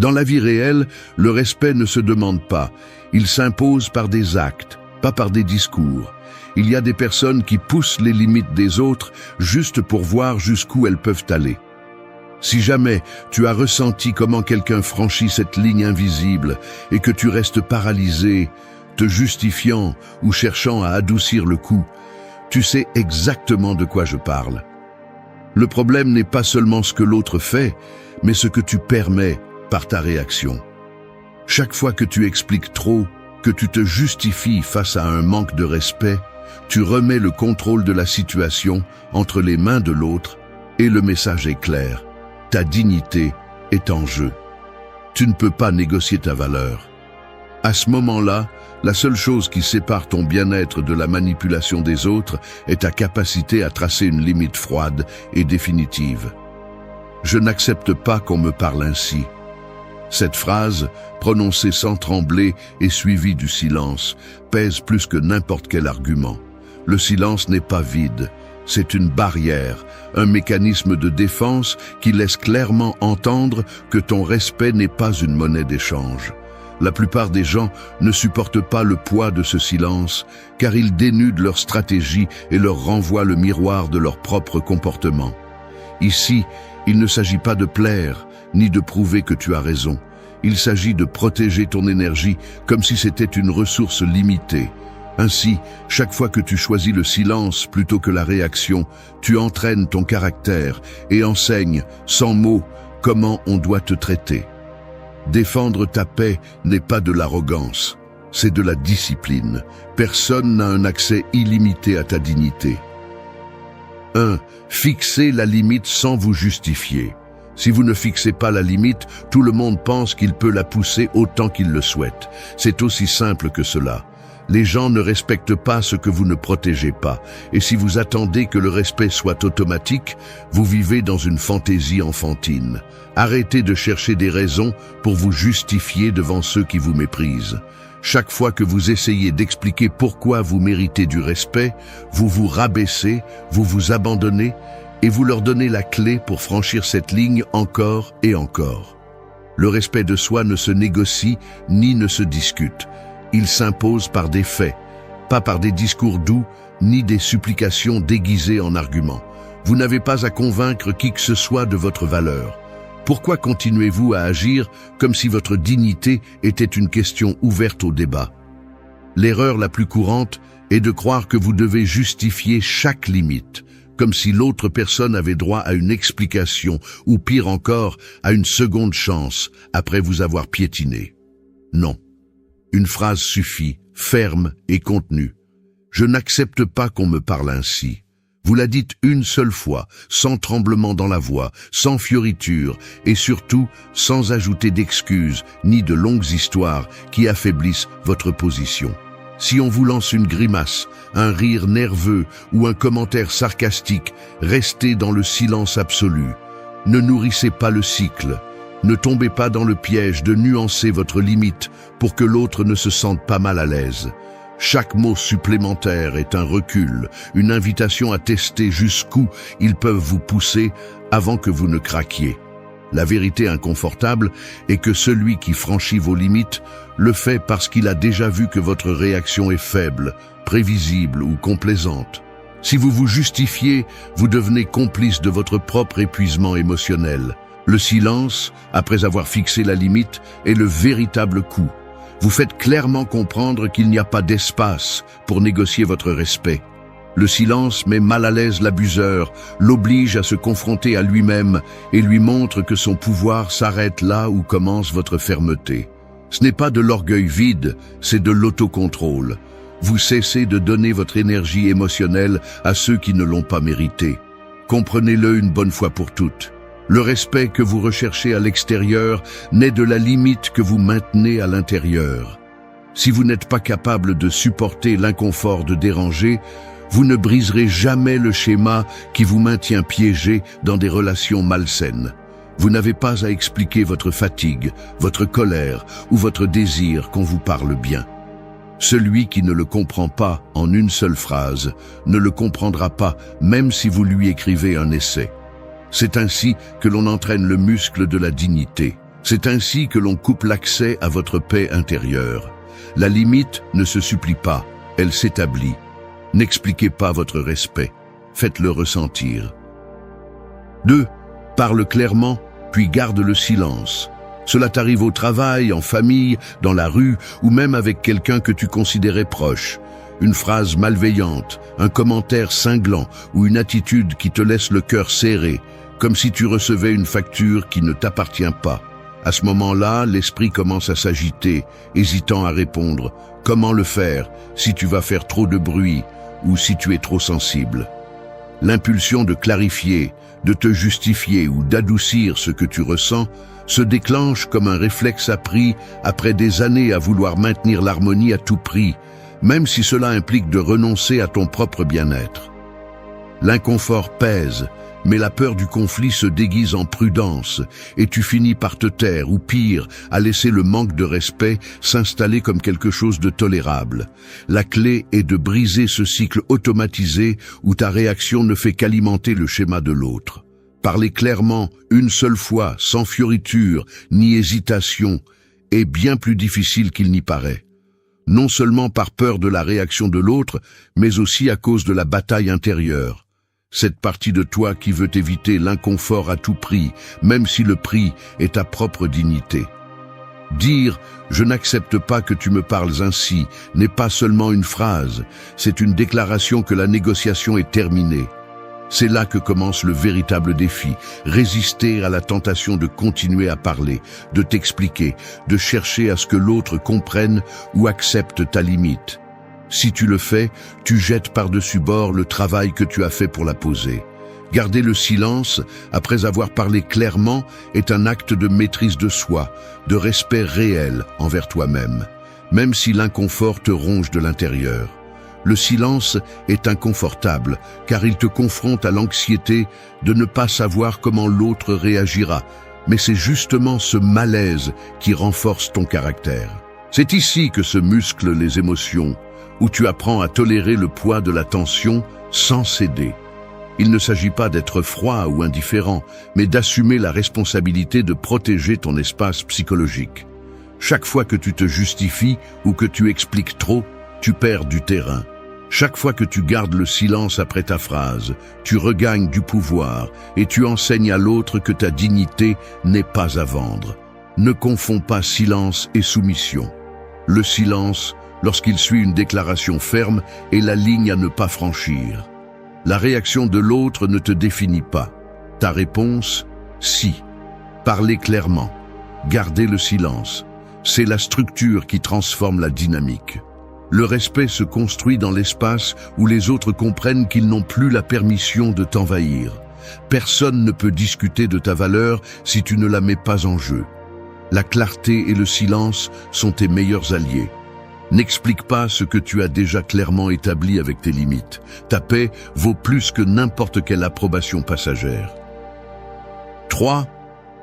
Dans la vie réelle, le respect ne se demande pas, il s'impose par des actes, pas par des discours. Il y a des personnes qui poussent les limites des autres juste pour voir jusqu'où elles peuvent aller. Si jamais tu as ressenti comment quelqu'un franchit cette ligne invisible et que tu restes paralysé, te justifiant ou cherchant à adoucir le coup, tu sais exactement de quoi je parle. Le problème n'est pas seulement ce que l'autre fait, mais ce que tu permets par ta réaction. Chaque fois que tu expliques trop, que tu te justifies face à un manque de respect, tu remets le contrôle de la situation entre les mains de l'autre et le message est clair. Ta dignité est en jeu. Tu ne peux pas négocier ta valeur. À ce moment-là, la seule chose qui sépare ton bien-être de la manipulation des autres est ta capacité à tracer une limite froide et définitive. Je n'accepte pas qu'on me parle ainsi. Cette phrase, prononcée sans trembler et suivie du silence, pèse plus que n'importe quel argument. Le silence n'est pas vide, c'est une barrière, un mécanisme de défense qui laisse clairement entendre que ton respect n'est pas une monnaie d'échange. La plupart des gens ne supportent pas le poids de ce silence, car ils dénudent leur stratégie et leur renvoient le miroir de leur propre comportement. Ici, il ne s'agit pas de plaire, ni de prouver que tu as raison. Il s'agit de protéger ton énergie comme si c'était une ressource limitée. Ainsi, chaque fois que tu choisis le silence plutôt que la réaction, tu entraînes ton caractère et enseignes, sans mots, comment on doit te traiter. Défendre ta paix n'est pas de l'arrogance, c'est de la discipline. Personne n'a un accès illimité à ta dignité. 1. Fixez la limite sans vous justifier. Si vous ne fixez pas la limite, tout le monde pense qu'il peut la pousser autant qu'il le souhaite. C'est aussi simple que cela. Les gens ne respectent pas ce que vous ne protégez pas. Et si vous attendez que le respect soit automatique, vous vivez dans une fantaisie enfantine. Arrêtez de chercher des raisons pour vous justifier devant ceux qui vous méprisent. Chaque fois que vous essayez d'expliquer pourquoi vous méritez du respect, vous vous rabaissez, vous vous abandonnez, et vous leur donnez la clé pour franchir cette ligne encore et encore. Le respect de soi ne se négocie ni ne se discute. Il s'impose par des faits, pas par des discours doux ni des supplications déguisées en arguments. Vous n'avez pas à convaincre qui que ce soit de votre valeur. Pourquoi continuez-vous à agir comme si votre dignité était une question ouverte au débat? L'erreur la plus courante est de croire que vous devez justifier chaque limite, comme si l'autre personne avait droit à une explication, ou pire encore, à une seconde chance, après vous avoir piétiné. Non. Une phrase suffit, ferme et contenue. Je n'accepte pas qu'on me parle ainsi. Vous la dites une seule fois, sans tremblement dans la voix, sans fioriture, et surtout sans ajouter d'excuses ni de longues histoires qui affaiblissent votre position. Si on vous lance une grimace, un rire nerveux ou un commentaire sarcastique, restez dans le silence absolu. Ne nourrissez pas le cycle. Ne tombez pas dans le piège de nuancer votre limite pour que l'autre ne se sente pas mal à l'aise. Chaque mot supplémentaire est un recul, une invitation à tester jusqu'où ils peuvent vous pousser avant que vous ne craquiez. La vérité inconfortable est que celui qui franchit vos limites le fait parce qu'il a déjà vu que votre réaction est faible, prévisible ou complaisante. Si vous vous justifiez, vous devenez complice de votre propre épuisement émotionnel. Le silence, après avoir fixé la limite, est le véritable coup. Vous faites clairement comprendre qu'il n'y a pas d'espace pour négocier votre respect. Le silence met mal à l'aise l'abuseur, l'oblige à se confronter à lui-même et lui montre que son pouvoir s'arrête là où commence votre fermeté. Ce n'est pas de l'orgueil vide, c'est de l'autocontrôle. Vous cessez de donner votre énergie émotionnelle à ceux qui ne l'ont pas méritée. Comprenez-le une bonne fois pour toutes. Le respect que vous recherchez à l'extérieur naît de la limite que vous maintenez à l'intérieur. Si vous n'êtes pas capable de supporter l'inconfort de déranger, vous ne briserez jamais le schéma qui vous maintient piégé dans des relations malsaines. Vous n'avez pas à expliquer votre fatigue, votre colère ou votre désir qu'on vous parle bien. Celui qui ne le comprend pas en une seule phrase ne le comprendra pas même si vous lui écrivez un essai. C'est ainsi que l'on entraîne le muscle de la dignité. C'est ainsi que l'on coupe l'accès à votre paix intérieure. La limite ne se supplie pas, elle s'établit. N'expliquez pas votre respect, faites-le ressentir. 2. Parle clairement, puis garde le silence. Cela t'arrive au travail, en famille, dans la rue, ou même avec quelqu'un que tu considérais proche. Une phrase malveillante, un commentaire cinglant ou une attitude qui te laisse le cœur serré, comme si tu recevais une facture qui ne t'appartient pas. À ce moment-là, l'esprit commence à s'agiter, hésitant à répondre. Comment le faire si tu vas faire trop de bruit ou si tu es trop sensible? L'impulsion de clarifier, de te justifier ou d'adoucir ce que tu ressens se déclenche comme un réflexe appris après des années à vouloir maintenir l'harmonie à tout prix, même si cela implique de renoncer à ton propre bien-être. L'inconfort pèse, mais la peur du conflit se déguise en prudence et tu finis par te taire ou pire, à laisser le manque de respect s'installer comme quelque chose de tolérable. La clé est de briser ce cycle automatisé où ta réaction ne fait qu'alimenter le schéma de l'autre. Parler clairement, une seule fois, sans fioriture ni hésitation, est bien plus difficile qu'il n'y paraît. Non seulement par peur de la réaction de l'autre, mais aussi à cause de la bataille intérieure. Cette partie de toi qui veut éviter l'inconfort à tout prix, même si le prix est ta propre dignité. Dire « je n'accepte pas que tu me parles ainsi » n'est pas seulement une phrase, c'est une déclaration que la négociation est terminée. C'est là que commence le véritable défi, résister à la tentation de continuer à parler, de t'expliquer, de chercher à ce que l'autre comprenne ou accepte ta limite. Si tu le fais, tu jettes par-dessus bord le travail que tu as fait pour la poser. Garder le silence, après avoir parlé clairement, est un acte de maîtrise de soi, de respect réel envers toi-même, même si l'inconfort te ronge de l'intérieur. Le silence est inconfortable, car il te confronte à l'anxiété de ne pas savoir comment l'autre réagira, mais c'est justement ce malaise qui renforce ton caractère. C'est ici que se musclent les émotions, où tu apprends à tolérer le poids de la tension sans céder. Il ne s'agit pas d'être froid ou indifférent, mais d'assumer la responsabilité de protéger ton espace psychologique. Chaque fois que tu te justifies ou que tu expliques trop, tu perds du terrain. Chaque fois que tu gardes le silence après ta phrase, tu regagnes du pouvoir et tu enseignes à l'autre que ta dignité n'est pas à vendre. Ne confonds pas silence et soumission. Le silence, lorsqu'il suit une déclaration ferme, est la ligne à ne pas franchir. La réaction de l'autre ne te définit pas. Ta réponse, si. Parler clairement, garder le silence, c'est la structure qui transforme la dynamique. Le respect se construit dans l'espace où les autres comprennent qu'ils n'ont plus la permission de t'envahir. Personne ne peut discuter de ta valeur si tu ne la mets pas en jeu. La clarté et le silence sont tes meilleurs alliés. N'explique pas ce que tu as déjà clairement établi avec tes limites. Ta paix vaut plus que n'importe quelle approbation passagère. 3.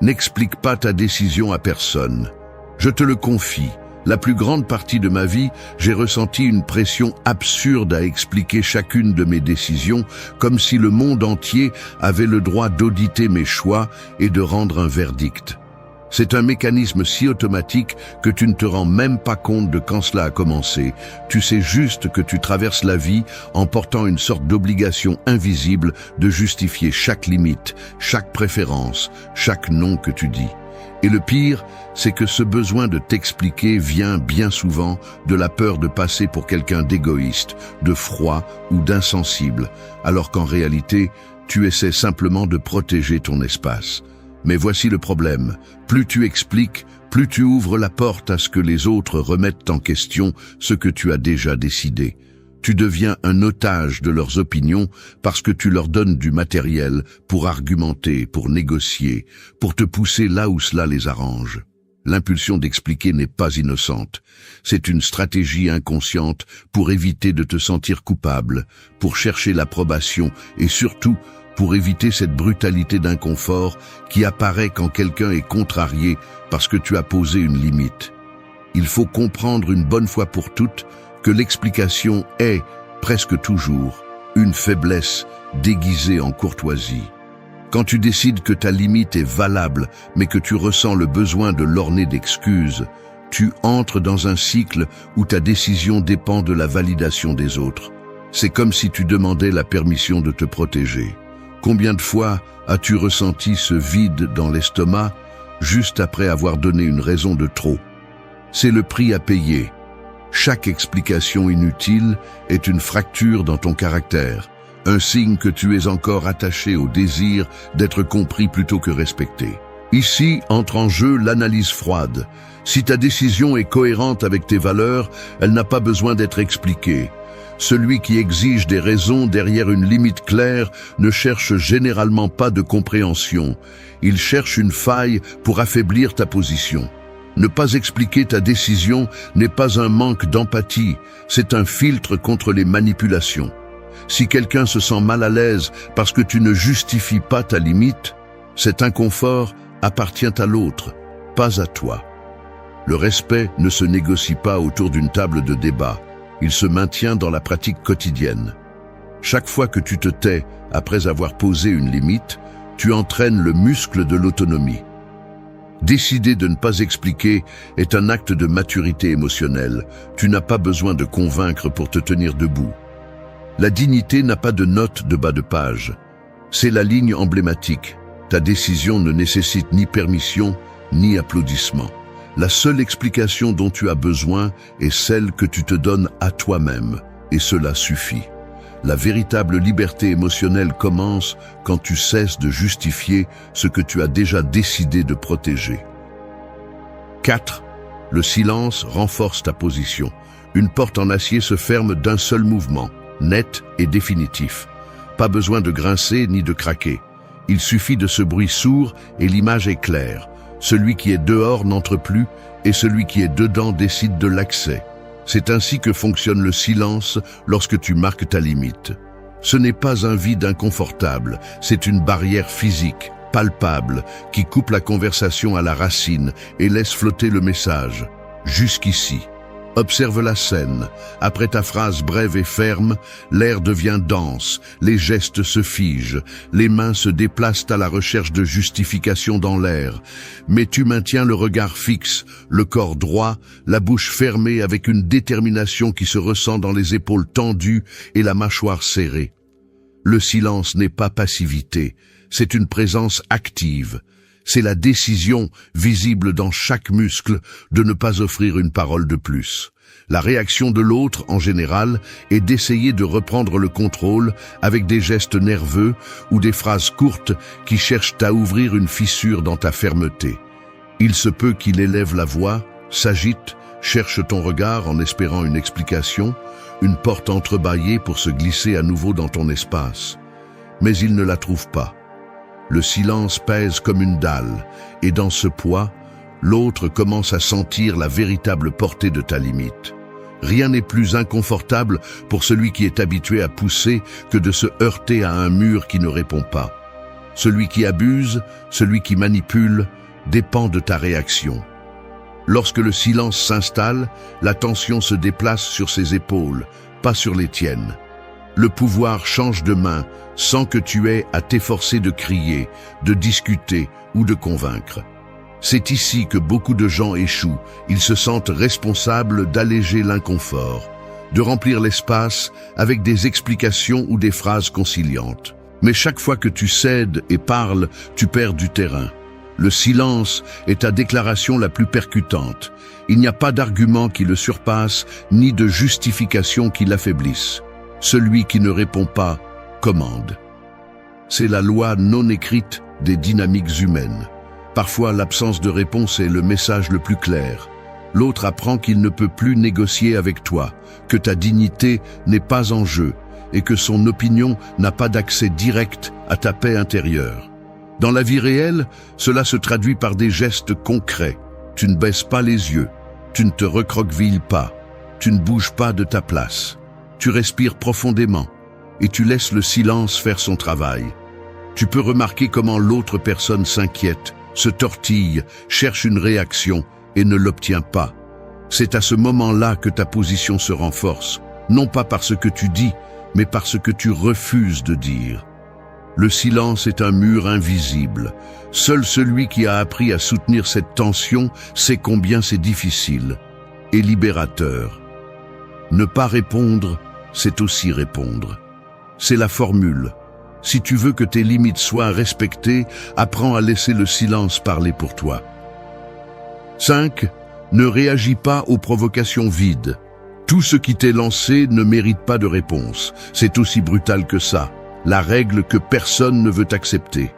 N'explique pas ta décision à personne. Je te le confie. La plus grande partie de ma vie, j'ai ressenti une pression absurde à expliquer chacune de mes décisions, comme si le monde entier avait le droit d'auditer mes choix et de rendre un verdict. C'est un mécanisme si automatique que tu ne te rends même pas compte de quand cela a commencé. Tu sais juste que tu traverses la vie en portant une sorte d'obligation invisible de justifier chaque limite, chaque préférence, chaque non que tu dis. Et le pire, c'est que ce besoin de t'expliquer vient bien souvent de la peur de passer pour quelqu'un d'égoïste, de froid ou d'insensible, alors qu'en réalité, tu essaies simplement de protéger ton espace. Mais voici le problème, plus tu expliques, plus tu ouvres la porte à ce que les autres remettent en question ce que tu as déjà décidé. Tu deviens un otage de leurs opinions parce que tu leur donnes du matériel pour argumenter, pour négocier, pour te pousser là où cela les arrange. L'impulsion d'expliquer n'est pas innocente. C'est une stratégie inconsciente pour éviter de te sentir coupable, pour chercher l'approbation et surtout pour éviter cette brutalité d'inconfort qui apparaît quand quelqu'un est contrarié parce que tu as posé une limite. Il faut comprendre une bonne fois pour toutes que l'explication est, presque toujours, une faiblesse déguisée en courtoisie. Quand tu décides que ta limite est valable, mais que tu ressens le besoin de l'orner d'excuses, tu entres dans un cycle où ta décision dépend de la validation des autres. C'est comme si tu demandais la permission de te protéger. Combien de fois as-tu ressenti ce vide dans l'estomac juste après avoir donné une raison de trop? C'est le prix à payer. Chaque explication inutile est une fracture dans ton caractère, un signe que tu es encore attaché au désir d'être compris plutôt que respecté. Ici entre en jeu l'analyse froide. Si ta décision est cohérente avec tes valeurs, elle n'a pas besoin d'être expliquée. Celui qui exige des raisons derrière une limite claire ne cherche généralement pas de compréhension. Il cherche une faille pour affaiblir ta position. Ne pas expliquer ta décision n'est pas un manque d'empathie, c'est un filtre contre les manipulations. Si quelqu'un se sent mal à l'aise parce que tu ne justifies pas ta limite, cet inconfort appartient à l'autre, pas à toi. Le respect ne se négocie pas autour d'une table de débat, il se maintient dans la pratique quotidienne. Chaque fois que tu te tais après avoir posé une limite, tu entraînes le muscle de l'autonomie. Décider de ne pas expliquer est un acte de maturité émotionnelle. Tu n'as pas besoin de convaincre pour te tenir debout. La dignité n'a pas de note de bas de page. C'est la ligne emblématique. Ta décision ne nécessite ni permission, ni applaudissement. La seule explication dont tu as besoin est celle que tu te donnes à toi-même, et cela suffit. La véritable liberté émotionnelle commence quand tu cesses de justifier ce que tu as déjà décidé de protéger. 4. Le silence renforce ta position. Une porte en acier se ferme d'un seul mouvement, net et définitif. Pas besoin de grincer ni de craquer. Il suffit de ce bruit sourd et l'image est claire. Celui qui est dehors n'entre plus et celui qui est dedans décide de l'accès. C'est ainsi que fonctionne le silence lorsque tu marques ta limite. Ce n'est pas un vide inconfortable, c'est une barrière physique, palpable, qui coupe la conversation à la racine et laisse flotter le message. Jusqu'ici. Observe la scène. Après ta phrase brève et ferme, l'air devient dense, les gestes se figent, les mains se déplacent à la recherche de justification dans l'air. Mais tu maintiens le regard fixe, le corps droit, la bouche fermée avec une détermination qui se ressent dans les épaules tendues et la mâchoire serrée. Le silence n'est pas passivité, c'est une présence active. C'est la décision, visible dans chaque muscle, de ne pas offrir une parole de plus. La réaction de l'autre, en général, est d'essayer de reprendre le contrôle avec des gestes nerveux ou des phrases courtes qui cherchent à ouvrir une fissure dans ta fermeté. Il se peut qu'il élève la voix, s'agite, cherche ton regard en espérant une explication, une porte entrebâillée pour se glisser à nouveau dans ton espace. Mais il ne la trouve pas. Le silence pèse comme une dalle, et dans ce poids, l'autre commence à sentir la véritable portée de ta limite. Rien n'est plus inconfortable pour celui qui est habitué à pousser que de se heurter à un mur qui ne répond pas. Celui qui abuse, celui qui manipule, dépend de ta réaction. Lorsque le silence s'installe, la tension se déplace sur ses épaules, pas sur les tiennes. Le pouvoir change de main sans que tu aies à t'efforcer de crier, de discuter ou de convaincre. C'est ici que beaucoup de gens échouent. Ils se sentent responsables d'alléger l'inconfort, de remplir l'espace avec des explications ou des phrases conciliantes. Mais chaque fois que tu cèdes et parles, tu perds du terrain. Le silence est ta déclaration la plus percutante. Il n'y a pas d'argument qui le surpasse, ni de justification qui l'affaiblisse. Celui qui ne répond pas commande. C'est la loi non écrite des dynamiques humaines. Parfois, l'absence de réponse est le message le plus clair. L'autre apprend qu'il ne peut plus négocier avec toi, que ta dignité n'est pas en jeu et que son opinion n'a pas d'accès direct à ta paix intérieure. Dans la vie réelle, cela se traduit par des gestes concrets. Tu ne baisses pas les yeux, tu ne te recroquevilles pas, tu ne bouges pas de ta place. Tu respires profondément et tu laisses le silence faire son travail. Tu peux remarquer comment l'autre personne s'inquiète, se tortille, cherche une réaction et ne l'obtient pas. C'est à ce moment-là que ta position se renforce, non pas par ce que tu dis, mais par ce que tu refuses de dire. Le silence est un mur invisible. Seul celui qui a appris à soutenir cette tension sait combien c'est difficile et libérateur. Ne pas répondre, c'est aussi répondre. C'est la formule. Si tu veux que tes limites soient respectées, apprends à laisser le silence parler pour toi. 5. Ne réagis pas aux provocations vides. Tout ce qui t'est lancé ne mérite pas de réponse. C'est aussi brutal que ça. La règle que personne ne veut accepter.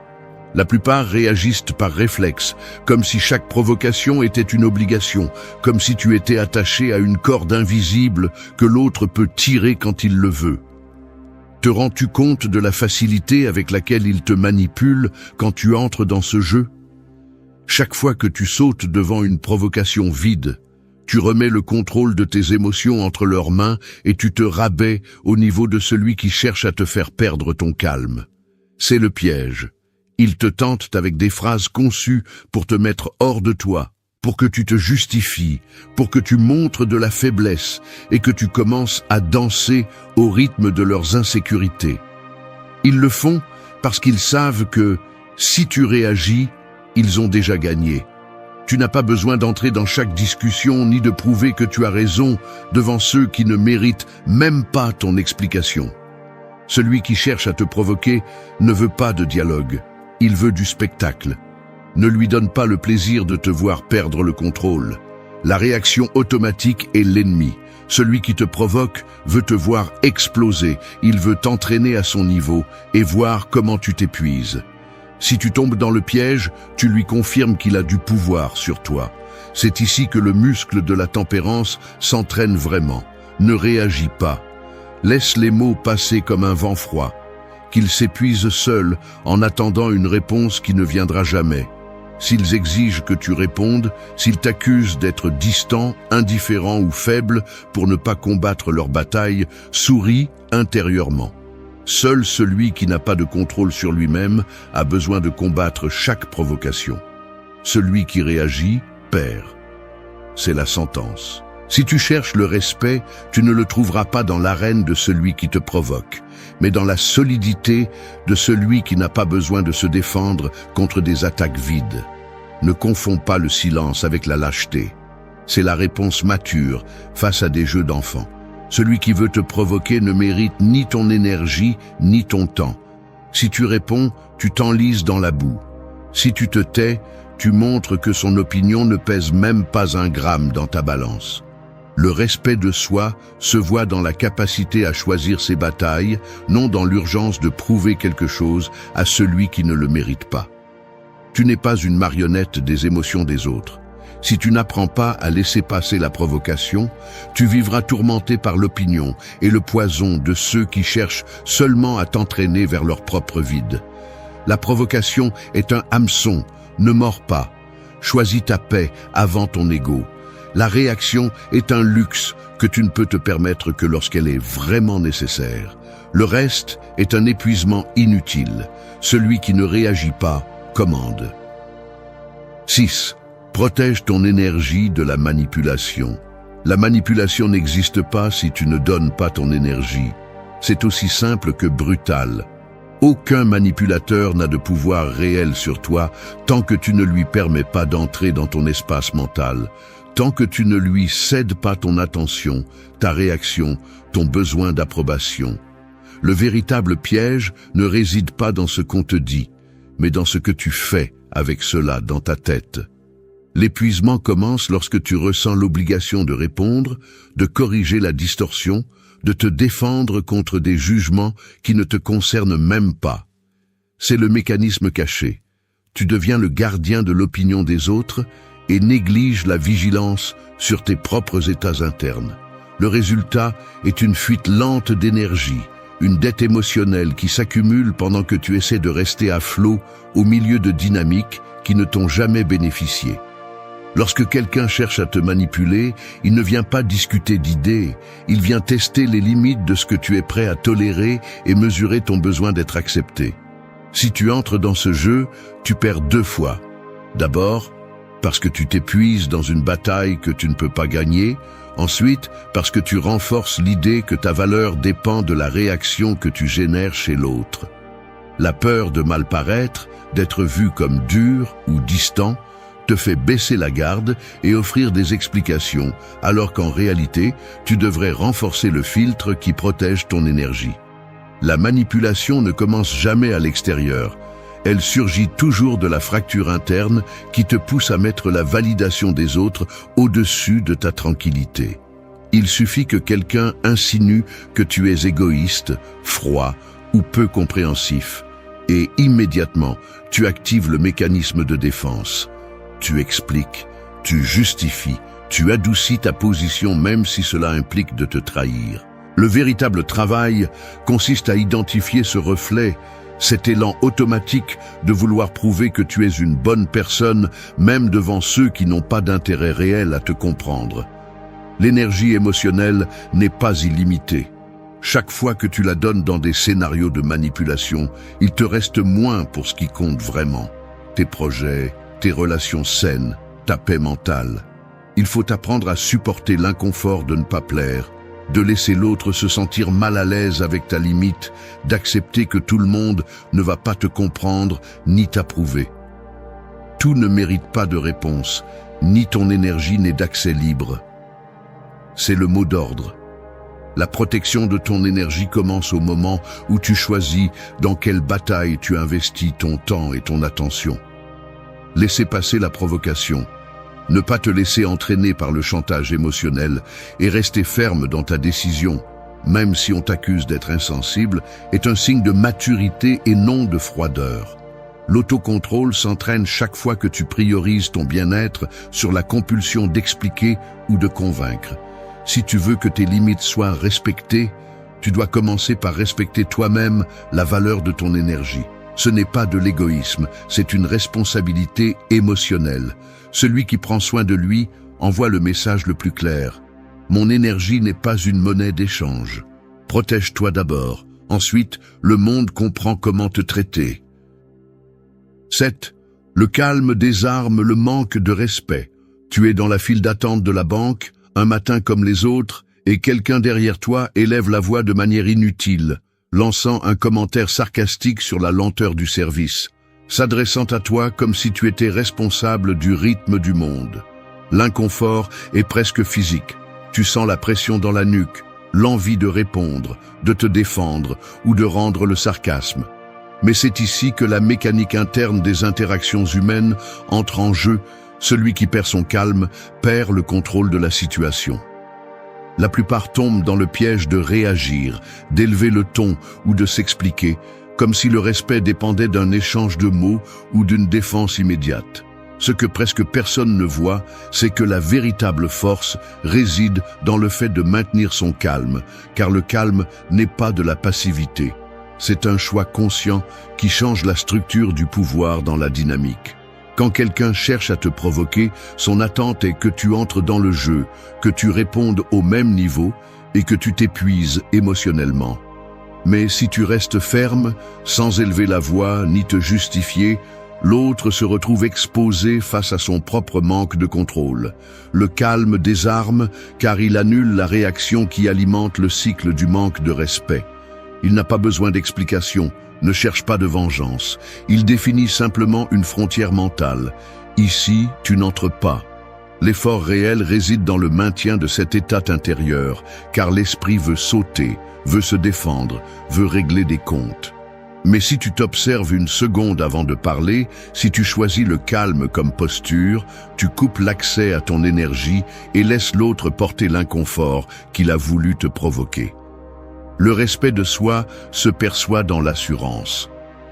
La plupart réagissent par réflexe, comme si chaque provocation était une obligation, comme si tu étais attaché à une corde invisible que l'autre peut tirer quand il le veut. Te rends-tu compte de la facilité avec laquelle il te manipule quand tu entres dans ce jeu? Chaque fois que tu sautes devant une provocation vide, tu remets le contrôle de tes émotions entre leurs mains et tu te rabais au niveau de celui qui cherche à te faire perdre ton calme. C'est le piège. Ils te tentent avec des phrases conçues pour te mettre hors de toi, pour que tu te justifies, pour que tu montres de la faiblesse et que tu commences à danser au rythme de leurs insécurités. Ils le font parce qu'ils savent que, si tu réagis, ils ont déjà gagné. Tu n'as pas besoin d'entrer dans chaque discussion ni de prouver que tu as raison devant ceux qui ne méritent même pas ton explication. Celui qui cherche à te provoquer ne veut pas de dialogue, il veut du spectacle. Ne lui donne pas le plaisir de te voir perdre le contrôle. La réaction automatique est l'ennemi. Celui qui te provoque veut te voir exploser, il veut t'entraîner à son niveau et voir comment tu t'épuises. Si tu tombes dans le piège, tu lui confirmes qu'il a du pouvoir sur toi. C'est ici que le muscle de la tempérance s'entraîne vraiment. Ne réagis pas. Laisse les mots passer comme un vent froid. Qu'ils s'épuisent seuls en attendant une réponse qui ne viendra jamais. S'ils exigent que tu répondes, s'ils t'accusent d'être distant, indifférent ou faible pour ne pas combattre leur bataille, souris intérieurement. Seul celui qui n'a pas de contrôle sur lui-même a besoin de combattre chaque provocation. Celui qui réagit perd. C'est la sentence. Si tu cherches le respect, tu ne le trouveras pas dans l'arène de celui qui te provoque, mais dans la solidité de celui qui n'a pas besoin de se défendre contre des attaques vides. Ne confonds pas le silence avec la lâcheté. C'est la réponse mature face à des jeux d'enfants. Celui qui veut te provoquer ne mérite ni ton énergie, ni ton temps. Si tu réponds, tu t'enlises dans la boue. Si tu te tais, tu montres que son opinion ne pèse même pas un gramme dans ta balance. Le respect de soi se voit dans la capacité à choisir ses batailles, non dans l'urgence de prouver quelque chose à celui qui ne le mérite pas. Tu n'es pas une marionnette des émotions des autres. Si tu n'apprends pas à laisser passer la provocation, tu vivras tourmenté par l'opinion et le poison de ceux qui cherchent seulement à t'entraîner vers leur propre vide. La provocation est un hameçon, ne mords pas. Choisis ta paix avant ton ego. La réaction est un luxe que tu ne peux te permettre que lorsqu'elle est vraiment nécessaire. Le reste est un épuisement inutile. Celui qui ne réagit pas commande. 6. Protège ton énergie de la manipulation. La manipulation n'existe pas si tu ne donnes pas ton énergie. C'est aussi simple que brutal. Aucun manipulateur n'a de pouvoir réel sur toi tant que tu ne lui permets pas d'entrer dans ton espace mental, tant que tu ne lui cèdes pas ton attention, ta réaction, ton besoin d'approbation. Le véritable piège ne réside pas dans ce qu'on te dit, mais dans ce que tu fais avec cela dans ta tête. L'épuisement commence lorsque tu ressens l'obligation de répondre, de corriger la distorsion, de te défendre contre des jugements qui ne te concernent même pas. C'est le mécanisme caché. Tu deviens le gardien de l'opinion des autres et négliges la vigilance sur tes propres états internes. Le résultat est une fuite lente d'énergie, une dette émotionnelle qui s'accumule pendant que tu essaies de rester à flot au milieu de dynamiques qui ne t'ont jamais bénéficié. Lorsque quelqu'un cherche à te manipuler, il ne vient pas discuter d'idées, il vient tester les limites de ce que tu es prêt à tolérer et mesurer ton besoin d'être accepté. Si tu entres dans ce jeu, tu perds 2 fois. D'abord, parce que tu t'épuises dans une bataille que tu ne peux pas gagner. Ensuite, parce que tu renforces l'idée que ta valeur dépend de la réaction que tu génères chez l'autre. La peur de mal paraître, d'être vu comme dur ou distant, te fait baisser la garde et offrir des explications, alors qu'en réalité, tu devrais renforcer le filtre qui protège ton énergie. La manipulation ne commence jamais à l'extérieur. Elle surgit toujours de la fracture interne qui te pousse à mettre la validation des autres au-dessus de ta tranquillité. Il suffit que quelqu'un insinue que tu es égoïste, froid ou peu compréhensif, et immédiatement, tu actives le mécanisme de défense. Tu expliques, tu justifies, tu adoucis ta position même si cela implique de te trahir. Le véritable travail consiste à identifier ce reflet, cet élan automatique de vouloir prouver que tu es une bonne personne, même devant ceux qui n'ont pas d'intérêt réel à te comprendre. L'énergie émotionnelle n'est pas illimitée. Chaque fois que tu la donnes dans des scénarios de manipulation, il te reste moins pour ce qui compte vraiment. Tes projets, tes relations saines, ta paix mentale. Il faut apprendre à supporter l'inconfort de ne pas plaire, de laisser l'autre se sentir mal à l'aise avec ta limite, d'accepter que tout le monde ne va pas te comprendre ni t'approuver. Tout ne mérite pas de réponse, ni ton énergie n'est d'accès libre. C'est le mot d'ordre. La protection de ton énergie commence au moment où tu choisis dans quelle bataille tu investis ton temps et ton attention. Laissez passer la provocation. Ne pas te laisser entraîner par le chantage émotionnel et rester ferme dans ta décision, même si on t'accuse d'être insensible, est un signe de maturité et non de froideur. L'autocontrôle s'entraîne chaque fois que tu priorises ton bien-être sur la compulsion d'expliquer ou de convaincre. Si tu veux que tes limites soient respectées, tu dois commencer par respecter toi-même la valeur de ton énergie. Ce n'est pas de l'égoïsme, c'est une responsabilité émotionnelle. Celui qui prend soin de lui envoie le message le plus clair. Mon énergie n'est pas une monnaie d'échange. Protège-toi d'abord. Ensuite, le monde comprend comment te traiter. 7. Le calme désarme le manque de respect. Tu es dans la file d'attente de la banque, un matin comme les autres, et quelqu'un derrière toi élève la voix de manière inutile, lançant un commentaire sarcastique sur la lenteur du service, s'adressant à toi comme si tu étais responsable du rythme du monde. L'inconfort est presque physique. Tu sens la pression dans la nuque, l'envie de répondre, de te défendre ou de rendre le sarcasme. Mais c'est ici que la mécanique interne des interactions humaines entre en jeu. Celui qui perd son calme perd le contrôle de la situation. La plupart tombent dans le piège de réagir, d'élever le ton ou de s'expliquer, comme si le respect dépendait d'un échange de mots ou d'une défense immédiate. Ce que presque personne ne voit, c'est que la véritable force réside dans le fait de maintenir son calme, car le calme n'est pas de la passivité. C'est un choix conscient qui change la structure du pouvoir dans la dynamique. Quand quelqu'un cherche à te provoquer, son attente est que tu entres dans le jeu, que tu répondes au même niveau et que tu t'épuises émotionnellement. Mais si tu restes ferme, sans élever la voix ni te justifier, l'autre se retrouve exposé face à son propre manque de contrôle. Le calme désarme car il annule la réaction qui alimente le cycle du manque de respect. Il n'a pas besoin d'explication. Ne cherche pas de vengeance. Il définit simplement une frontière mentale. Ici, tu n'entres pas. L'effort réel réside dans le maintien de cet état intérieur, car l'esprit veut sauter, veut se défendre, veut régler des comptes. Mais si tu t'observes une seconde avant de parler, si tu choisis le calme comme posture, tu coupes l'accès à ton énergie et laisses l'autre porter l'inconfort qu'il a voulu te provoquer. Le respect de soi se perçoit dans l'assurance.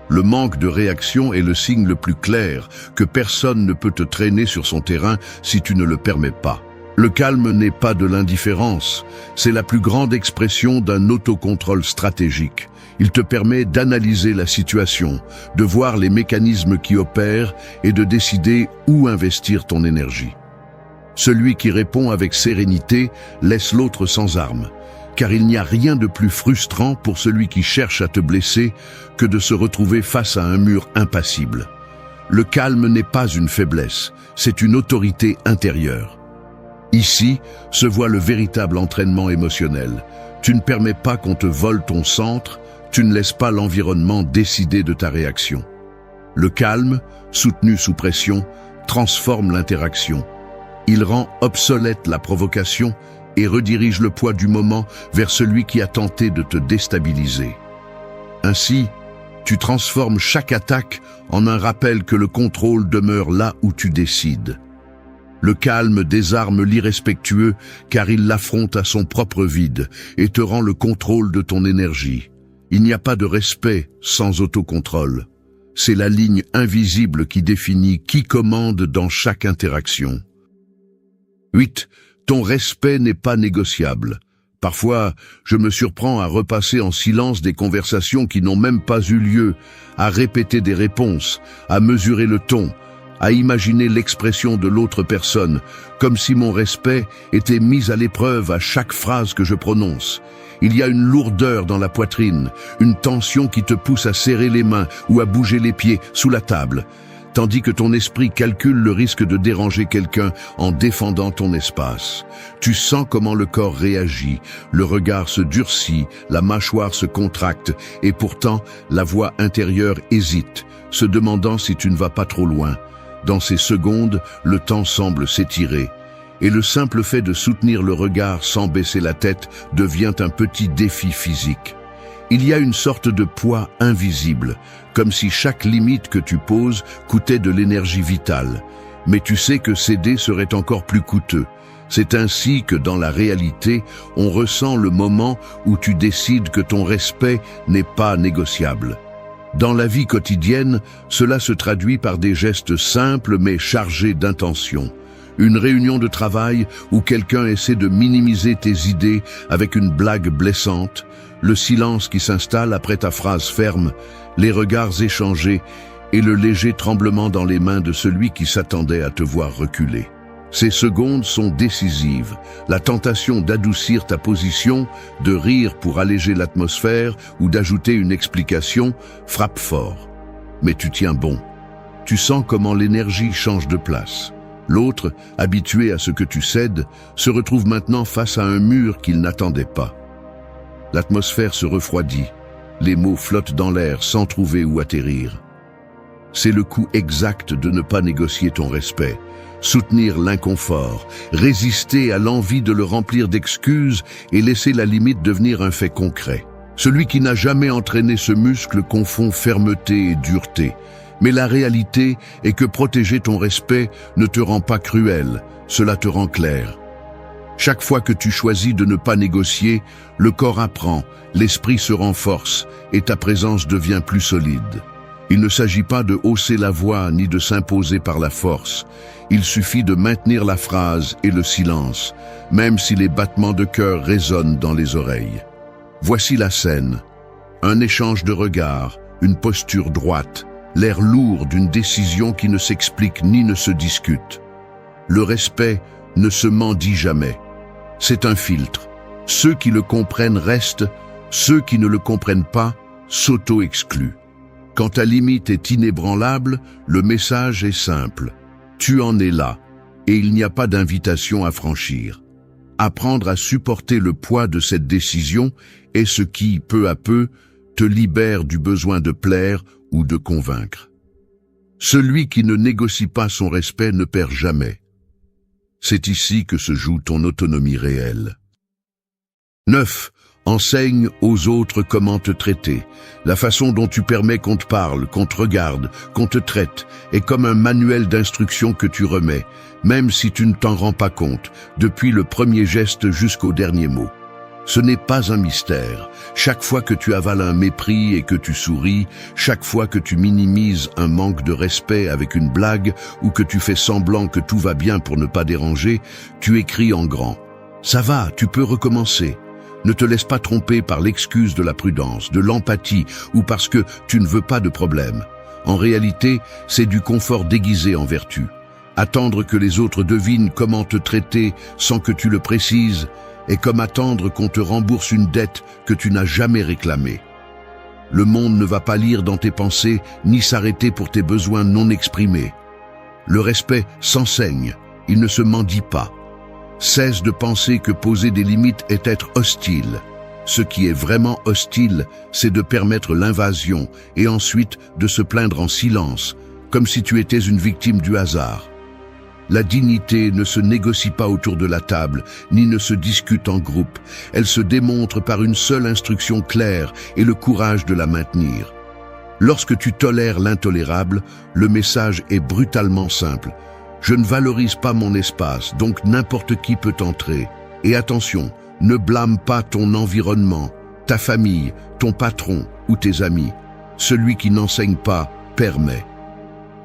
Le manque de réaction est le signe le plus clair que personne ne peut te traîner sur son terrain si tu ne le permets pas. Le calme n'est pas de l'indifférence, c'est la plus grande expression d'un autocontrôle stratégique. Il te permet d'analyser la situation, de voir les mécanismes qui opèrent et de décider où investir ton énergie. Celui qui répond avec sérénité laisse l'autre sans armes. Car il n'y a rien de plus frustrant pour celui qui cherche à te blesser que de se retrouver face à un mur impassible. Le calme n'est pas une faiblesse, c'est une autorité intérieure. Ici se voit le véritable entraînement émotionnel. Tu ne permets pas qu'on te vole ton centre, Tu ne laisses pas l'environnement décider de ta réaction. Le calme, soutenu sous pression, transforme l'interaction. Il rend obsolète la provocation et redirige le poids du moment vers celui qui a tenté de te déstabiliser. Ainsi, tu transformes chaque attaque en un rappel que le contrôle demeure là où tu décides. Le calme désarme l'irrespectueux car il l'affronte à son propre vide et te rend le contrôle de ton énergie. Il n'y a pas de respect sans autocontrôle. C'est la ligne invisible qui définit qui commande dans chaque interaction. 8. Ton respect n'est pas négociable. Parfois, je me surprends à repasser en silence des conversations qui n'ont même pas eu lieu, à répéter des réponses, à mesurer le ton, à imaginer l'expression de l'autre personne, comme si mon respect était mis à l'épreuve à chaque phrase que je prononce. Il y a une lourdeur dans la poitrine, une tension qui te pousse à serrer les mains ou à bouger les pieds sous la table, tandis que ton esprit calcule le risque de déranger quelqu'un en défendant ton espace. Tu sens comment le corps réagit, le regard se durcit, la mâchoire se contracte, et pourtant la voix intérieure hésite, se demandant si tu ne vas pas trop loin. Dans ces secondes, le temps semble s'étirer, et le simple fait de soutenir le regard sans baisser la tête devient un petit défi physique. Il y a une sorte de poids invisible, comme si chaque limite que tu poses coûtait de l'énergie vitale. Mais tu sais que céder serait encore plus coûteux. C'est ainsi que dans la réalité, on ressent le moment où tu décides que ton respect n'est pas négociable. Dans la vie quotidienne, cela se traduit par des gestes simples mais chargés d'intention. Une réunion de travail où quelqu'un essaie de minimiser tes idées avec une blague blessante, le silence qui s'installe après ta phrase ferme, les regards échangés et le léger tremblement dans les mains de celui qui s'attendait à te voir reculer. Ces secondes sont décisives. La tentation d'adoucir ta position, de rire pour alléger l'atmosphère ou d'ajouter une explication frappe fort. Mais tu tiens bon. Tu sens comment l'énergie change de place. L'autre, habitué à ce que tu cèdes, se retrouve maintenant face à un mur qu'il n'attendait pas. L'atmosphère se refroidit. Les mots flottent dans l'air sans trouver où atterrir. C'est le coup exact de ne pas négocier ton respect, soutenir l'inconfort, résister à l'envie de le remplir d'excuses et laisser la limite devenir un fait concret. Celui qui n'a jamais entraîné ce muscle confond fermeté et dureté. Mais la réalité est que protéger ton respect ne te rend pas cruel, cela te rend clair. Chaque fois que tu choisis de ne pas négocier, le corps apprend, l'esprit se renforce et ta présence devient plus solide. Il ne s'agit pas de hausser la voix ni de s'imposer par la force. Il suffit de maintenir la phrase et le silence, même si les battements de cœur résonnent dans les oreilles. Voici la scène. Un échange de regards, une posture droite, l'air lourd d'une décision qui ne s'explique ni ne se discute. Le respect ne se mendie jamais. C'est un filtre. Ceux qui le comprennent restent, ceux qui ne le comprennent pas s'auto-excluent. Quand ta limite est inébranlable, le message est simple. Tu en es là, et il n'y a pas d'invitation à franchir. Apprendre à supporter le poids de cette décision est ce qui, peu à peu, te libère du besoin de plaire ou de convaincre. Celui qui ne négocie pas son respect ne perd jamais. C'est ici que se joue ton autonomie réelle. 9. Enseigne aux autres comment te traiter. La façon dont tu permets qu'on te parle, qu'on te regarde, qu'on te traite, est comme un manuel d'instruction que tu remets, même si tu ne t'en rends pas compte, depuis le premier geste jusqu'au dernier mot. Ce n'est pas un mystère. Chaque fois que tu avales un mépris et que tu souris, chaque fois que tu minimises un manque de respect avec une blague ou que tu fais semblant que tout va bien pour ne pas déranger, tu écris en grand. Ça va, tu peux recommencer. Ne te laisse pas tromper par l'excuse de la prudence, de l'empathie ou parce que tu ne veux pas de problème. En réalité, c'est du confort déguisé en vertu. Attendre que les autres devinent comment te traiter sans que tu le précises est comme attendre qu'on te rembourse une dette que tu n'as jamais réclamée. Le monde ne va pas lire dans tes pensées ni s'arrêter pour tes besoins non exprimés. Le respect s'enseigne, il ne se mendie pas. Cesse de penser que poser des limites est être hostile. Ce qui est vraiment hostile, c'est de permettre l'invasion et ensuite de se plaindre en silence, comme si tu étais une victime du hasard. La dignité ne se négocie pas autour de la table, ni ne se discute en groupe. Elle se démontre par une seule instruction claire et le courage de la maintenir. Lorsque tu tolères l'intolérable, le message est brutalement simple. Je ne valorise pas mon espace, donc n'importe qui peut entrer. Et attention, ne blâme pas ton environnement, ta famille, ton patron ou tes amis. Celui qui n'enseigne pas permet.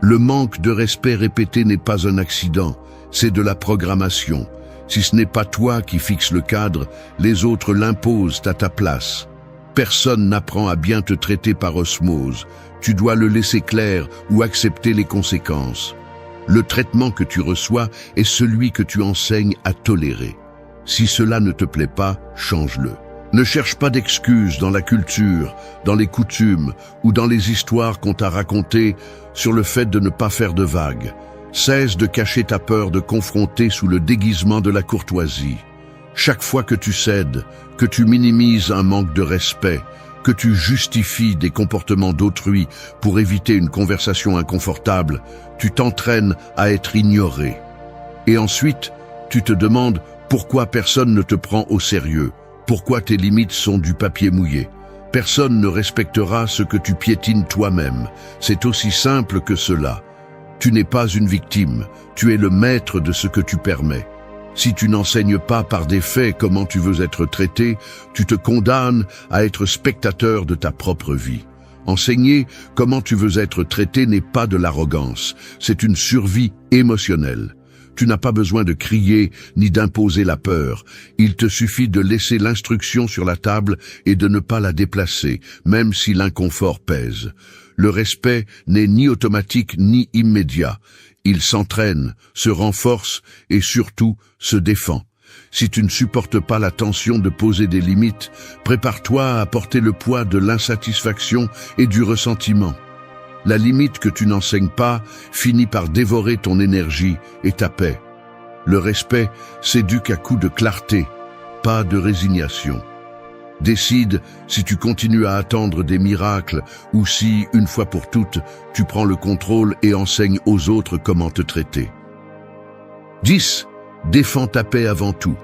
Le manque de respect répété n'est pas un accident, c'est de la programmation. Si ce n'est pas toi qui fixes le cadre, les autres l'imposent à ta place. Personne n'apprend à bien te traiter par osmose. Tu dois le laisser clair ou accepter les conséquences. Le traitement que tu reçois est celui que tu enseignes à tolérer. Si cela ne te plaît pas, change-le. Ne cherche pas d'excuses dans la culture, dans les coutumes ou dans les histoires qu'on t'a racontées sur le fait de ne pas faire de vagues. Cesse de cacher ta peur de confronter sous le déguisement de la courtoisie. Chaque fois que tu cèdes, que tu minimises un manque de respect, que tu justifies des comportements d'autrui pour éviter une conversation inconfortable, tu t'entraînes à être ignoré. Et ensuite, tu te demandes pourquoi personne ne te prend au sérieux, pourquoi tes limites sont du papier mouillé. Personne ne respectera ce que tu piétines toi-même. C'est aussi simple que cela. Tu n'es pas une victime, tu es le maître de ce que tu permets. Si tu n'enseignes pas par des faits comment tu veux être traité, tu te condamnes à être spectateur de ta propre vie. Enseigner comment tu veux être traité n'est pas de l'arrogance, c'est une survie émotionnelle. Tu n'as pas besoin de crier ni d'imposer la peur. Il te suffit de laisser l'instruction sur la table et de ne pas la déplacer, même si l'inconfort pèse. Le respect n'est ni automatique ni immédiat. Il s'entraîne, se renforce et surtout se défend. Si tu ne supportes pas la tension de poser des limites, prépare-toi à porter le poids de l'insatisfaction et du ressentiment. La limite que tu n'enseignes pas finit par dévorer ton énergie et ta paix. Le respect s'éduque à coups de clarté, pas de résignation. Décide si tu continues à attendre des miracles ou si, une fois pour toutes, tu prends le contrôle et enseignes aux autres comment te traiter. 10. Défends ta paix avant tout.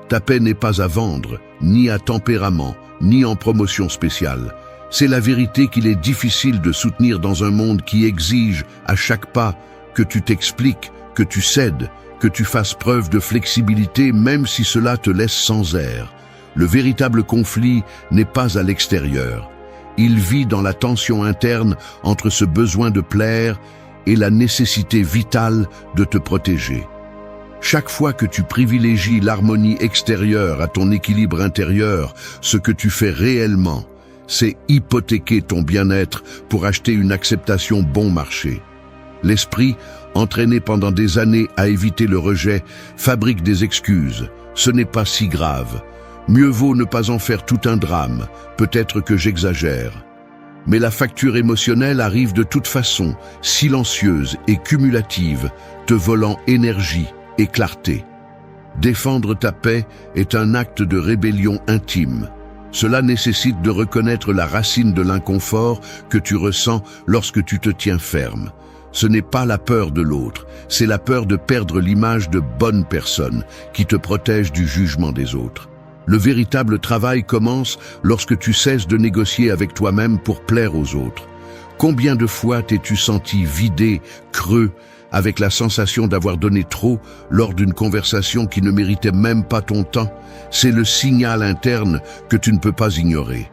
Ta paix n'est pas à vendre, ni à tempérament, ni en promotion spéciale. C'est la vérité qu'il est difficile de soutenir dans un monde qui exige, à chaque pas, que tu t'expliques, que tu cèdes, que tu fasses preuve de flexibilité même si cela te laisse sans air. Le véritable conflit n'est pas à l'extérieur. Il vit dans la tension interne entre ce besoin de plaire et la nécessité vitale de te protéger. Chaque fois que tu privilégies l'harmonie extérieure à ton équilibre intérieur, ce que tu fais réellement, c'est hypothéquer ton bien-être pour acheter une acceptation bon marché. L'esprit, entraîné pendant des années à éviter le rejet, fabrique des excuses. Ce n'est pas si grave. Mieux vaut ne pas en faire tout un drame. Peut-être que j'exagère. Mais la facture émotionnelle arrive de toute façon, silencieuse et cumulative, te volant énergie et clarté. Défendre ta paix est un acte de rébellion intime. Cela nécessite de reconnaître la racine de l'inconfort que tu ressens lorsque tu te tiens ferme. Ce n'est pas la peur de l'autre, c'est la peur de perdre l'image de bonne personne qui te protège du jugement des autres. Le véritable travail commence lorsque tu cesses de négocier avec toi-même pour plaire aux autres. Combien de fois t'es-tu senti vidé, creux, avec la sensation d'avoir donné trop lors d'une conversation qui ne méritait même pas ton temps? C'est le signal interne que tu ne peux pas ignorer.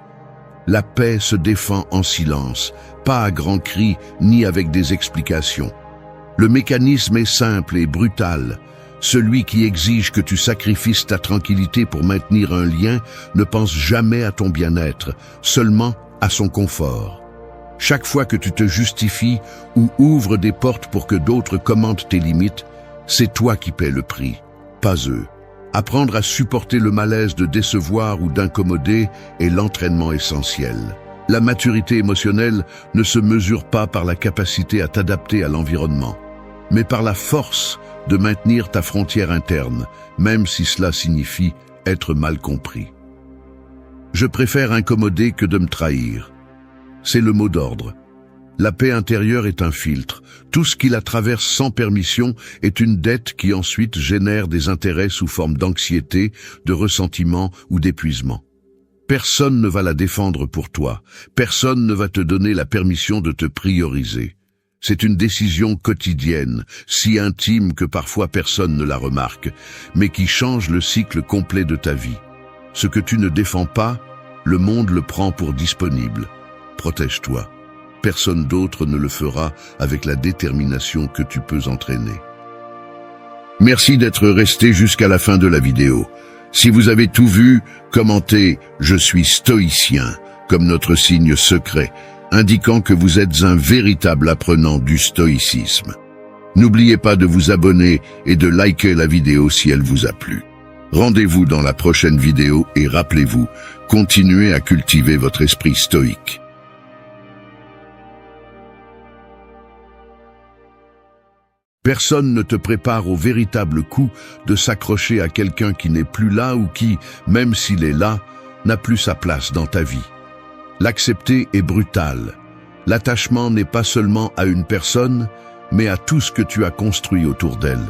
La paix se défend en silence, pas à grands cris ni avec des explications. Le mécanisme est simple et brutal. Celui qui exige que tu sacrifies ta tranquillité pour maintenir un lien ne pense jamais à ton bien-être, seulement à son confort. Chaque fois que tu te justifies ou ouvres des portes pour que d'autres commentent tes limites, c'est toi qui paies le prix, pas eux. Apprendre à supporter le malaise de décevoir ou d'incommoder est l'entraînement essentiel. La maturité émotionnelle ne se mesure pas par la capacité à t'adapter à l'environnement, mais par la force de maintenir ta frontière interne, même si cela signifie être mal compris. Je préfère incommoder que de me trahir. C'est le mot d'ordre. La paix intérieure est un filtre. Tout ce qui la traverse sans permission est une dette qui ensuite génère des intérêts sous forme d'anxiété, de ressentiment ou d'épuisement. Personne ne va la défendre pour toi. Personne ne va te donner la permission de te prioriser. C'est une décision quotidienne, si intime que parfois personne ne la remarque, mais qui change le cycle complet de ta vie. Ce que tu ne défends pas, le monde le prend pour disponible. Protège-toi. Personne d'autre ne le fera avec la détermination que tu peux entraîner. Merci d'être resté jusqu'à la fin de la vidéo. Si vous avez tout vu, commentez « Je suis stoïcien » comme notre signe secret, indiquant que vous êtes un véritable apprenant du stoïcisme. N'oubliez pas de vous abonner et de liker la vidéo si elle vous a plu. Rendez-vous dans la prochaine vidéo et rappelez-vous, continuez à cultiver votre esprit stoïque. Personne ne te prépare au véritable coup de s'accrocher à quelqu'un qui n'est plus là ou qui, même s'il est là, n'a plus sa place dans ta vie. L'accepter est brutal. L'attachement n'est pas seulement à une personne, mais à tout ce que tu as construit autour d'elle.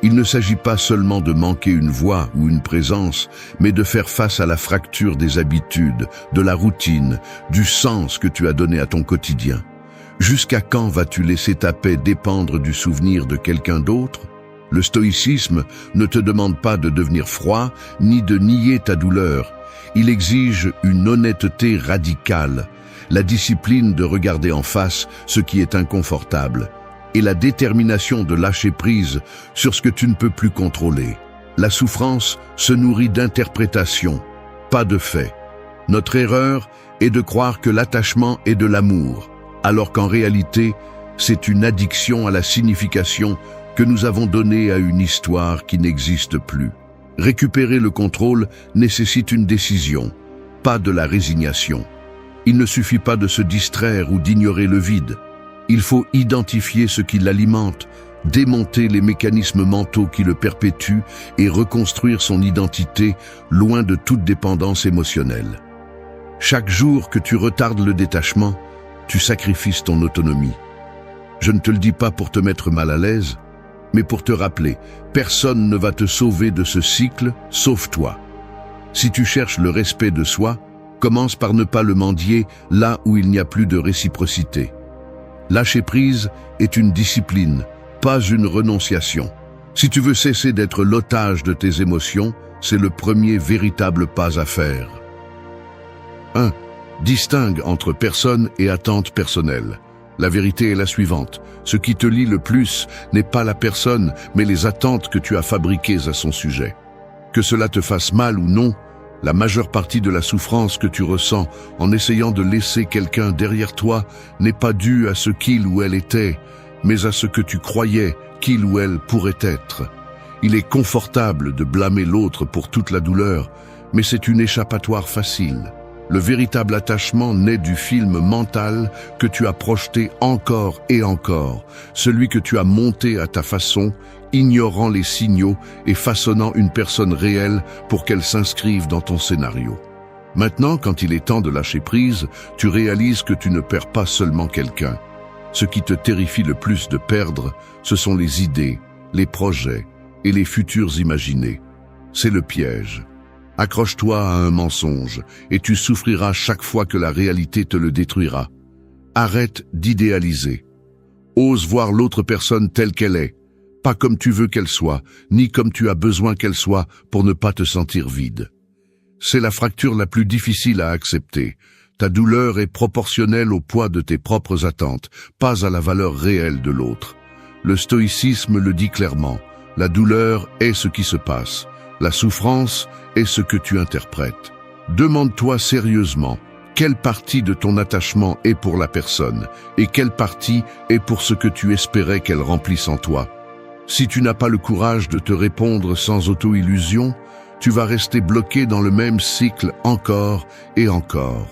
Il ne s'agit pas seulement de manquer une voix ou une présence, mais de faire face à la fracture des habitudes, de la routine, du sens que tu as donné à ton quotidien. Jusqu'à quand vas-tu laisser ta paix dépendre du souvenir de quelqu'un d'autre? Le stoïcisme ne te demande pas de devenir froid, ni de nier ta douleur. Il exige une honnêteté radicale, la discipline de regarder en face ce qui est inconfortable, et la détermination de lâcher prise sur ce que tu ne peux plus contrôler. La souffrance se nourrit d'interprétations, pas de faits. Notre erreur est de croire que l'attachement est de l'amour, alors qu'en réalité, c'est une addiction à la signification que nous avons donnée à une histoire qui n'existe plus. Récupérer le contrôle nécessite une décision, pas de la résignation. Il ne suffit pas de se distraire ou d'ignorer le vide. Il faut identifier ce qui l'alimente, démonter les mécanismes mentaux qui le perpétuent et reconstruire son identité loin de toute dépendance émotionnelle. Chaque jour que tu retardes le détachement, tu sacrifies ton autonomie. Je ne te le dis pas pour te mettre mal à l'aise, mais pour te rappeler, personne ne va te sauver de ce cycle, sauf toi. Si tu cherches le respect de soi, commence par ne pas le mendier là où il n'y a plus de réciprocité. Lâcher prise est une discipline, pas une renonciation. Si tu veux cesser d'être l'otage de tes émotions, c'est le premier véritable pas à faire. 1. Distingue entre personne et attente personnelle. La vérité est la suivante. Ce qui te lie le plus n'est pas la personne, mais les attentes que tu as fabriquées à son sujet. Que cela te fasse mal ou non, la majeure partie de la souffrance que tu ressens en essayant de laisser quelqu'un derrière toi n'est pas due à ce qu'il ou elle était, mais à ce que tu croyais qu'il ou elle pourrait être. Il est confortable de blâmer l'autre pour toute la douleur, mais c'est une échappatoire facile. Le véritable attachement naît du film mental que tu as projeté encore et encore, celui que tu as monté à ta façon, ignorant les signaux et façonnant une personne réelle pour qu'elle s'inscrive dans ton scénario. Maintenant, quand il est temps de lâcher prise, tu réalises que tu ne perds pas seulement quelqu'un. Ce qui te terrifie le plus de perdre, ce sont les idées, les projets et les futurs imaginés. C'est le piège. Accroche-toi à un mensonge et tu souffriras chaque fois que la réalité te le détruira. Arrête d'idéaliser. Ose voir l'autre personne telle qu'elle est, pas comme tu veux qu'elle soit, ni comme tu as besoin qu'elle soit pour ne pas te sentir vide. C'est la fracture la plus difficile à accepter. Ta douleur est proportionnelle au poids de tes propres attentes, pas à la valeur réelle de l'autre. Le stoïcisme le dit clairement, la douleur est ce qui se passe. La souffrance est ce que tu interprètes. Demande-toi sérieusement, quelle partie de ton attachement est pour la personne et quelle partie est pour ce que tu espérais qu'elle remplisse en toi. Si tu n'as pas le courage de te répondre sans auto-illusion, tu vas rester bloqué dans le même cycle encore et encore.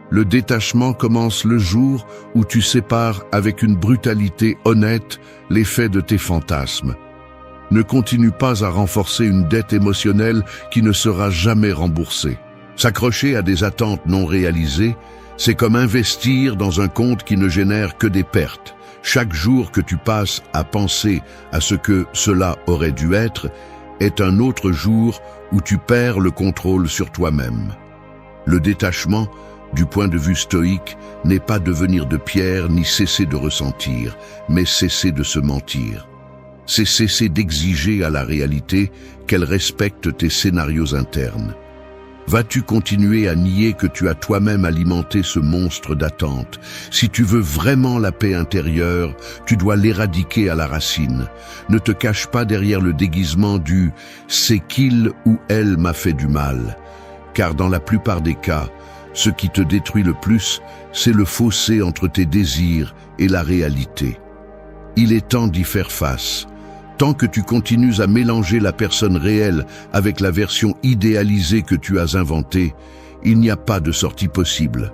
Le détachement commence le jour où tu sépares avec une brutalité honnête les faits de tes fantasmes. Ne continue pas à renforcer une dette émotionnelle qui ne sera jamais remboursée. S'accrocher à des attentes non réalisées, c'est comme investir dans un compte qui ne génère que des pertes. Chaque jour que tu passes à penser à ce que cela aurait dû être est un autre jour où tu perds le contrôle sur toi-même. Le détachement, du point de vue stoïque, n'est pas devenir de pierre ni cesser de ressentir, mais cesser de se mentir. C'est cesser d'exiger à la réalité qu'elle respecte tes scénarios internes. Vas-tu continuer à nier que tu as toi-même alimenté ce monstre d'attente? Si tu veux vraiment la paix intérieure, tu dois l'éradiquer à la racine. Ne te cache pas derrière le déguisement du « c'est qu'il ou elle m'a fait du mal », car dans la plupart des cas, ce qui te détruit le plus, c'est le fossé entre tes désirs et la réalité. Il est temps d'y faire face. Tant que tu continues à mélanger la personne réelle avec la version idéalisée que tu as inventée, il n'y a pas de sortie possible.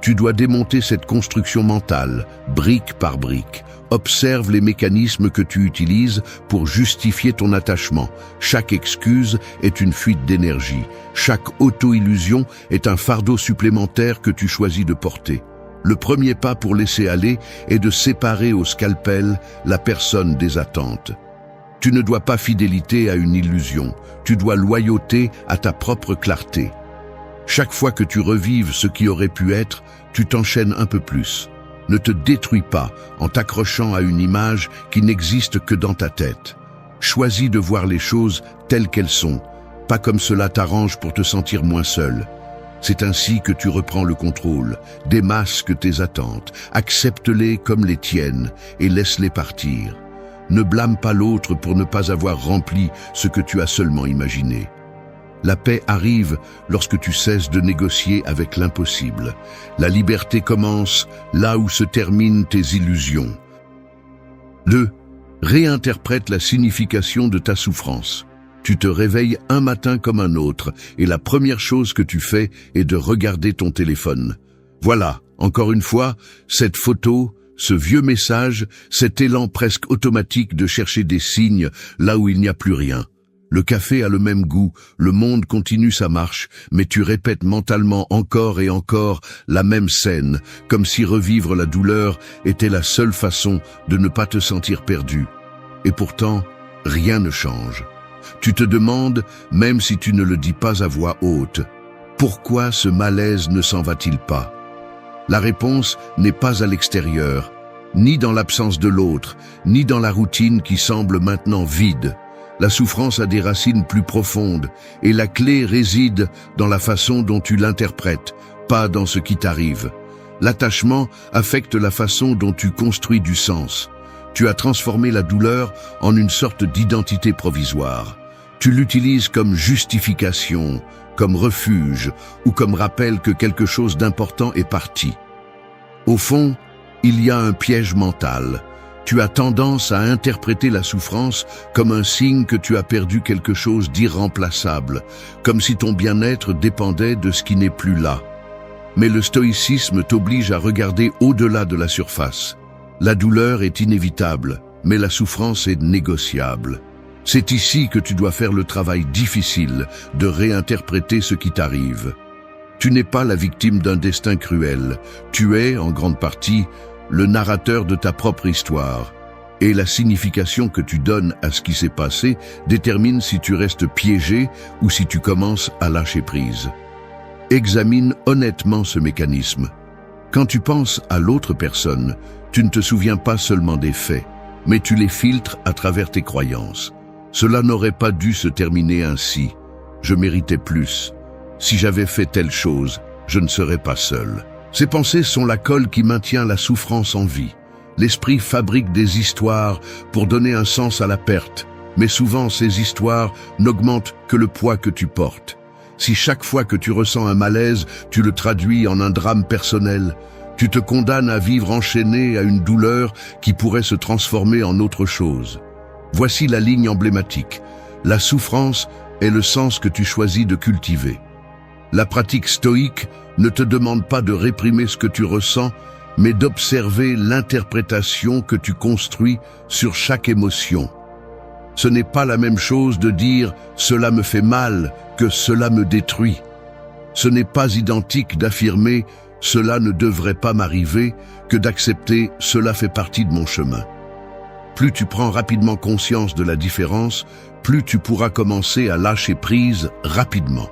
Tu dois démonter cette construction mentale, brique par brique. Observe les mécanismes que tu utilises pour justifier ton attachement. Chaque excuse est une fuite d'énergie. Chaque auto-illusion est un fardeau supplémentaire que tu choisis de porter. Le premier pas pour laisser aller est de séparer au scalpel la personne des attentes. Tu ne dois pas fidélité à une illusion, tu dois loyauté à ta propre clarté. Chaque fois que tu revives ce qui aurait pu être, tu t'enchaînes un peu plus. Ne te détruis pas en t'accrochant à une image qui n'existe que dans ta tête. Choisis de voir les choses telles qu'elles sont, pas comme cela t'arrange pour te sentir moins seul. C'est ainsi que tu reprends le contrôle, démasque tes attentes, accepte-les comme les tiennes et laisse-les partir. Ne blâme pas l'autre pour ne pas avoir rempli ce que tu as seulement imaginé. La paix arrive lorsque tu cesses de négocier avec l'impossible. La liberté commence là où se terminent tes illusions. 2. Réinterprète la signification de ta souffrance. Tu te réveilles un matin comme un autre et la première chose que tu fais est de regarder ton téléphone. Voilà, encore une fois, cette photo, ce vieux message, cet élan presque automatique de chercher des signes là où il n'y a plus rien. Le café a le même goût, le monde continue sa marche, mais tu répètes mentalement encore et encore la même scène, comme si revivre la douleur était la seule façon de ne pas te sentir perdu. Et pourtant, rien ne change. Tu te demandes, même si tu ne le dis pas à voix haute, pourquoi ce malaise ne s'en va-t-il pas? La réponse n'est pas à l'extérieur, ni dans l'absence de l'autre, ni dans la routine qui semble maintenant vide. La souffrance a des racines plus profondes, et la clé réside dans la façon dont tu l'interprètes, pas dans ce qui t'arrive. L'attachement affecte la façon dont tu construis du sens. Tu as transformé la douleur en une sorte d'identité provisoire. Tu l'utilises comme justification, comme refuge ou comme rappel que quelque chose d'important est parti. Au fond, il y a un piège mental. Tu as tendance à interpréter la souffrance comme un signe que tu as perdu quelque chose d'irremplaçable, comme si ton bien-être dépendait de ce qui n'est plus là. Mais le stoïcisme t'oblige à regarder au-delà de la surface. La douleur est inévitable, mais la souffrance est négociable. C'est ici que tu dois faire le travail difficile de réinterpréter ce qui t'arrive. Tu n'es pas la victime d'un destin cruel. Tu es, en grande partie, le narrateur de ta propre histoire. Et la signification que tu donnes à ce qui s'est passé détermine si tu restes piégé ou si tu commences à lâcher prise. Examine honnêtement ce mécanisme. Quand tu penses à l'autre personne, tu ne te souviens pas seulement des faits, mais tu les filtres à travers tes croyances. Cela n'aurait pas dû se terminer ainsi. Je méritais plus. Si j'avais fait telle chose, je ne serais pas seul. Ces pensées sont la colle qui maintient la souffrance en vie. L'esprit fabrique des histoires pour donner un sens à la perte, mais souvent ces histoires n'augmentent que le poids que tu portes. Si chaque fois que tu ressens un malaise, tu le traduis en un drame personnel, tu te condamnes à vivre enchaîné à une douleur qui pourrait se transformer en autre chose. Voici la ligne emblématique. La souffrance est le sens que tu choisis de cultiver. La pratique stoïque ne te demande pas de réprimer ce que tu ressens, mais d'observer l'interprétation que tu construis sur chaque émotion. Ce n'est pas la même chose de dire « cela me fait mal » que « cela me détruit ». Ce n'est pas identique d'affirmer « cela ne devrait pas m'arriver » que d'accepter « cela fait partie de mon chemin ». Plus tu prends rapidement conscience de la différence, plus tu pourras commencer à lâcher prise rapidement.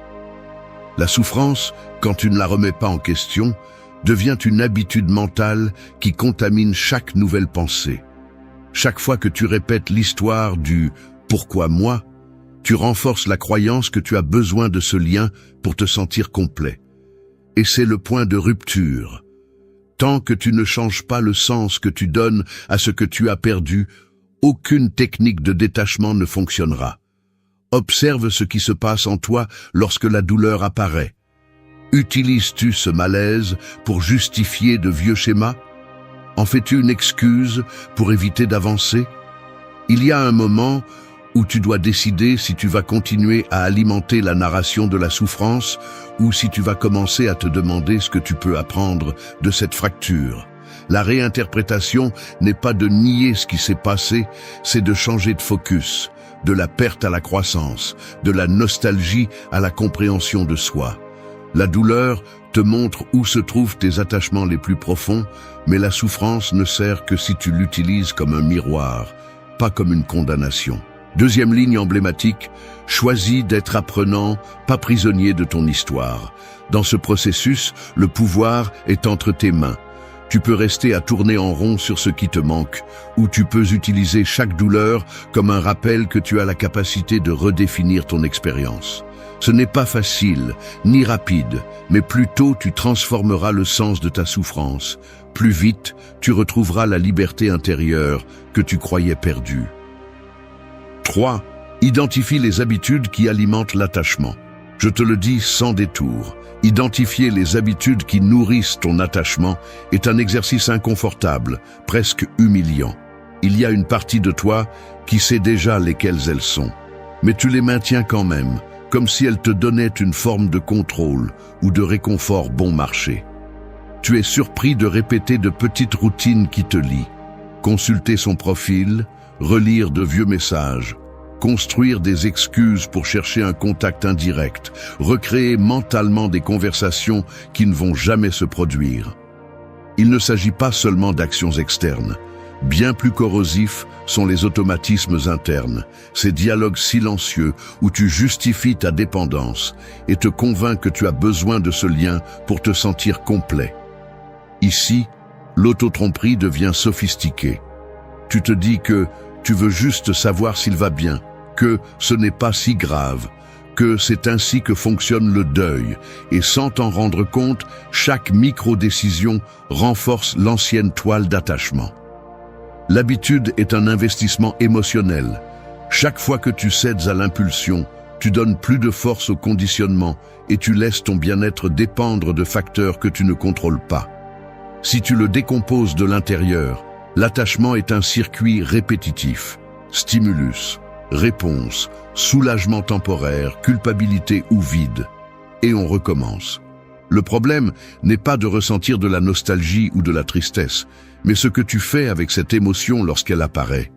La souffrance, quand tu ne la remets pas en question, devient une habitude mentale qui contamine chaque nouvelle pensée. Chaque fois que tu répètes l'histoire du « pourquoi moi ?», tu renforces la croyance que tu as besoin de ce lien pour te sentir complet. Et c'est le point de rupture. Tant que tu ne changes pas le sens que tu donnes à ce que tu as perdu, aucune technique de détachement ne fonctionnera. Observe ce qui se passe en toi lorsque la douleur apparaît. Utilises-tu ce malaise pour justifier de vieux schémas? En fais-tu une excuse pour éviter d'avancer? Il y a un moment où tu dois décider si tu vas continuer à alimenter la narration de la souffrance ou si tu vas commencer à te demander ce que tu peux apprendre de cette fracture. La réinterprétation n'est pas de nier ce qui s'est passé, c'est de changer de focus, de la perte à la croissance, de la nostalgie à la compréhension de soi. La douleur te montre où se trouvent tes attachements les plus profonds, mais la souffrance ne sert que si tu l'utilises comme un miroir, pas comme une condamnation. Deuxième ligne emblématique, choisis d'être apprenant, pas prisonnier de ton histoire. Dans ce processus, le pouvoir est entre tes mains. Tu peux rester à tourner en rond sur ce qui te manque, ou tu peux utiliser chaque douleur comme un rappel que tu as la capacité de redéfinir ton expérience. Ce n'est pas facile, ni rapide, mais plus tôt tu transformeras le sens de ta souffrance. Plus vite, tu retrouveras la liberté intérieure que tu croyais perdue. 3. Identifie les habitudes qui alimentent l'attachement. Je te le dis sans détour. Identifier les habitudes qui nourrissent ton attachement est un exercice inconfortable, presque humiliant. Il y a une partie de toi qui sait déjà lesquelles elles sont, mais tu les maintiens quand même, comme si elles te donnaient une forme de contrôle ou de réconfort bon marché. Tu es surpris de répéter de petites routines qui te lient. Consulter son profil, relire de vieux messages, construire des excuses pour chercher un contact indirect, recréer mentalement des conversations qui ne vont jamais se produire. Il ne s'agit pas seulement d'actions externes. Bien plus corrosifs sont les automatismes internes, ces dialogues silencieux où tu justifies ta dépendance et te convaincs que tu as besoin de ce lien pour te sentir complet. Ici, l'autotromperie devient sophistiquée. Tu te dis que tu veux juste savoir s'il va bien, que ce n'est pas si grave, que c'est ainsi que fonctionne le deuil, et sans t'en rendre compte, chaque micro-décision renforce l'ancienne toile d'attachement. L'habitude est un investissement émotionnel. Chaque fois que tu cèdes à l'impulsion, tu donnes plus de force au conditionnement et tu laisses ton bien-être dépendre de facteurs que tu ne contrôles pas. Si tu le décomposes de l'intérieur, l'attachement est un circuit répétitif. Stimulus, réponse, soulagement temporaire, culpabilité ou vide. Et on recommence. Le problème n'est pas de ressentir de la nostalgie ou de la tristesse, mais ce que tu fais avec cette émotion lorsqu'elle apparaît.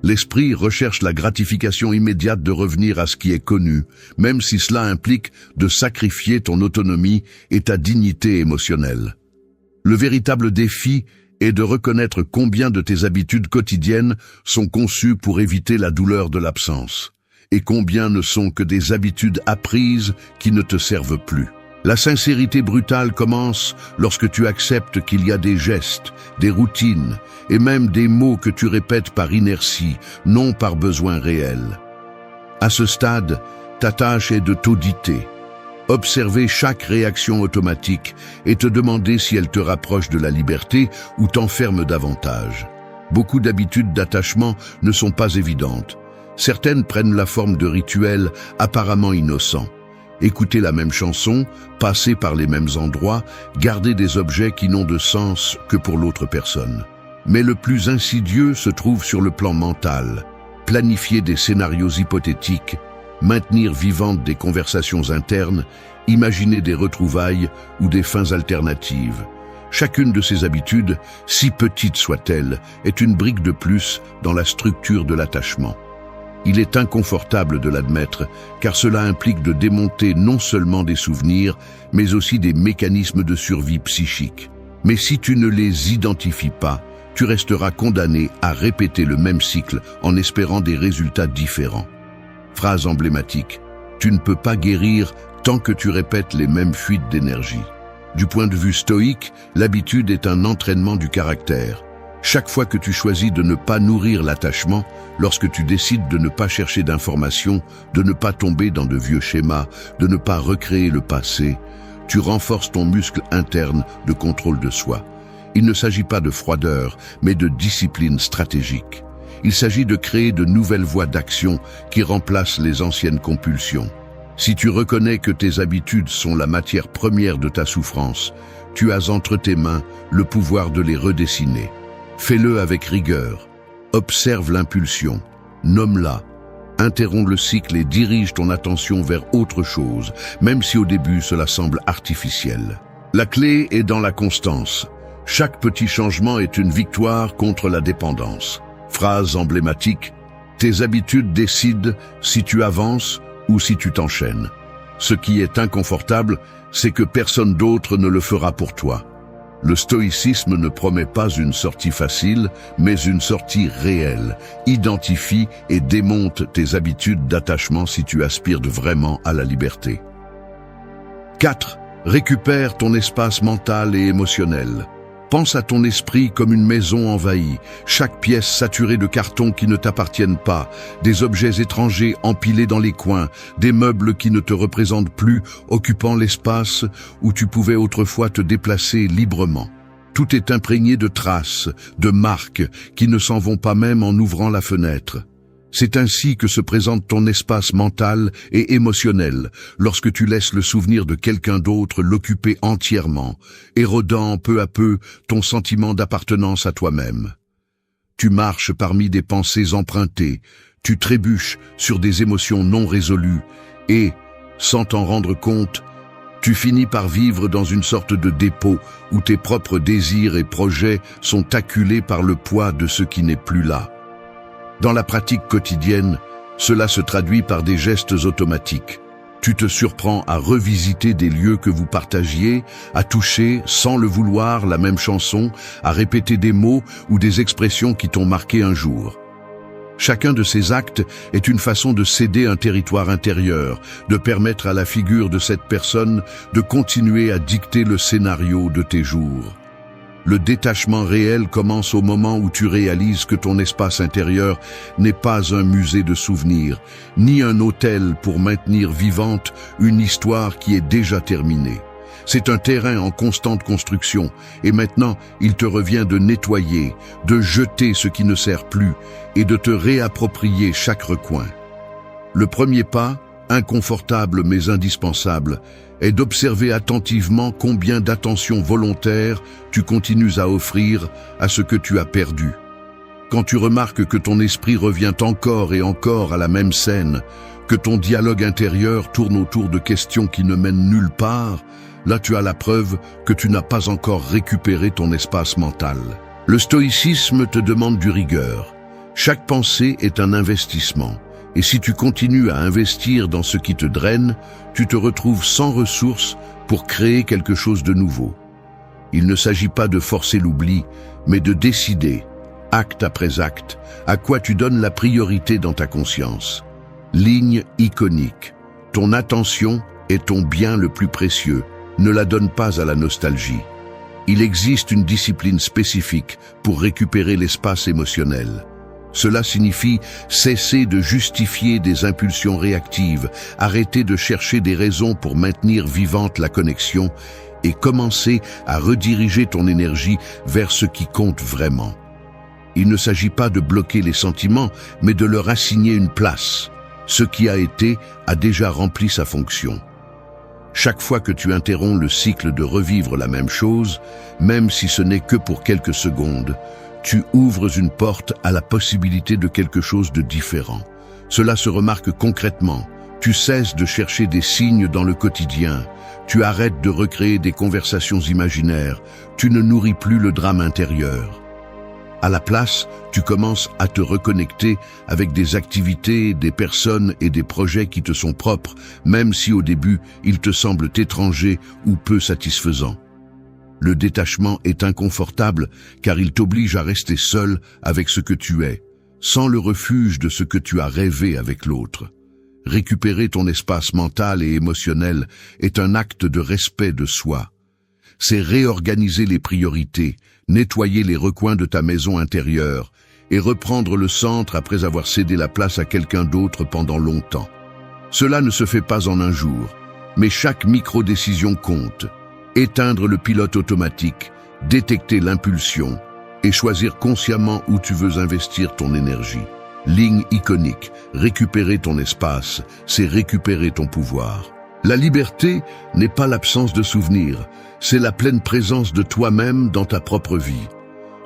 L'esprit recherche la gratification immédiate de revenir à ce qui est connu, même si cela implique de sacrifier ton autonomie et ta dignité émotionnelle. Le véritable défi est de reconnaître combien de tes habitudes quotidiennes sont conçues pour éviter la douleur de l'absence, et combien ne sont que des habitudes apprises qui ne te servent plus. La sincérité brutale commence lorsque tu acceptes qu'il y a des gestes, des routines et même des mots que tu répètes par inertie, non par besoin réel. À ce stade, ta tâche est de t'auditer, observer chaque réaction automatique et te demander si elle te rapproche de la liberté ou t'enferme davantage. Beaucoup d'habitudes d'attachement ne sont pas évidentes. Certaines prennent la forme de rituels apparemment innocents. Écouter la même chanson, passer par les mêmes endroits, garder des objets qui n'ont de sens que pour l'autre personne. Mais le plus insidieux se trouve sur le plan mental. Planifier des scénarios hypothétiques, maintenir vivantes des conversations internes, imaginer des retrouvailles ou des fins alternatives. Chacune de ces habitudes, si petite soit-elle, est une brique de plus dans la structure de l'attachement. Il est inconfortable de l'admettre, car cela implique de démonter non seulement des souvenirs, mais aussi des mécanismes de survie psychique. Mais si tu ne les identifies pas, tu resteras condamné à répéter le même cycle en espérant des résultats différents. Phrase emblématique: tu ne peux pas guérir tant que tu répètes les mêmes fuites d'énergie. Du point de vue stoïque, l'habitude est un entraînement du caractère. Chaque fois que tu choisis de ne pas nourrir l'attachement, lorsque tu décides de ne pas chercher d'informations, de ne pas tomber dans de vieux schémas, de ne pas recréer le passé, tu renforces ton muscle interne de contrôle de soi. Il ne s'agit pas de froideur, mais de discipline stratégique. Il s'agit de créer de nouvelles voies d'action qui remplacent les anciennes compulsions. Si tu reconnais que tes habitudes sont la matière première de ta souffrance, tu as entre tes mains le pouvoir de les redessiner. Fais-le avec rigueur. Observe l'impulsion. Nomme-la. Interromps le cycle et dirige ton attention vers autre chose, même si au début cela semble artificiel. La clé est dans la constance. Chaque petit changement est une victoire contre la dépendance. Phrase emblématique: tes habitudes décident si tu avances ou si tu t'enchaînes. Ce qui est inconfortable, c'est que personne d'autre ne le fera pour toi. Le stoïcisme ne promet pas une sortie facile, mais une sortie réelle. Identifie et démonte tes habitudes d'attachement si tu aspires vraiment à la liberté. 4. Récupère ton espace mental et émotionnel. Pense à ton esprit comme une maison envahie, chaque pièce saturée de cartons qui ne t'appartiennent pas, des objets étrangers empilés dans les coins, des meubles qui ne te représentent plus, occupant l'espace où tu pouvais autrefois te déplacer librement. Tout est imprégné de traces, de marques, qui ne s'en vont pas même en ouvrant la fenêtre. C'est ainsi que se présente ton espace mental et émotionnel, lorsque tu laisses le souvenir de quelqu'un d'autre l'occuper entièrement, érodant peu à peu ton sentiment d'appartenance à toi-même. Tu marches parmi des pensées empruntées, tu trébuches sur des émotions non résolues et, sans t'en rendre compte, tu finis par vivre dans une sorte de dépôt où tes propres désirs et projets sont acculés par le poids de ce qui n'est plus là. Dans la pratique quotidienne, cela se traduit par des gestes automatiques. Tu te surprends à revisiter des lieux que vous partagiez, à toucher, sans le vouloir, la même chanson, à répéter des mots ou des expressions qui t'ont marqué un jour. Chacun de ces actes est une façon de céder un territoire intérieur, de permettre à la figure de cette personne de continuer à dicter le scénario de tes jours. Le détachement réel commence au moment où tu réalises que ton espace intérieur n'est pas un musée de souvenirs, ni un hôtel pour maintenir vivante une histoire qui est déjà terminée. C'est un terrain en constante construction, et maintenant il te revient de nettoyer, de jeter ce qui ne sert plus, et de te réapproprier chaque recoin. Le premier pas, inconfortable mais indispensable, est d'observer attentivement combien d'attention volontaire tu continues à offrir à ce que tu as perdu. Quand tu remarques que ton esprit revient encore et encore à la même scène, que ton dialogue intérieur tourne autour de questions qui ne mènent nulle part, là tu as la preuve que tu n'as pas encore récupéré ton espace mental. Le stoïcisme te demande du rigueur. Chaque pensée est un investissement. Et si tu continues à investir dans ce qui te draine, tu te retrouves sans ressources pour créer quelque chose de nouveau. Il ne s'agit pas de forcer l'oubli, mais de décider, acte après acte, à quoi tu donnes la priorité dans ta conscience. Ligne iconique. Ton attention est ton bien le plus précieux. Ne la donne pas à la nostalgie. Il existe une discipline spécifique pour récupérer l'espace émotionnel. Cela signifie cesser de justifier des impulsions réactives, arrêter de chercher des raisons pour maintenir vivante la connexion et commencer à rediriger ton énergie vers ce qui compte vraiment. Il ne s'agit pas de bloquer les sentiments, mais de leur assigner une place. Ce qui a été a déjà rempli sa fonction. Chaque fois que tu interromps le cycle de revivre la même chose, même si ce n'est que pour quelques secondes, tu ouvres une porte à la possibilité de quelque chose de différent. Cela se remarque concrètement. Tu cesses de chercher des signes dans le quotidien. Tu arrêtes de recréer des conversations imaginaires. Tu ne nourris plus le drame intérieur. À la place, tu commences à te reconnecter avec des activités, des personnes et des projets qui te sont propres, même si au début, ils te semblent étrangers ou peu satisfaisants. Le détachement est inconfortable car il t'oblige à rester seul avec ce que tu es, sans le refuge de ce que tu as rêvé avec l'autre. Récupérer ton espace mental et émotionnel est un acte de respect de soi. C'est réorganiser les priorités, nettoyer les recoins de ta maison intérieure et reprendre le centre après avoir cédé la place à quelqu'un d'autre pendant longtemps. Cela ne se fait pas en un jour, mais chaque micro-décision compte. Éteindre le pilote automatique, détecter l'impulsion et choisir consciemment où tu veux investir ton énergie. Ligne iconique, récupérer ton espace, c'est récupérer ton pouvoir. La liberté n'est pas l'absence de souvenirs, c'est la pleine présence de toi-même dans ta propre vie.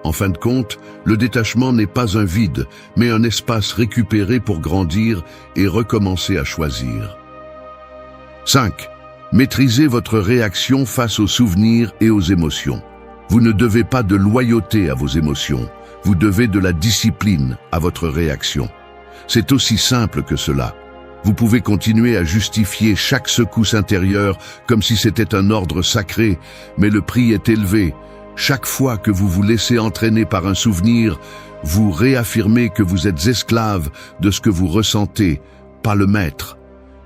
En fin de compte, le détachement n'est pas un vide, mais un espace récupéré pour grandir et recommencer à choisir. 5. Maîtrisez votre réaction face aux souvenirs et aux émotions. Vous ne devez pas de loyauté à vos émotions, vous devez de la discipline à votre réaction. C'est aussi simple que cela. Vous pouvez continuer à justifier chaque secousse intérieure comme si c'était un ordre sacré, mais le prix est élevé. Chaque fois que vous vous laissez entraîner par un souvenir, vous réaffirmez que vous êtes esclave de ce que vous ressentez, pas le maître.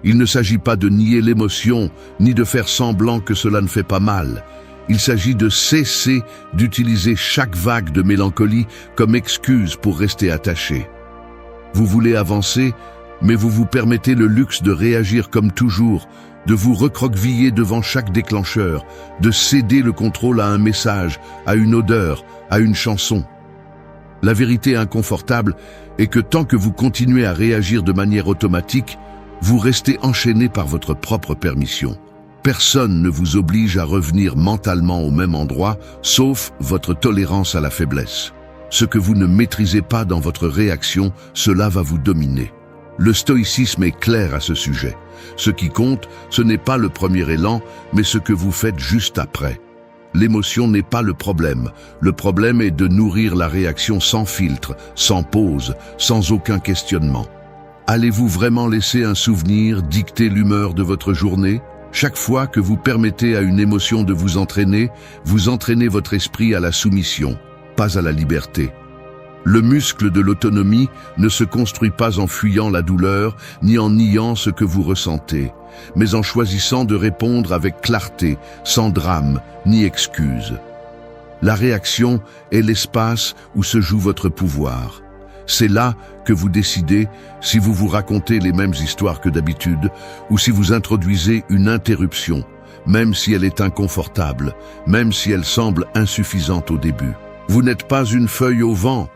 Il ne s'agit pas de nier l'émotion, ni de faire semblant que cela ne fait pas mal. Il s'agit de cesser d'utiliser chaque vague de mélancolie comme excuse pour rester attaché. Vous voulez avancer, mais vous vous permettez le luxe de réagir comme toujours, de vous recroqueviller devant chaque déclencheur, de céder le contrôle à un message, à une odeur, à une chanson. La vérité inconfortable est que tant que vous continuez à réagir de manière automatique, vous restez enchaîné par votre propre permission. Personne ne vous oblige à revenir mentalement au même endroit, sauf votre tolérance à la faiblesse. Ce que vous ne maîtrisez pas dans votre réaction, cela va vous dominer. Le stoïcisme est clair à ce sujet. Ce qui compte, ce n'est pas le premier élan, mais ce que vous faites juste après. L'émotion n'est pas le problème. Le problème est de nourrir la réaction sans filtre, sans pause, sans aucun questionnement. Allez-vous vraiment laisser un souvenir dicter l'humeur de votre journée? Chaque fois que vous permettez à une émotion de vous entraînez votre esprit à la soumission, pas à la liberté. Le muscle de l'autonomie ne se construit pas en fuyant la douleur, ni en niant ce que vous ressentez, mais en choisissant de répondre avec clarté, sans drame, ni excuse. La réaction est l'espace où se joue votre pouvoir. C'est là que vous décidez si vous vous racontez les mêmes histoires que d'habitude ou si vous introduisez une interruption, même si elle est inconfortable, même si elle semble insuffisante au début. Vous n'êtes pas une feuille au vent.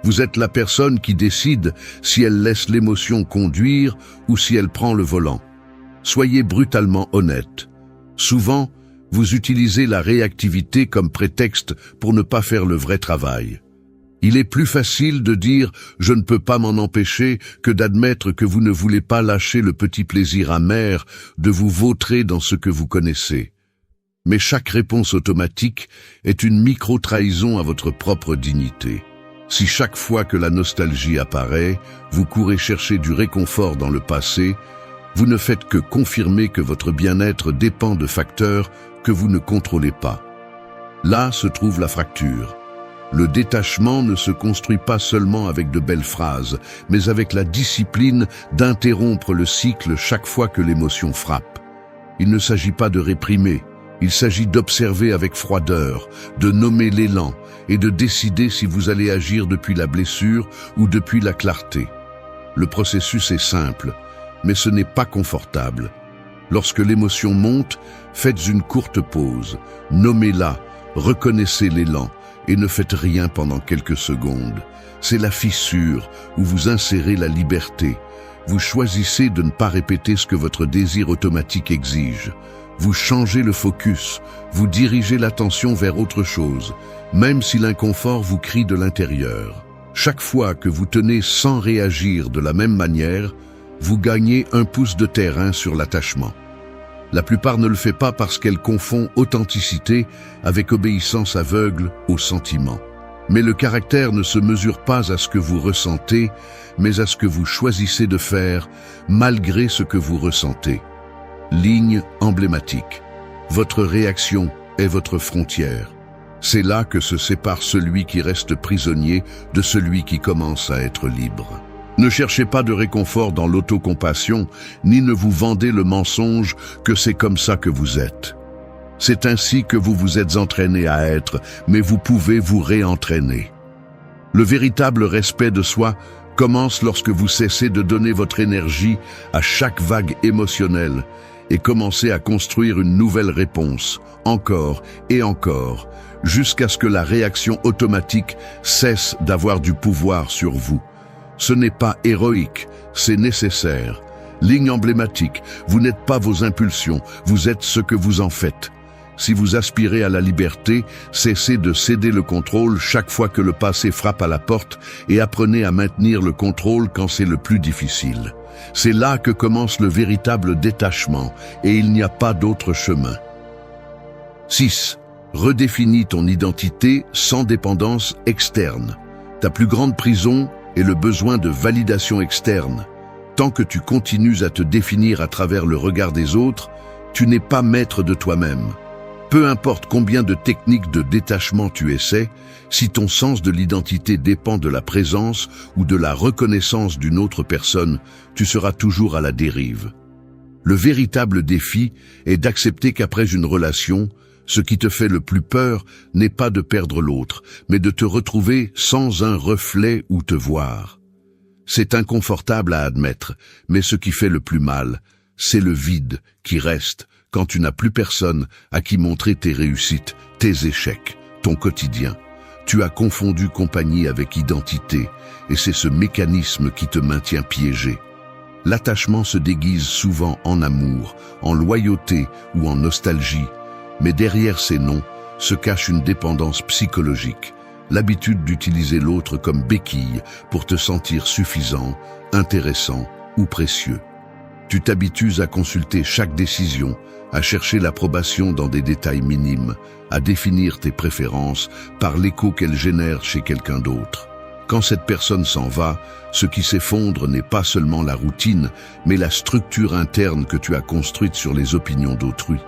Vous êtes la personne qui décide si elle laisse l'émotion conduire ou si elle prend le volant. Soyez brutalement honnête. Souvent, vous utilisez la réactivité comme prétexte pour ne pas faire le vrai travail. Il est plus facile de dire « je ne peux pas m'en empêcher » que d'admettre que vous ne voulez pas lâcher le petit plaisir amer de vous vautrer dans ce que vous connaissez. Mais chaque réponse automatique est une micro-trahison à votre propre dignité. Si chaque fois que la nostalgie apparaît, vous courez chercher du réconfort dans le passé, vous ne faites que confirmer que votre bien-être dépend de facteurs que vous ne contrôlez pas. Là se trouve la fracture. Le détachement ne se construit pas seulement avec de belles phrases, mais avec la discipline d'interrompre le cycle chaque fois que l'émotion frappe. Il ne s'agit pas de réprimer, il s'agit d'observer avec froideur, de nommer l'élan et de décider si vous allez agir depuis la blessure ou depuis la clarté. Le processus est simple, mais ce n'est pas confortable. Lorsque l'émotion monte, faites une courte pause, nommez-la, reconnaissez l'élan, et ne faites rien pendant quelques secondes. C'est la fissure où vous insérez la liberté. Vous choisissez de ne pas répéter ce que votre désir automatique exige. Vous changez le focus, vous dirigez l'attention vers autre chose, même si l'inconfort vous crie de l'intérieur. Chaque fois que vous tenez sans réagir de la même manière, vous gagnez un pouce de terrain sur l'attachement. La plupart ne le fait pas parce qu'elle confond authenticité avec obéissance aveugle aux sentiments. Mais le caractère ne se mesure pas à ce que vous ressentez, mais à ce que vous choisissez de faire, malgré ce que vous ressentez. Ligne emblématique. Votre réaction est votre frontière. C'est là que se sépare celui qui reste prisonnier de celui qui commence à être libre. Ne cherchez pas de réconfort dans l'autocompassion, ni ne vous vendez le mensonge que c'est comme ça que vous êtes. C'est ainsi que vous vous êtes entraîné à être, mais vous pouvez vous réentraîner. Le véritable respect de soi commence lorsque vous cessez de donner votre énergie à chaque vague émotionnelle et commencez à construire une nouvelle réponse, encore et encore, jusqu'à ce que la réaction automatique cesse d'avoir du pouvoir sur vous. Ce n'est pas héroïque, c'est nécessaire. Ligne emblématique, vous n'êtes pas vos impulsions, vous êtes ce que vous en faites. Si vous aspirez à la liberté, cessez de céder le contrôle chaque fois que le passé frappe à la porte et apprenez à maintenir le contrôle quand c'est le plus difficile. C'est là que commence le véritable détachement et il n'y a pas d'autre chemin. 6. Redéfinis ton identité sans dépendance externe. Ta plus grande prison est le besoin de validation externe. Tant que tu continues à te définir à travers le regard des autres, tu n'es pas maître de toi-même. Peu importe combien de techniques de détachement tu essaies, si ton sens de l'identité dépend de la présence ou de la reconnaissance d'une autre personne, tu seras toujours à la dérive. Le véritable défi est d'accepter qu'après une relation, ce qui te fait le plus peur n'est pas de perdre l'autre, mais de te retrouver sans un reflet où te voir. C'est inconfortable à admettre, mais ce qui fait le plus mal, c'est le vide qui reste quand tu n'as plus personne à qui montrer tes réussites, tes échecs, ton quotidien. Tu as confondu compagnie avec identité, et c'est ce mécanisme qui te maintient piégé. L'attachement se déguise souvent en amour, en loyauté ou en nostalgie, mais derrière ces noms se cache une dépendance psychologique, l'habitude d'utiliser l'autre comme béquille pour te sentir suffisant, intéressant ou précieux. Tu t'habitues à consulter chaque décision, à chercher l'approbation dans des détails minimes, à définir tes préférences par l'écho qu'elles génèrent chez quelqu'un d'autre. Quand cette personne s'en va, ce qui s'effondre n'est pas seulement la routine, mais la structure interne que tu as construite sur les opinions d'autrui.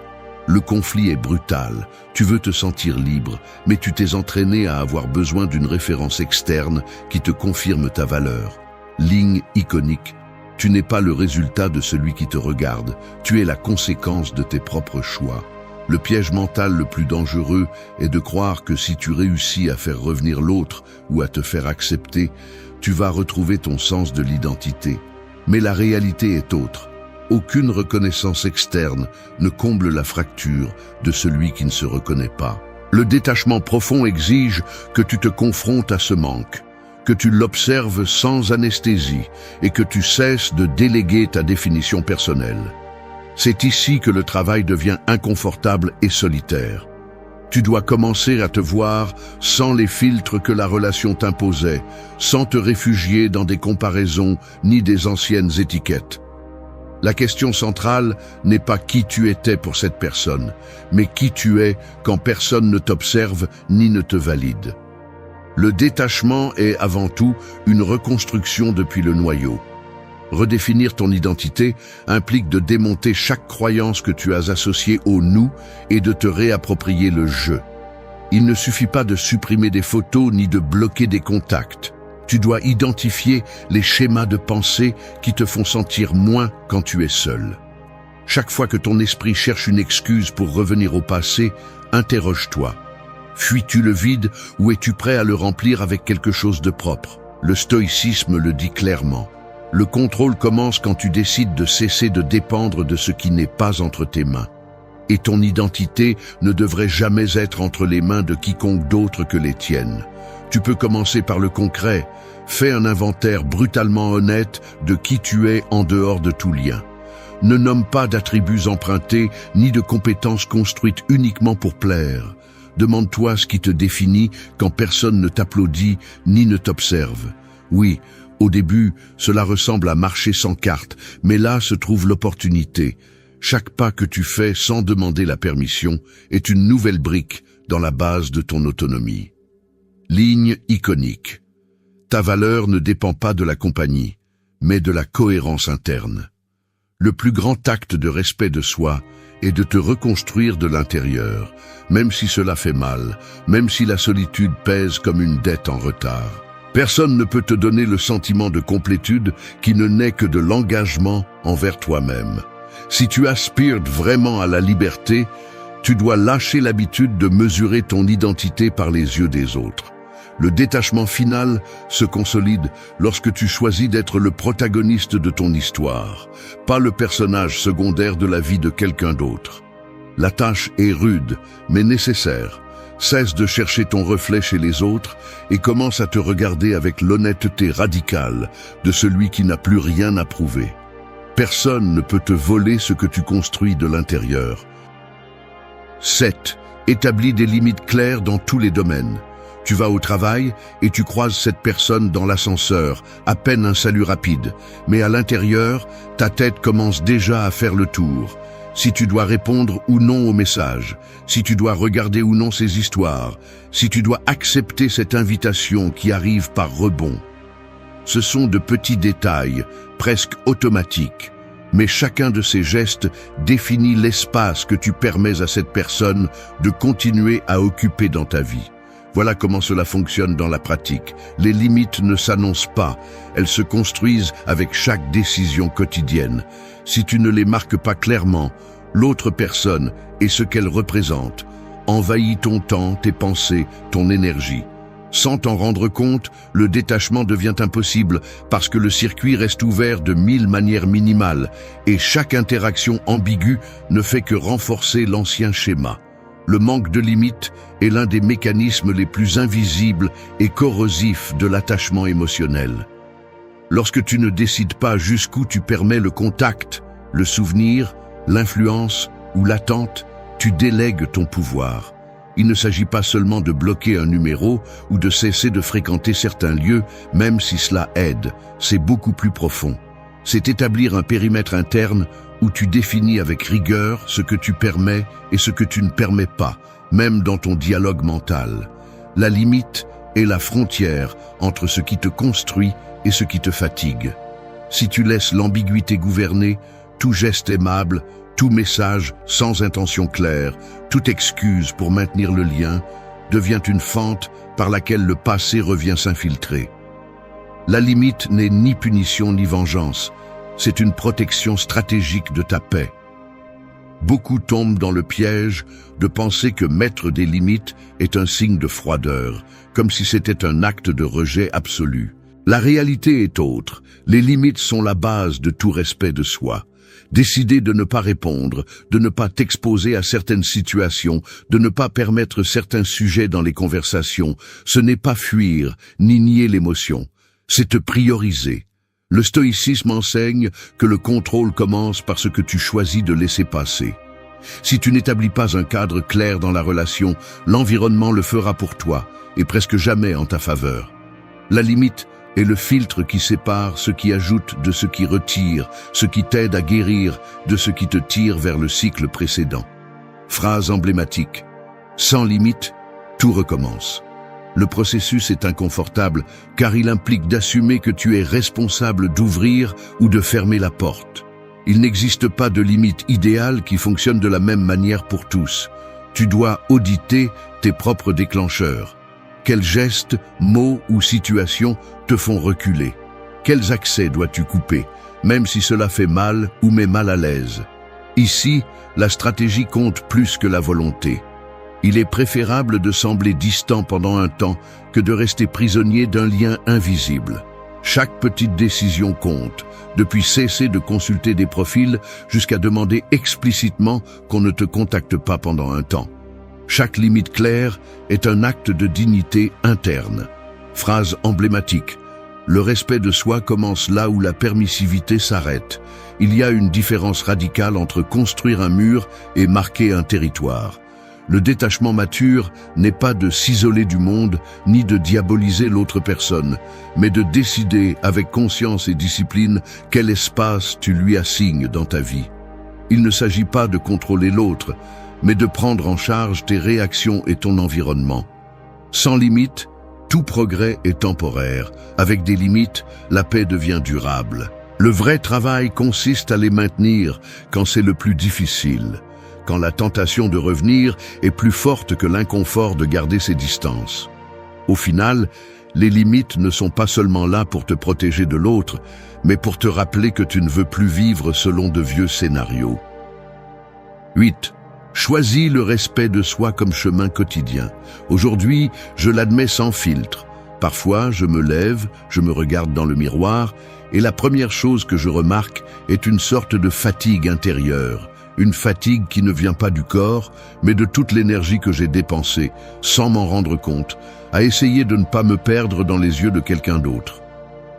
Le conflit est brutal, tu veux te sentir libre, mais tu t'es entraîné à avoir besoin d'une référence externe qui te confirme ta valeur. Ligne iconique. Tu n'es pas le résultat de celui qui te regarde, tu es la conséquence de tes propres choix. Le piège mental le plus dangereux est de croire que si tu réussis à faire revenir l'autre ou à te faire accepter, tu vas retrouver ton sens de l'identité. Mais la réalité est autre. Aucune reconnaissance externe ne comble la fracture de celui qui ne se reconnaît pas. Le détachement profond exige que tu te confrontes à ce manque, que tu l'observes sans anesthésie et que tu cesses de déléguer ta définition personnelle. C'est ici que le travail devient inconfortable et solitaire. Tu dois commencer à te voir sans les filtres que la relation t'imposait, sans te réfugier dans des comparaisons ni des anciennes étiquettes. La question centrale n'est pas qui tu étais pour cette personne, mais qui tu es quand personne ne t'observe ni ne te valide. Le détachement est avant tout une reconstruction depuis le noyau. Redéfinir ton identité implique de démonter chaque croyance que tu as associée au « nous » et de te réapproprier le « je ». Il ne suffit pas de supprimer des photos ni de bloquer des contacts. Tu dois identifier les schémas de pensée qui te font sentir moins quand tu es seul. Chaque fois que ton esprit cherche une excuse pour revenir au passé, interroge-toi. Fuis-tu le vide ou es-tu prêt à le remplir avec quelque chose de propre? Le stoïcisme le dit clairement. Le contrôle commence quand tu décides de cesser de dépendre de ce qui n'est pas entre tes mains. Et ton identité ne devrait jamais être entre les mains de quiconque d'autre que les tiennes. Tu peux commencer par le concret. Fais un inventaire brutalement honnête de qui tu es en dehors de tout lien. Ne nomme pas d'attributs empruntés ni de compétences construites uniquement pour plaire. Demande-toi ce qui te définit quand personne ne t'applaudit ni ne t'observe. Oui, au début, cela ressemble à marcher sans carte, mais là se trouve l'opportunité. Chaque pas que tu fais sans demander la permission est une nouvelle brique dans la base de ton autonomie. Ligne iconique. Ta valeur ne dépend pas de la compagnie, mais de la cohérence interne. Le plus grand acte de respect de soi est de te reconstruire de l'intérieur, même si cela fait mal, même si la solitude pèse comme une dette en retard. Personne ne peut te donner le sentiment de complétude qui ne naît que de l'engagement envers toi-même. Si tu aspires vraiment à la liberté, tu dois lâcher l'habitude de mesurer ton identité par les yeux des autres. Le détachement final se consolide lorsque tu choisis d'être le protagoniste de ton histoire, pas le personnage secondaire de la vie de quelqu'un d'autre. La tâche est rude, mais nécessaire. Cesse de chercher ton reflet chez les autres et commence à te regarder avec l'honnêteté radicale de celui qui n'a plus rien à prouver. Personne ne peut te voler ce que tu construis de l'intérieur. 7. Établis des limites claires dans tous les domaines. Tu vas au travail et tu croises cette personne dans l'ascenseur, à peine un salut rapide. Mais à l'intérieur, ta tête commence déjà à faire le tour. Si tu dois répondre ou non aux messages, si tu dois regarder ou non ces histoires, si tu dois accepter cette invitation qui arrive par rebond. Ce sont de petits détails, presque automatiques, mais chacun de ces gestes définit l'espace que tu permets à cette personne de continuer à occuper dans ta vie. Voilà comment cela fonctionne dans la pratique. Les limites ne s'annoncent pas, elles se construisent avec chaque décision quotidienne. Si tu ne les marques pas clairement, l'autre personne et ce qu'elle représente envahit ton temps, tes pensées, ton énergie. Sans t'en rendre compte, le détachement devient impossible parce que le circuit reste ouvert de 1000 manières minimales et chaque interaction ambiguë ne fait que renforcer l'ancien schéma. Le manque de limites est l'un des mécanismes les plus invisibles et corrosifs de l'attachement émotionnel. Lorsque tu ne décides pas jusqu'où tu permets le contact, le souvenir, l'influence ou l'attente, tu délègues ton pouvoir. Il ne s'agit pas seulement de bloquer un numéro ou de cesser de fréquenter certains lieux, même si cela aide, c'est beaucoup plus profond. C'est établir un périmètre interne où tu définis avec rigueur ce que tu permets et ce que tu ne permets pas, même dans ton dialogue mental. La limite est la frontière entre ce qui te construit et ce qui te fatigue. Si tu laisses l'ambiguïté gouverner, tout geste aimable, tout message sans intention claire, toute excuse pour maintenir le lien, devient une fente par laquelle le passé revient s'infiltrer. La limite n'est ni punition ni vengeance, c'est une protection stratégique de ta paix. Beaucoup tombent dans le piège de penser que mettre des limites est un signe de froideur, comme si c'était un acte de rejet absolu. La réalité est autre, les limites sont la base de tout respect de soi. Décider de ne pas répondre, de ne pas t'exposer à certaines situations, de ne pas permettre certains sujets dans les conversations, ce n'est pas fuir, ni nier l'émotion, c'est te prioriser. Le stoïcisme enseigne que le contrôle commence par ce que tu choisis de laisser passer. Si tu n'établis pas un cadre clair dans la relation, l'environnement le fera pour toi, et presque jamais en ta faveur. La limite est le filtre qui sépare ce qui ajoute de ce qui retire, ce qui t'aide à guérir de ce qui te tire vers le cycle précédent. Phrase emblématique. Sans limite, tout recommence. Le processus est inconfortable car il implique d'assumer que tu es responsable d'ouvrir ou de fermer la porte. Il n'existe pas de limite idéale qui fonctionne de la même manière pour tous. Tu dois auditer tes propres déclencheurs. Quels gestes, mots ou situations te font reculer? Quels accès dois-tu couper, même si cela fait mal ou met mal à l'aise? Ici, la stratégie compte plus que la volonté. Il est préférable de sembler distant pendant un temps que de rester prisonnier d'un lien invisible. Chaque petite décision compte, depuis cesser de consulter des profils jusqu'à demander explicitement qu'on ne te contacte pas pendant un temps. Chaque limite claire est un acte de dignité interne. Phrase emblématique. Le respect de soi commence là où la permissivité s'arrête. Il y a une différence radicale entre construire un mur et marquer un territoire. Le détachement mature n'est pas de s'isoler du monde, ni de diaboliser l'autre personne, mais de décider avec conscience et discipline quel espace tu lui assignes dans ta vie. Il ne s'agit pas de contrôler l'autre, mais de prendre en charge tes réactions et ton environnement. Sans limite, Tout progrès est temporaire. Avec des limites, la paix devient durable. Le vrai travail consiste à les maintenir quand c'est le plus difficile, quand la tentation de revenir est plus forte que l'inconfort de garder ses distances. Au final, les limites ne sont pas seulement là pour te protéger de l'autre, mais pour te rappeler que tu ne veux plus vivre selon de vieux scénarios. 8. Choisis le respect de soi comme chemin quotidien. Aujourd'hui, je l'admets sans filtre. Parfois, je me lève, je me regarde dans le miroir, et la première chose que je remarque est une sorte de fatigue intérieure. Une fatigue qui ne vient pas du corps, mais de toute l'énergie que j'ai dépensée, sans m'en rendre compte, à essayer de ne pas me perdre dans les yeux de quelqu'un d'autre.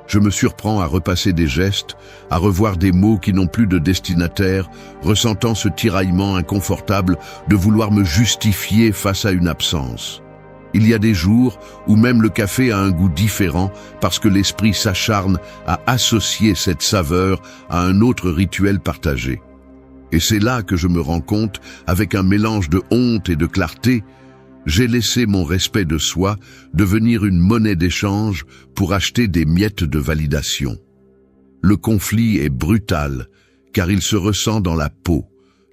Je me surprends à repasser des gestes, à revoir des mots qui n'ont plus de destinataire, ressentant ce tiraillement inconfortable de vouloir me justifier face à une absence. Il y a des jours où même le café a un goût différent parce que l'esprit s'acharne à associer cette saveur à un autre rituel partagé. Et c'est là que je me rends compte, avec un mélange de honte et de clarté, j'ai laissé mon respect de soi devenir une monnaie d'échange pour acheter des miettes de validation. Le conflit est brutal, car il se ressent dans la peau,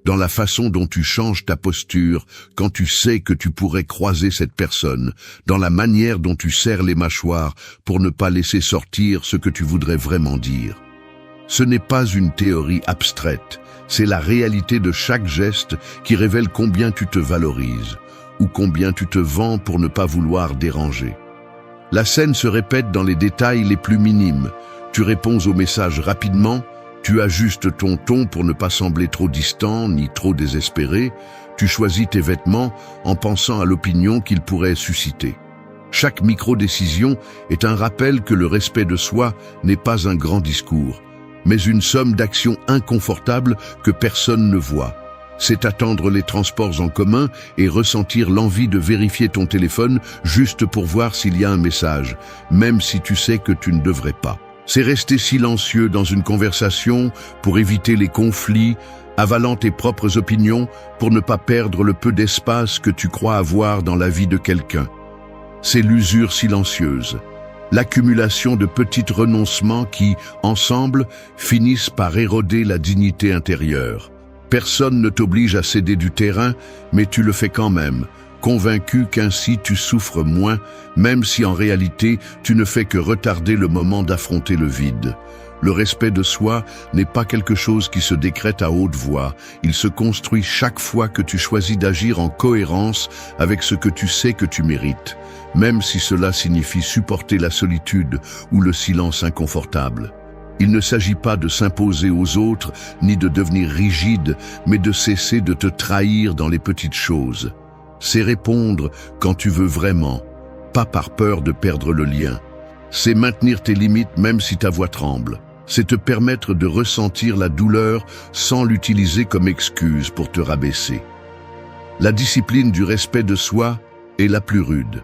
dans la façon dont tu changes ta posture quand tu sais que tu pourrais croiser cette personne, dans la manière dont tu serres les mâchoires pour ne pas laisser sortir ce que tu voudrais vraiment dire. Ce n'est pas une théorie abstraite, c'est la réalité de chaque geste qui révèle combien tu te valorises, ou combien tu te vends pour ne pas vouloir déranger. La scène se répète dans les détails les plus minimes. Tu réponds aux messages rapidement, tu ajustes ton ton pour ne pas sembler trop distant ni trop désespéré, tu choisis tes vêtements en pensant à l'opinion qu'ils pourraient susciter. Chaque micro-décision est un rappel que le respect de soi n'est pas un grand discours, mais une somme d'actions inconfortables que personne ne voit. C'est attendre les transports en commun et ressentir l'envie de vérifier ton téléphone juste pour voir s'il y a un message, même si tu sais que tu ne devrais pas. C'est rester silencieux dans une conversation pour éviter les conflits, avalant tes propres opinions pour ne pas perdre le peu d'espace que tu crois avoir dans la vie de quelqu'un. C'est l'usure silencieuse, l'accumulation de petits renoncements qui, ensemble, finissent par éroder la dignité intérieure. Personne ne t'oblige à céder du terrain, mais tu le fais quand même, convaincu qu'ainsi tu souffres moins, même si en réalité tu ne fais que retarder le moment d'affronter le vide. Le respect de soi n'est pas quelque chose qui se décrète à haute voix, il se construit chaque fois que tu choisis d'agir en cohérence avec ce que tu sais que tu mérites, même si cela signifie supporter la solitude ou le silence inconfortable. Il ne s'agit pas de s'imposer aux autres, ni de devenir rigide, mais de cesser de te trahir dans les petites choses. C'est répondre quand tu veux vraiment, pas par peur de perdre le lien. C'est maintenir tes limites même si ta voix tremble. C'est te permettre de ressentir la douleur sans l'utiliser comme excuse pour te rabaisser. La discipline du respect de soi est la plus rude,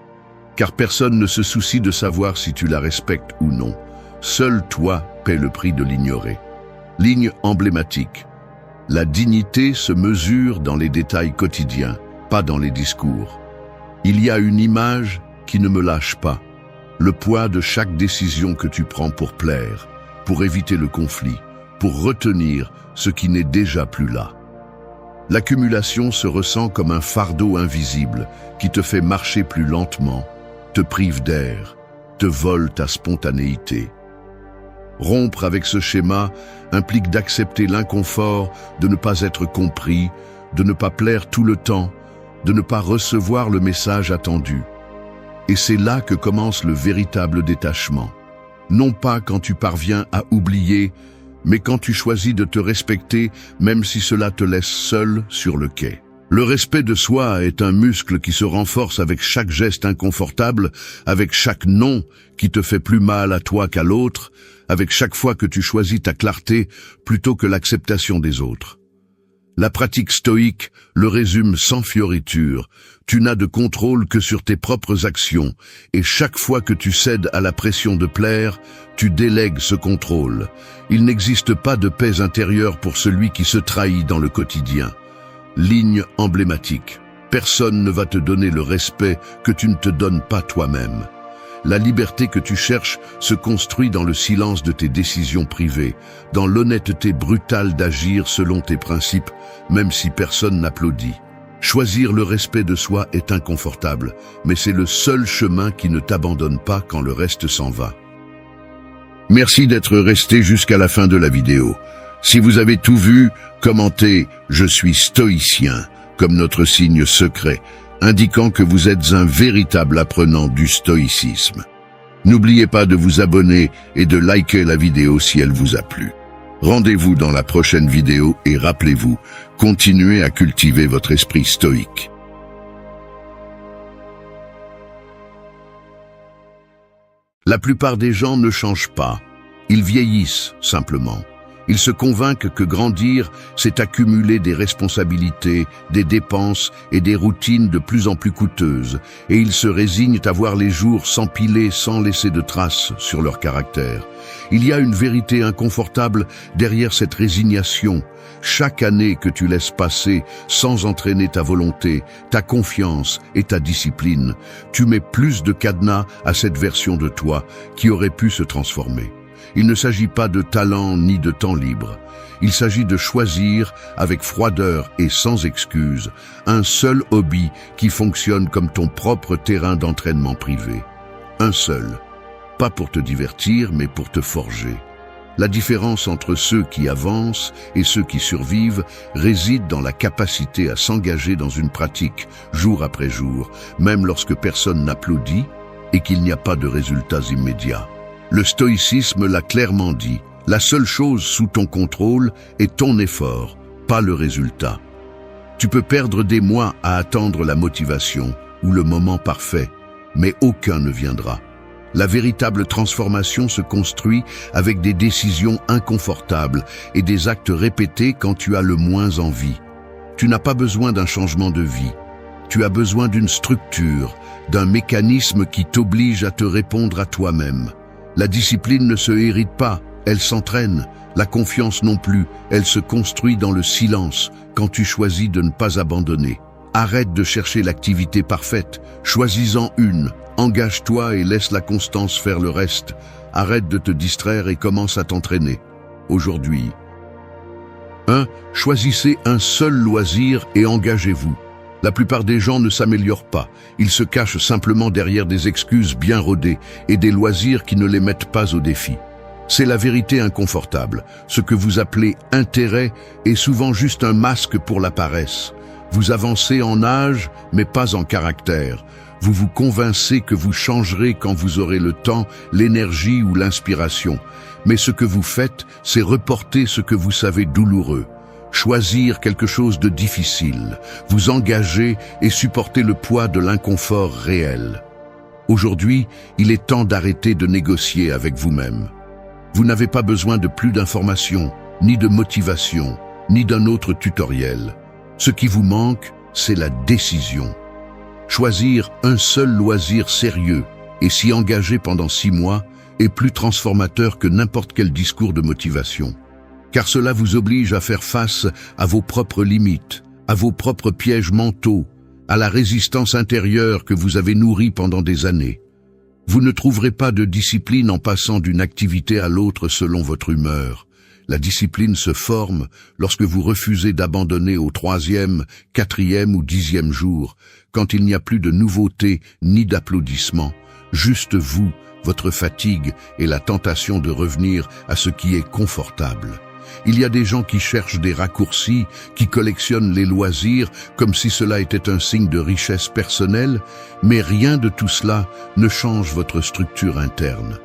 car personne ne se soucie de savoir si tu la respectes ou non. Seul toi paie le prix de l'ignorer. Ligne emblématique. La dignité se mesure dans les détails quotidiens, pas dans les discours. Il y a une image qui ne me lâche pas. Le poids de chaque décision que tu prends pour plaire, pour éviter le conflit, pour retenir ce qui n'est déjà plus là. L'accumulation se ressent comme un fardeau invisible qui te fait marcher plus lentement, te prive d'air, te vole ta spontanéité. Rompre avec ce schéma implique d'accepter l'inconfort de ne pas être compris, de ne pas plaire tout le temps, de ne pas recevoir le message attendu. Et c'est là que commence le véritable détachement. Non pas quand tu parviens à oublier, mais quand tu choisis de te respecter, même si cela te laisse seul sur le quai. Le respect de soi est un muscle qui se renforce avec chaque geste inconfortable, avec chaque non qui te fait plus mal à toi qu'à l'autre, avec chaque fois que tu choisis ta clarté plutôt que l'acceptation des autres. La pratique stoïque le résume sans fioriture. Tu n'as de contrôle que sur tes propres actions, et chaque fois que tu cèdes à la pression de plaire, tu délègues ce contrôle. Il n'existe pas de paix intérieure pour celui qui se trahit dans le quotidien. Ligne emblématique. Personne ne va te donner le respect que tu ne te donnes pas toi-même. La liberté que tu cherches se construit dans le silence de tes décisions privées, dans l'honnêteté brutale d'agir selon tes principes, même si personne n'applaudit. Choisir le respect de soi est inconfortable, mais c'est le seul chemin qui ne t'abandonne pas quand le reste s'en va. Merci d'être resté jusqu'à la fin de la vidéo. Si vous avez tout vu, commentez « Je suis stoïcien » comme notre signe secret, indiquant que vous êtes un véritable apprenant du stoïcisme. N'oubliez pas de vous abonner et de liker la vidéo si elle vous a plu. Rendez-vous dans la prochaine vidéo et rappelez-vous, continuez à cultiver votre esprit stoïque. La plupart des gens ne changent pas. Ils vieillissent, simplement. Ils se convainquent que grandir, c'est accumuler des responsabilités, des dépenses et des routines de plus en plus coûteuses, et ils se résignent à voir les jours s'empiler sans laisser de traces sur leur caractère. Il y a une vérité inconfortable derrière cette résignation. Chaque année que tu laisses passer sans entraîner ta volonté, ta confiance et ta discipline, tu mets plus de cadenas à cette version de toi qui aurait pu se transformer. Il ne s'agit pas de talent ni de temps libre. Il s'agit de choisir, avec froideur et sans excuse, un seul hobby qui fonctionne comme ton propre terrain d'entraînement privé. Un seul. Pas pour te divertir, mais pour te forger. La différence entre ceux qui avancent et ceux qui survivent réside dans la capacité à s'engager dans une pratique, jour après jour, même lorsque personne n'applaudit et qu'il n'y a pas de résultats immédiats. Le stoïcisme l'a clairement dit, la seule chose sous ton contrôle est ton effort, pas le résultat. Tu peux perdre des mois à attendre la motivation ou le moment parfait, mais aucun ne viendra. La véritable transformation se construit avec des décisions inconfortables et des actes répétés quand tu as le moins envie. Tu n'as pas besoin d'un changement de vie. Tu as besoin d'une structure, d'un mécanisme qui t'oblige à te répondre à toi-même. La discipline ne se hérite pas, elle s'entraîne. La confiance non plus, elle se construit dans le silence, quand tu choisis de ne pas abandonner. Arrête de chercher l'activité parfaite, choisis-en une, engage-toi et laisse la constance faire le reste. Arrête de te distraire et commence à t'entraîner. Aujourd'hui. 1. Choisissez un seul loisir et engagez-vous. La plupart des gens ne s'améliorent pas. Ils se cachent simplement derrière des excuses bien rodées et des loisirs qui ne les mettent pas au défi. C'est la vérité inconfortable. Ce que vous appelez intérêt est souvent juste un masque pour la paresse. Vous avancez en âge, mais pas en caractère. Vous vous convainquez que vous changerez quand vous aurez le temps, l'énergie ou l'inspiration. Mais ce que vous faites, c'est reporter ce que vous savez douloureux. Choisir quelque chose de difficile, vous engager et supporter le poids de l'inconfort réel. Aujourd'hui, il est temps d'arrêter de négocier avec vous-même. Vous n'avez pas besoin de plus d'informations, ni de motivation, ni d'un autre tutoriel. Ce qui vous manque, c'est la décision. Choisir un seul loisir sérieux et s'y engager pendant 6 mois est plus transformateur que n'importe quel discours de motivation. Car cela vous oblige à faire face à vos propres limites, à vos propres pièges mentaux, à la résistance intérieure que vous avez nourrie pendant des années. Vous ne trouverez pas de discipline en passant d'une activité à l'autre selon votre humeur. La discipline se forme lorsque vous refusez d'abandonner au 3e, 4e ou 10e jour, quand il n'y a plus de nouveautés ni d'applaudissements, juste vous, votre fatigue et la tentation de revenir à ce qui est confortable. Il y a des gens qui cherchent des raccourcis, qui collectionnent les loisirs comme si cela était un signe de richesse personnelle, mais rien de tout cela ne change votre structure interne.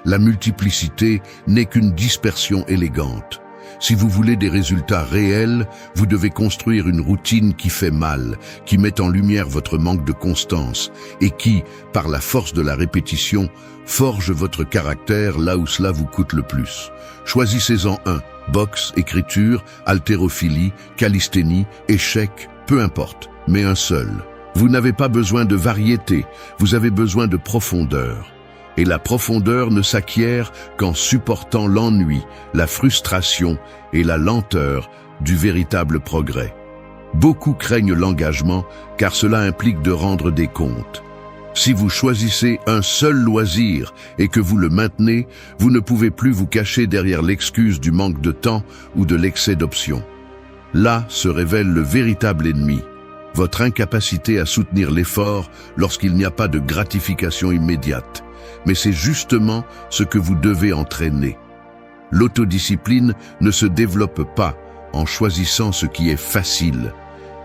La multiplicité n'est qu'une dispersion élégante. Si vous voulez des résultats réels, vous devez construire une routine qui fait mal, qui met en lumière votre manque de constance et qui, par la force de la répétition, forge votre caractère là où cela vous coûte le plus. Choisissez-en un. Boxe, écriture, haltérophilie, calisthénie, échecs, peu importe, mais un seul. Vous n'avez pas besoin de variété, vous avez besoin de profondeur. Et la profondeur ne s'acquiert qu'en supportant l'ennui, la frustration et la lenteur du véritable progrès. Beaucoup craignent l'engagement car cela implique de rendre des comptes. Si vous choisissez un seul loisir et que vous le maintenez, vous ne pouvez plus vous cacher derrière l'excuse du manque de temps ou de l'excès d'options. Là se révèle le véritable ennemi, votre incapacité à soutenir l'effort lorsqu'il n'y a pas de gratification immédiate. Mais c'est justement ce que vous devez entraîner. L'autodiscipline ne se développe pas en choisissant ce qui est facile,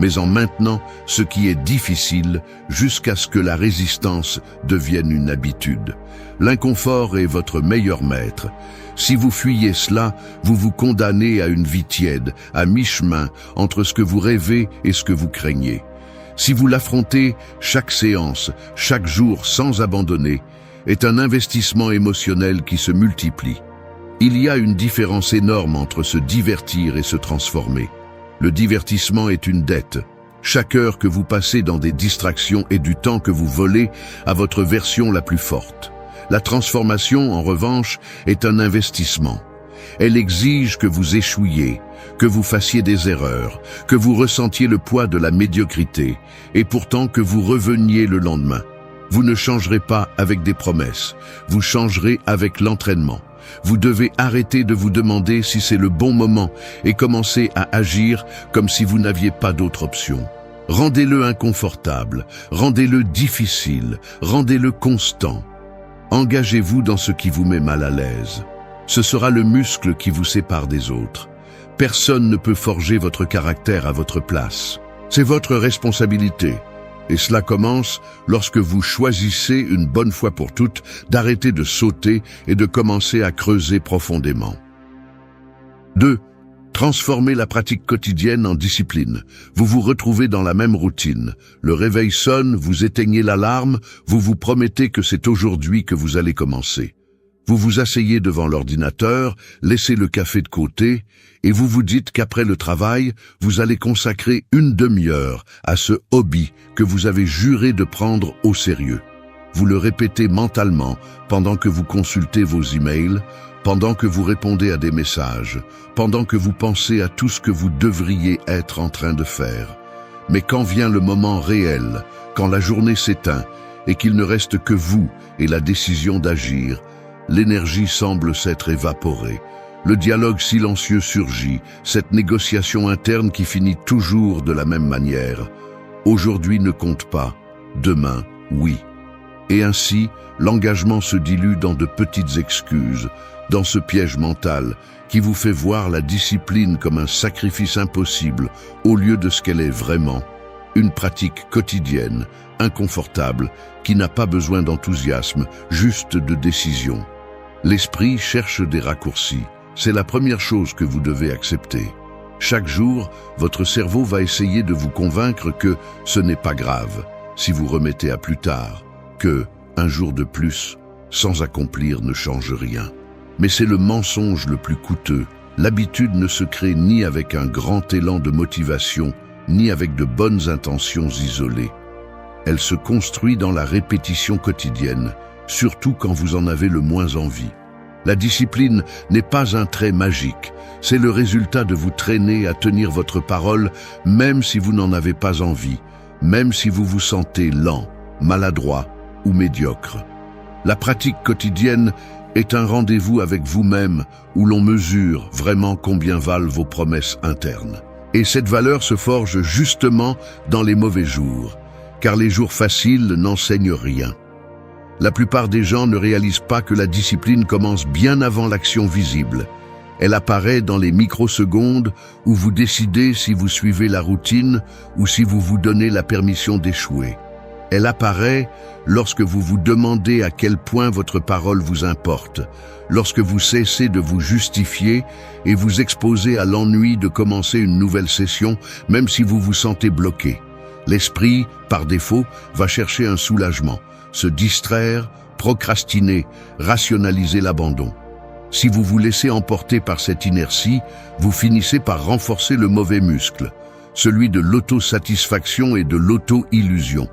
mais en maintenant ce qui est difficile jusqu'à ce que la résistance devienne une habitude. L'inconfort est votre meilleur maître. Si vous fuyez cela, vous vous condamnez à une vie tiède, à mi-chemin entre ce que vous rêvez et ce que vous craignez. Si vous l'affrontez, chaque séance, chaque jour sans abandonner, est un investissement émotionnel qui se multiplie. Il y a une différence énorme entre se divertir et se transformer. Le divertissement est une dette. Chaque heure que vous passez dans des distractions est du temps que vous volez à votre version la plus forte. La transformation, en revanche, est un investissement. Elle exige que vous échouiez, que vous fassiez des erreurs, que vous ressentiez le poids de la médiocrité, et pourtant que vous reveniez le lendemain. Vous ne changerez pas avec des promesses, vous changerez avec l'entraînement. Vous devez arrêter de vous demander si c'est le bon moment et commencer à agir comme si vous n'aviez pas d'autre option. Rendez-le inconfortable, rendez-le difficile, rendez-le constant. Engagez-vous dans ce qui vous met mal à l'aise. Ce sera le muscle qui vous sépare des autres. Personne ne peut forger votre caractère à votre place. C'est votre responsabilité. Et cela commence lorsque vous choisissez une bonne fois pour toutes d'arrêter de sauter et de commencer à creuser profondément. 2. Transformez la pratique quotidienne en discipline. Vous vous retrouvez dans la même routine. Le réveil sonne, vous éteignez l'alarme, vous vous promettez que c'est aujourd'hui que vous allez commencer. Vous vous asseyez devant l'ordinateur, laissez le café de côté, et vous vous dites qu'après le travail, vous allez consacrer une demi-heure à ce hobby que vous avez juré de prendre au sérieux. Vous le répétez mentalement pendant que vous consultez vos emails, pendant que vous répondez à des messages, pendant que vous pensez à tout ce que vous devriez être en train de faire. Mais quand vient le moment réel, quand la journée s'éteint et qu'il ne reste que vous et la décision d'agir, l'énergie semble s'être évaporée. Le dialogue silencieux surgit, cette négociation interne qui finit toujours de la même manière. Aujourd'hui ne compte pas, demain, oui. Et ainsi, l'engagement se dilue dans de petites excuses, dans ce piège mental qui vous fait voir la discipline comme un sacrifice impossible au lieu de ce qu'elle est vraiment, une pratique quotidienne, inconfortable, qui n'a pas besoin d'enthousiasme, juste de décision. L'esprit cherche des raccourcis. C'est la première chose que vous devez accepter. Chaque jour, votre cerveau va essayer de vous convaincre que ce n'est pas grave si vous remettez à plus tard, que un jour de plus, sans accomplir, ne change rien. Mais c'est le mensonge le plus coûteux. L'habitude ne se crée ni avec un grand élan de motivation, ni avec de bonnes intentions isolées. Elle se construit dans la répétition quotidienne, surtout quand vous en avez le moins envie. La discipline n'est pas un trait magique, c'est le résultat de vous traîner à tenir votre parole même si vous n'en avez pas envie, même si vous vous sentez lent, maladroit ou médiocre. La pratique quotidienne est un rendez-vous avec vous-même où l'on mesure vraiment combien valent vos promesses internes. Et cette valeur se forge justement dans les mauvais jours, car les jours faciles n'enseignent rien. La plupart des gens ne réalisent pas que la discipline commence bien avant l'action visible. Elle apparaît dans les microsecondes où vous décidez si vous suivez la routine ou si vous vous donnez la permission d'échouer. Elle apparaît lorsque vous vous demandez à quel point votre parole vous importe, lorsque vous cessez de vous justifier et vous exposez à l'ennui de commencer une nouvelle session, même si vous vous sentez bloqué. L'esprit, par défaut, va chercher un soulagement, se distraire, procrastiner, rationaliser l'abandon. Si vous vous laissez emporter par cette inertie, vous finissez par renforcer le mauvais muscle, celui de l'autosatisfaction et de l'auto-illusion.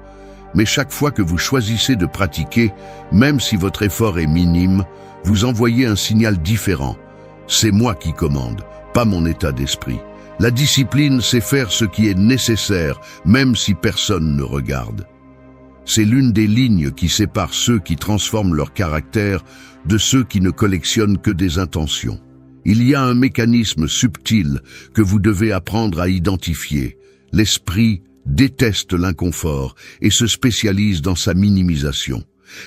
Mais chaque fois que vous choisissez de pratiquer, même si votre effort est minime, vous envoyez un signal différent. C'est moi qui commande, pas mon état d'esprit. La discipline, c'est faire ce qui est nécessaire, même si personne ne regarde. C'est l'une des lignes qui sépare ceux qui transforment leur caractère de ceux qui ne collectionnent que des intentions. Il y a un mécanisme subtil que vous devez apprendre à identifier. L'esprit déteste l'inconfort et se spécialise dans sa minimisation.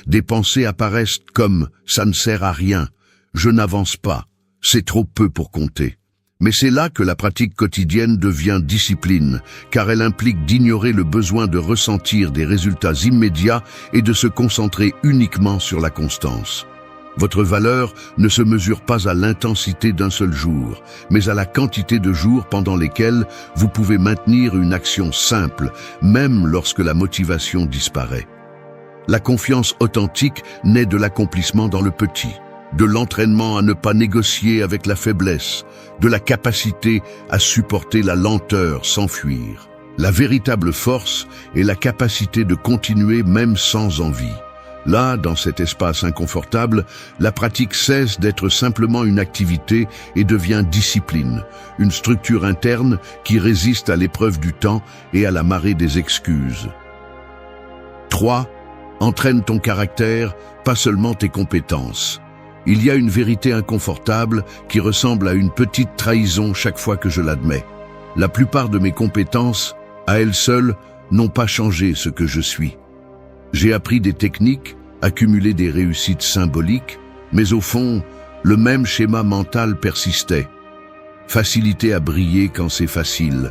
Des pensées apparaissent comme « ça ne sert à rien »,« je n'avance pas »,« c'est trop peu pour compter ». Mais c'est là que la pratique quotidienne devient discipline, car elle implique d'ignorer le besoin de ressentir des résultats immédiats et de se concentrer uniquement sur la constance. Votre valeur ne se mesure pas à l'intensité d'un seul jour, mais à la quantité de jours pendant lesquels vous pouvez maintenir une action simple, même lorsque la motivation disparaît. La confiance authentique naît de l'accomplissement dans le petit, de l'entraînement à ne pas négocier avec la faiblesse, de la capacité à supporter la lenteur sans fuir. La véritable force est la capacité de continuer même sans envie. Là, dans cet espace inconfortable, la pratique cesse d'être simplement une activité et devient discipline, une structure interne qui résiste à l'épreuve du temps et à la marée des excuses. 3. Entraîne ton caractère, pas seulement tes compétences. Il y a une vérité inconfortable qui ressemble à une petite trahison chaque fois que je l'admets. La plupart de mes compétences, à elles seules, n'ont pas changé ce que je suis. J'ai appris des techniques, accumulé des réussites symboliques, mais au fond, le même schéma mental persistait. Facilité à briller quand c'est facile,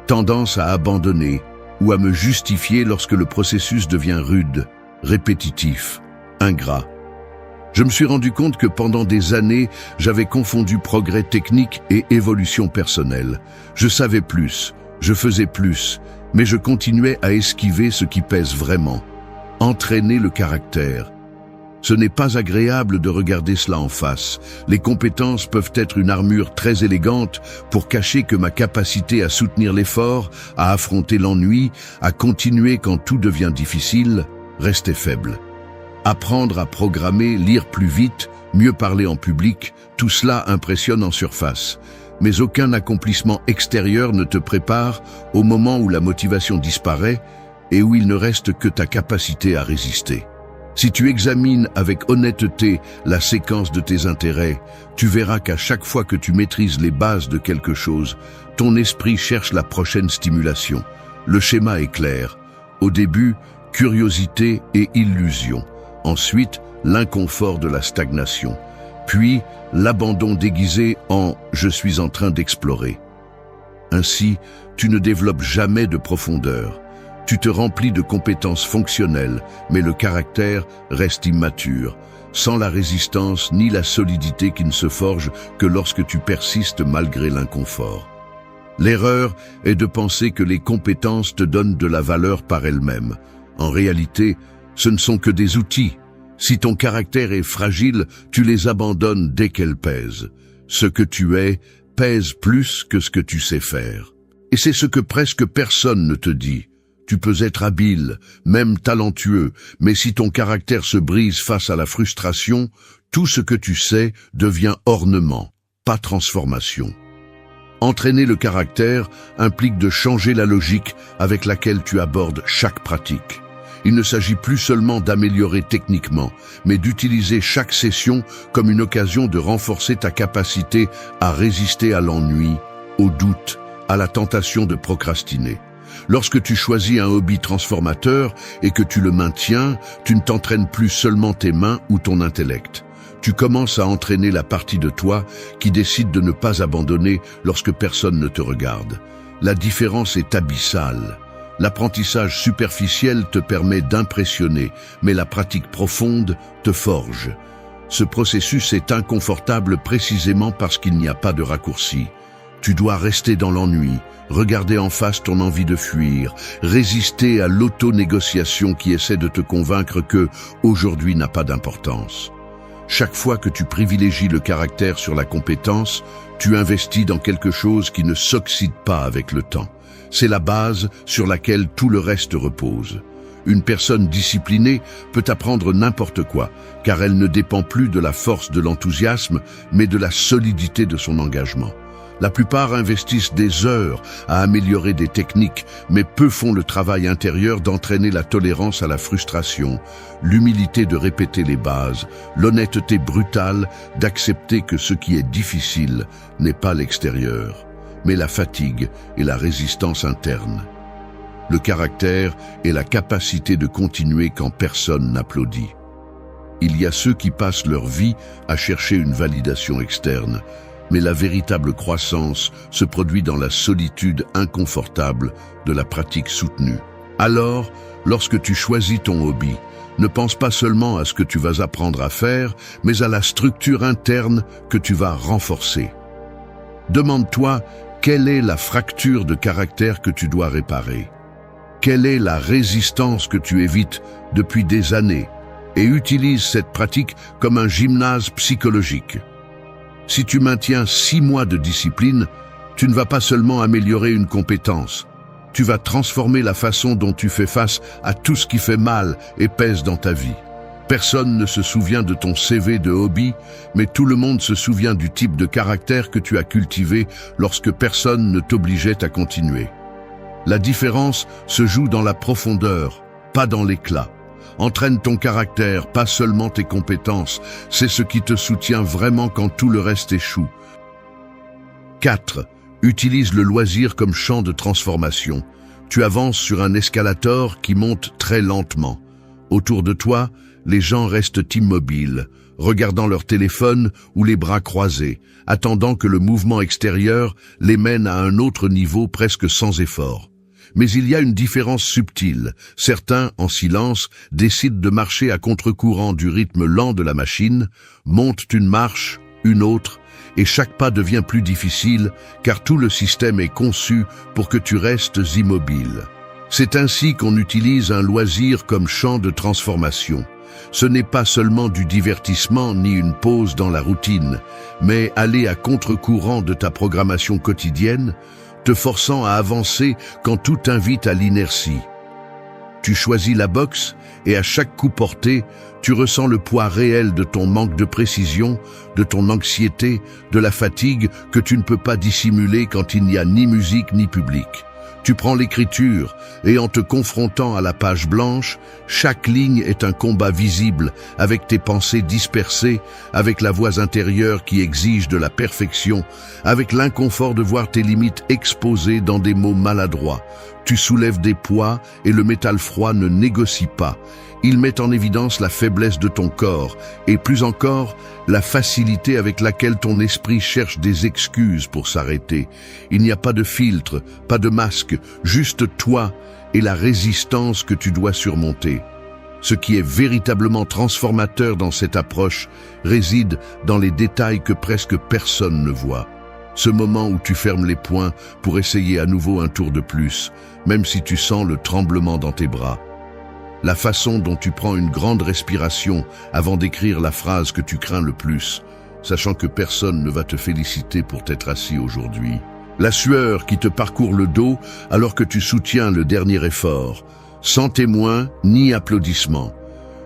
tendance à abandonner ou à me justifier lorsque le processus devient rude, répétitif, ingrat. Je me suis rendu compte que pendant des années, j'avais confondu progrès technique et évolution personnelle. Je savais plus, je faisais plus, mais je continuais à esquiver ce qui pèse vraiment. Entraîner le caractère. Ce n'est pas agréable de regarder cela en face. Les compétences peuvent être une armure très élégante pour cacher que ma capacité à soutenir l'effort, à affronter l'ennui, à continuer quand tout devient difficile, restait faible. Apprendre à programmer, lire plus vite, mieux parler en public, tout cela impressionne en surface. Mais aucun accomplissement extérieur ne te prépare au moment où la motivation disparaît et où il ne reste que ta capacité à résister. Si tu examines avec honnêteté la séquence de tes intérêts, tu verras qu'à chaque fois que tu maîtrises les bases de quelque chose, ton esprit cherche la prochaine stimulation. Le schéma est clair. Au début, curiosité et illusion. Ensuite, l'inconfort de la stagnation. Puis, l'abandon déguisé en « je suis en train d'explorer ». Ainsi, tu ne développes jamais de profondeur. Tu te remplis de compétences fonctionnelles, mais le caractère reste immature, sans la résistance ni la solidité qui ne se forgent que lorsque tu persistes malgré l'inconfort. L'erreur est de penser que les compétences te donnent de la valeur par elles-mêmes. En réalité, ce ne sont que des outils. Si ton caractère est fragile, tu les abandonnes dès qu'elles pèsent. Ce que tu es pèse plus que ce que tu sais faire. Et c'est ce que presque personne ne te dit. Tu peux être habile, même talentueux, mais si ton caractère se brise face à la frustration, tout ce que tu sais devient ornement, pas transformation. Entraîner le caractère implique de changer la logique avec laquelle tu abordes chaque pratique. Il ne s'agit plus seulement d'améliorer techniquement, mais d'utiliser chaque session comme une occasion de renforcer ta capacité à résister à l'ennui, au doute, à la tentation de procrastiner. Lorsque tu choisis un hobby transformateur et que tu le maintiens, tu ne t'entraînes plus seulement tes mains ou ton intellect. Tu commences à entraîner la partie de toi qui décide de ne pas abandonner lorsque personne ne te regarde. La différence est abyssale. L'apprentissage superficiel te permet d'impressionner, mais la pratique profonde te forge. Ce processus est inconfortable précisément parce qu'il n'y a pas de raccourci. Tu dois rester dans l'ennui, regarder en face ton envie de fuir, résister à l'auto-négociation qui essaie de te convaincre que aujourd'hui n'a pas d'importance. Chaque fois que tu privilégies le caractère sur la compétence, tu investis dans quelque chose qui ne s'oxyde pas avec le temps. C'est la base sur laquelle tout le reste repose. Une personne disciplinée peut apprendre n'importe quoi, car elle ne dépend plus de la force de l'enthousiasme, mais de la solidité de son engagement. La plupart investissent des heures à améliorer des techniques, mais peu font le travail intérieur d'entraîner la tolérance à la frustration, l'humilité de répéter les bases, l'honnêteté brutale d'accepter que ce qui est difficile n'est pas l'extérieur, mais la fatigue et la résistance interne. Le caractère est la capacité de continuer quand personne n'applaudit. Il y a ceux qui passent leur vie à chercher une validation externe, mais la véritable croissance se produit dans la solitude inconfortable de la pratique soutenue. Alors, lorsque tu choisis ton hobby, ne pense pas seulement à ce que tu vas apprendre à faire, mais à la structure interne que tu vas renforcer. Demande-toi, quelle est la fracture de caractère que tu dois réparer? Quelle est la résistance que tu évites depuis des années? Et utilise cette pratique comme un gymnase psychologique. Si tu maintiens 6 mois de discipline, tu ne vas pas seulement améliorer une compétence, tu vas transformer la façon dont tu fais face à tout ce qui fait mal et pèse dans ta vie. Personne ne se souvient de ton CV de hobby, mais tout le monde se souvient du type de caractère que tu as cultivé lorsque personne ne t'obligeait à continuer. La différence se joue dans la profondeur, pas dans l'éclat. Entraîne ton caractère, pas seulement tes compétences. C'est ce qui te soutient vraiment quand tout le reste échoue. 4. Utilise le loisir comme champ de transformation. Tu avances sur un escalator qui monte très lentement. Autour de toi, les gens restent immobiles, regardant leur téléphone ou les bras croisés, attendant que le mouvement extérieur les mène à un autre niveau presque sans effort. Mais il y a une différence subtile. Certains, en silence, décident de marcher à contre-courant du rythme lent de la machine, montent une marche, une autre, et chaque pas devient plus difficile, car tout le système est conçu pour que tu restes immobile. C'est ainsi qu'on utilise un loisir comme champ de transformation. Ce n'est pas seulement du divertissement ni une pause dans la routine, mais aller à contre-courant de ta programmation quotidienne, te forçant à avancer quand tout invite à l'inertie. Tu choisis la boxe et à chaque coup porté, tu ressens le poids réel de ton manque de précision, de ton anxiété, de la fatigue que tu ne peux pas dissimuler quand il n'y a ni musique ni public. Tu prends l'écriture et en te confrontant à la page blanche, chaque ligne est un combat visible avec tes pensées dispersées, avec la voix intérieure qui exige de la perfection, avec l'inconfort de voir tes limites exposées dans des mots maladroits. Tu soulèves des poids et le métal froid ne négocie pas. Il met en évidence la faiblesse de ton corps et plus encore, la facilité avec laquelle ton esprit cherche des excuses pour s'arrêter. Il n'y a pas de filtre, pas de masque, juste toi et la résistance que tu dois surmonter. Ce qui est véritablement transformateur dans cette approche réside dans les détails que presque personne ne voit. Ce moment où tu fermes les poings pour essayer à nouveau un tour de plus, même si tu sens le tremblement dans tes bras. La façon dont tu prends une grande respiration avant d'écrire la phrase que tu crains le plus, sachant que personne ne va te féliciter pour t'être assis aujourd'hui. La sueur qui te parcourt le dos alors que tu soutiens le dernier effort, sans témoin ni applaudissement.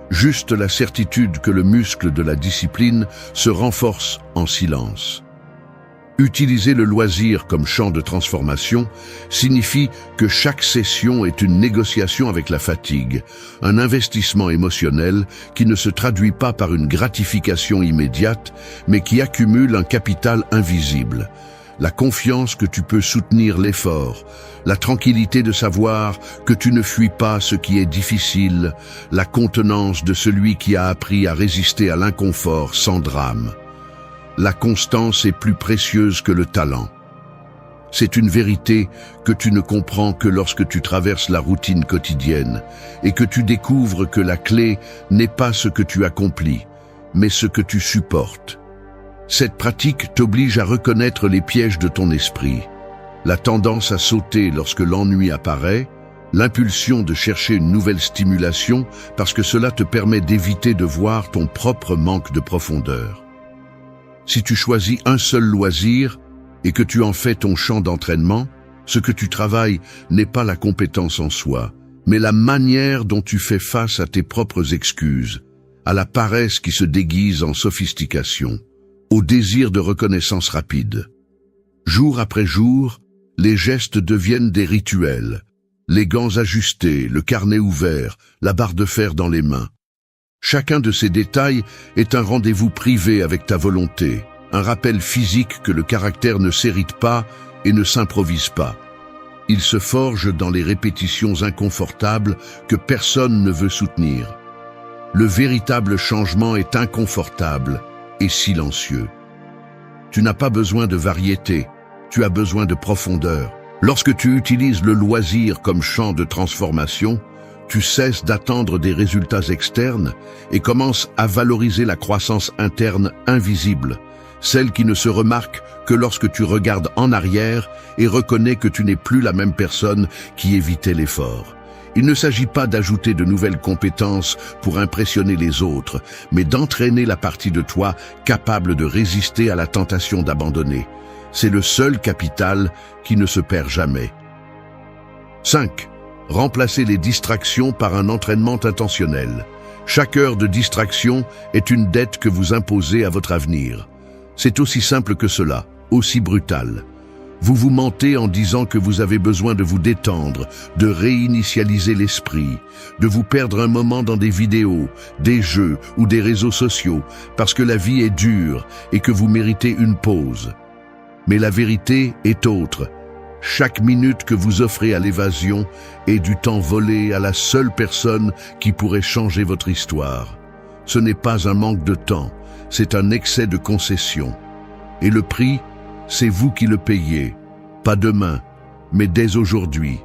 Juste la certitude que le muscle de la discipline se renforce en silence. Utiliser le loisir comme champ de transformation signifie que chaque session est une négociation avec la fatigue, un investissement émotionnel qui ne se traduit pas par une gratification immédiate, mais qui accumule un capital invisible. La confiance que tu peux soutenir l'effort, la tranquillité de savoir que tu ne fuis pas ce qui est difficile, la contenance de celui qui a appris à résister à l'inconfort sans drame. La constance est plus précieuse que le talent. C'est une vérité que tu ne comprends que lorsque tu traverses la routine quotidienne et que tu découvres que la clé n'est pas ce que tu accomplis, mais ce que tu supportes. Cette pratique t'oblige à reconnaître les pièges de ton esprit, la tendance à sauter lorsque l'ennui apparaît, l'impulsion de chercher une nouvelle stimulation parce que cela te permet d'éviter de voir ton propre manque de profondeur. Si tu choisis un seul loisir et que tu en fais ton champ d'entraînement, ce que tu travailles n'est pas la compétence en soi, mais la manière dont tu fais face à tes propres excuses, à la paresse qui se déguise en sophistication, au désir de reconnaissance rapide. Jour après jour, les gestes deviennent des rituels. Les gants ajustés, le carnet ouvert, la barre de fer dans les mains. Chacun de ces détails est un rendez-vous privé avec ta volonté, un rappel physique que le caractère ne s'hérite pas et ne s'improvise pas. Il se forge dans les répétitions inconfortables que personne ne veut soutenir. Le véritable changement est inconfortable et silencieux. Tu n'as pas besoin de variété, tu as besoin de profondeur. Lorsque tu utilises le loisir comme champ de transformation, tu cesses d'attendre des résultats externes et commences à valoriser la croissance interne invisible, celle qui ne se remarque que lorsque tu regardes en arrière et reconnais que tu n'es plus la même personne qui évitait l'effort. Il ne s'agit pas d'ajouter de nouvelles compétences pour impressionner les autres, mais d'entraîner la partie de toi capable de résister à la tentation d'abandonner. C'est le seul capital qui ne se perd jamais. 5. Remplacez les distractions par un entraînement intentionnel. Chaque heure de distraction est une dette que vous imposez à votre avenir. C'est aussi simple que cela, aussi brutal. Vous vous mentez en disant que vous avez besoin de vous détendre, de réinitialiser l'esprit, de vous perdre un moment dans des vidéos, des jeux ou des réseaux sociaux, parce que la vie est dure et que vous méritez une pause. Mais la vérité est autre. Chaque minute que vous offrez à l'évasion est du temps volé à la seule personne qui pourrait changer votre histoire. Ce n'est pas un manque de temps, c'est un excès de concession. Et le prix, c'est vous qui le payez, pas demain, mais dès aujourd'hui.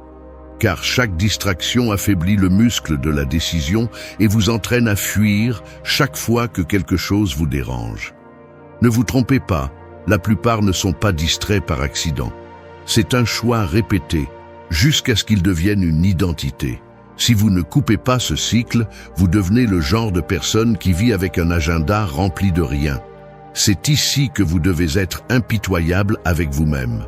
Car chaque distraction affaiblit le muscle de la décision et vous entraîne à fuir chaque fois que quelque chose vous dérange. Ne vous trompez pas, la plupart ne sont pas distraits par accident. C'est un choix répété, jusqu'à ce qu'il devienne une identité. Si vous ne coupez pas ce cycle, vous devenez le genre de personne qui vit avec un agenda rempli de rien. C'est ici que vous devez être impitoyable avec vous-même.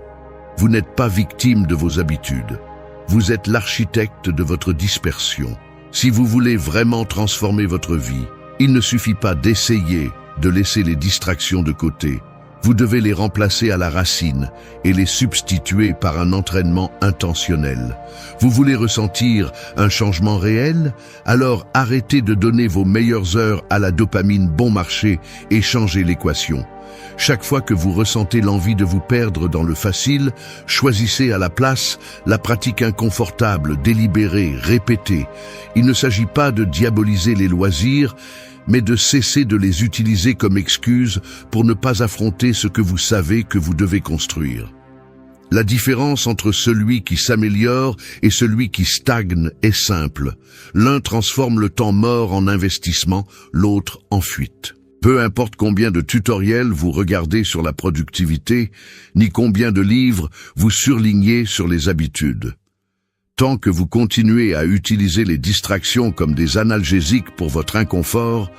Vous n'êtes pas victime de vos habitudes. Vous êtes l'architecte de votre dispersion. Si vous voulez vraiment transformer votre vie, il ne suffit pas d'essayer de laisser les distractions de côté. Vous devez les remplacer à la racine et les substituer par un entraînement intentionnel. Vous voulez ressentir un changement réel? Alors arrêtez de donner vos meilleures heures à la dopamine bon marché et changez l'équation. Chaque fois que vous ressentez l'envie de vous perdre dans le facile, choisissez à la place la pratique inconfortable, délibérée, répétée. Il ne s'agit pas de diaboliser les loisirs, mais de cesser de les utiliser comme excuse pour ne pas affronter ce que vous savez que vous devez construire. La différence entre celui qui s'améliore et celui qui stagne est simple. L'un transforme le temps mort en investissement, l'autre en fuite. Peu importe combien de tutoriels vous regardez sur la productivité, ni combien de livres vous surlignez sur les habitudes. Tant que vous continuez à utiliser les distractions comme des analgésiques pour votre inconfort,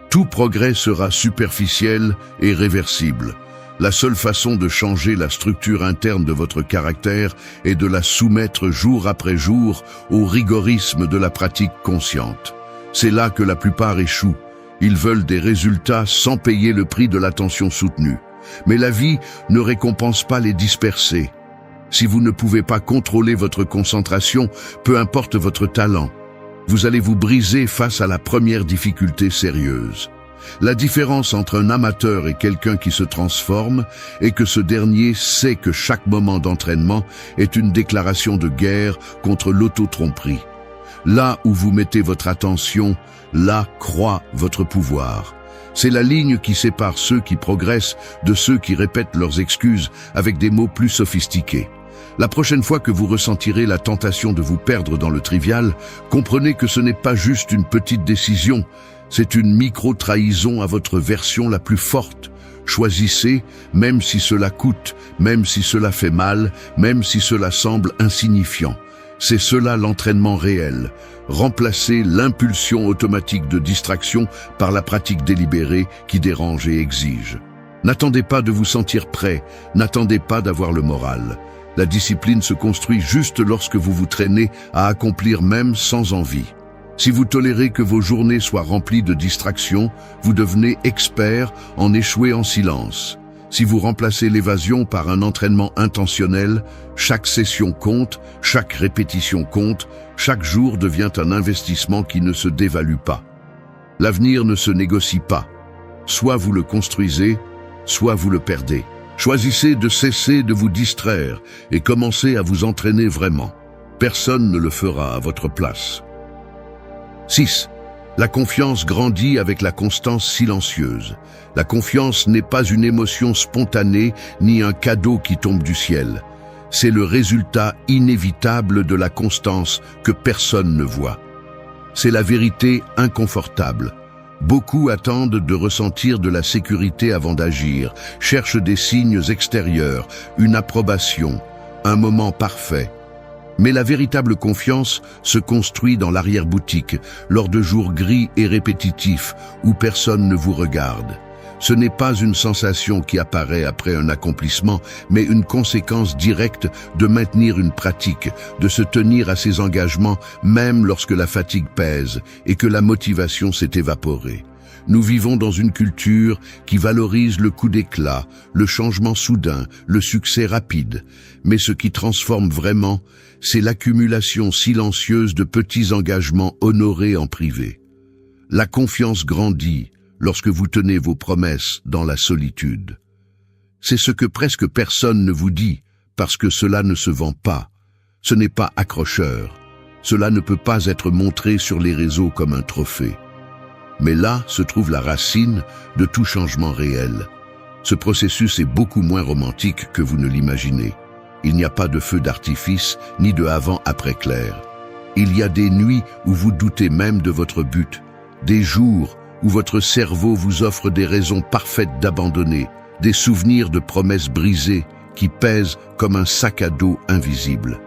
tout progrès sera superficiel et réversible. La seule façon de changer la structure interne de votre caractère est de la soumettre jour après jour au rigorisme de la pratique consciente. C'est là que la plupart échouent. Ils veulent des résultats sans payer le prix de l'attention soutenue. Mais la vie ne récompense pas les dispersés. Si vous ne pouvez pas contrôler votre concentration, peu importe votre talent, vous allez vous briser face à la première difficulté sérieuse. La différence entre un amateur et quelqu'un qui se transforme est que ce dernier sait que chaque moment d'entraînement est une déclaration de guerre contre l'auto-tromperie. Là où vous mettez votre attention, là croît votre pouvoir. C'est la ligne qui sépare ceux qui progressent de ceux qui répètent leurs excuses avec des mots plus sophistiqués. La prochaine fois que vous ressentirez la tentation de vous perdre dans le trivial, comprenez que ce n'est pas juste une petite décision, c'est une micro-trahison à votre version la plus forte. Choisissez, même si cela coûte, même si cela fait mal, même si cela semble insignifiant. C'est cela l'entraînement réel. Remplacez l'impulsion automatique de distraction par la pratique délibérée qui dérange et exige. N'attendez pas de vous sentir prêt, n'attendez pas d'avoir le moral. La discipline se construit juste lorsque vous vous traînez à accomplir même sans envie. Si vous tolérez que vos journées soient remplies de distractions, vous devenez expert en échouer en silence. Si vous remplacez l'évasion par un entraînement intentionnel, chaque session compte, chaque répétition compte, chaque jour devient un investissement qui ne se dévalue pas. L'avenir ne se négocie pas. Soit vous le construisez, soit vous le perdez. Choisissez de cesser de vous distraire et commencez à vous entraîner vraiment. Personne ne le fera à votre place. 6. La confiance grandit avec la constance silencieuse. La confiance n'est pas une émotion spontanée ni un cadeau qui tombe du ciel. C'est le résultat inévitable de la constance que personne ne voit. C'est la vérité inconfortable. Beaucoup attendent de ressentir de la sécurité avant d'agir, cherchent des signes extérieurs, une approbation, un moment parfait. Mais la véritable confiance se construit dans l'arrière-boutique, lors de jours gris et répétitifs où personne ne vous regarde. Ce n'est pas une sensation qui apparaît après un accomplissement, mais une conséquence directe de maintenir une pratique, de se tenir à ses engagements même lorsque la fatigue pèse et que la motivation s'est évaporée. Nous vivons dans une culture qui valorise le coup d'éclat, le changement soudain, le succès rapide. Mais ce qui transforme vraiment, c'est l'accumulation silencieuse de petits engagements honorés en privé. La confiance grandit lorsque vous tenez vos promesses dans la solitude. C'est ce que presque personne ne vous dit, parce que cela ne se vend pas. Ce n'est pas accrocheur. Cela ne peut pas être montré sur les réseaux comme un trophée. Mais là se trouve la racine de tout changement réel. Ce processus est beaucoup moins romantique que vous ne l'imaginez. Il n'y a pas de feu d'artifice, ni de avant-après clair. Il y a des nuits où vous doutez même de votre but, des jours où votre cerveau vous offre des raisons parfaites d'abandonner, des souvenirs de promesses brisées qui pèsent comme un sac à dos invisible.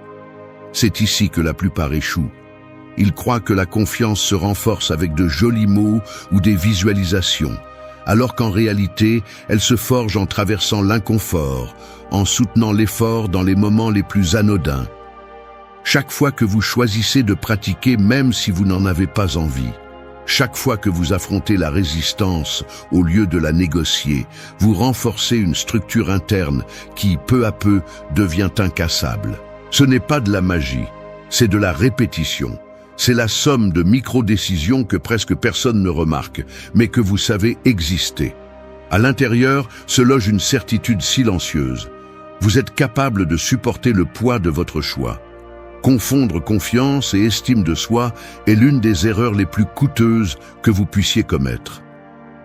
C'est ici que la plupart échouent. Ils croient que la confiance se renforce avec de jolis mots ou des visualisations, alors qu'en réalité, elle se forge en traversant l'inconfort, en soutenant l'effort dans les moments les plus anodins. Chaque fois que vous choisissez de pratiquer même si vous n'en avez pas envie, chaque fois que vous affrontez la résistance au lieu de la négocier, vous renforcez une structure interne qui, peu à peu, devient incassable. Ce n'est pas de la magie, c'est de la répétition. C'est la somme de micro-décisions que presque personne ne remarque, mais que vous savez exister. À l'intérieur se loge une certitude silencieuse. Vous êtes capable de supporter le poids de votre choix. Confondre confiance et estime de soi est l'une des erreurs les plus coûteuses que vous puissiez commettre.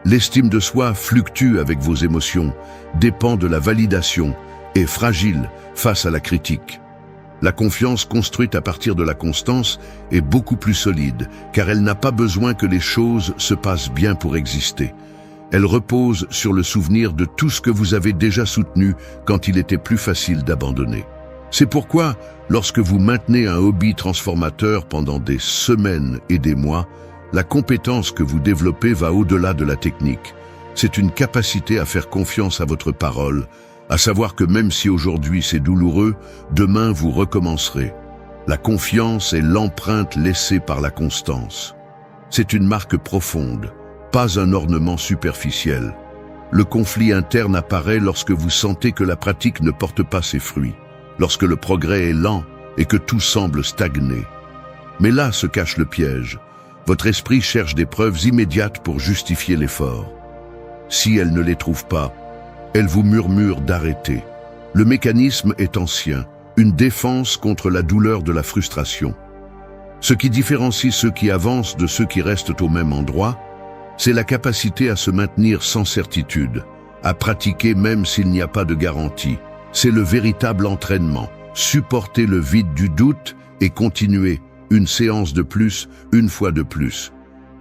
L'estime de soi fluctue avec vos émotions, dépend de la validation, est fragile face à la critique. La confiance construite à partir de la constance est beaucoup plus solide, car elle n'a pas besoin que les choses se passent bien pour exister. Elle repose sur le souvenir de tout ce que vous avez déjà soutenu quand il était plus facile d'abandonner. C'est pourquoi, lorsque vous maintenez un hobby transformateur pendant des semaines et des mois, la compétence que vous développez va au-delà de la technique. C'est une capacité à faire confiance à votre parole, à savoir que même si aujourd'hui c'est douloureux, demain vous recommencerez. La confiance est l'empreinte laissée par la constance. C'est une marque profonde, pas un ornement superficiel. Le conflit interne apparaît lorsque vous sentez que la pratique ne porte pas ses fruits, lorsque le progrès est lent et que tout semble stagner. Mais là se cache le piège. Votre esprit cherche des preuves immédiates pour justifier l'effort. Si elle ne les trouve pas, elle vous murmure d'arrêter. Le mécanisme est ancien, une défense contre la douleur de la frustration. Ce qui différencie ceux qui avancent de ceux qui restent au même endroit, c'est la capacité à se maintenir sans certitude, à pratiquer même s'il n'y a pas de garantie. C'est le véritable entraînement, supporter le vide du doute et continuer, une séance de plus, une fois de plus.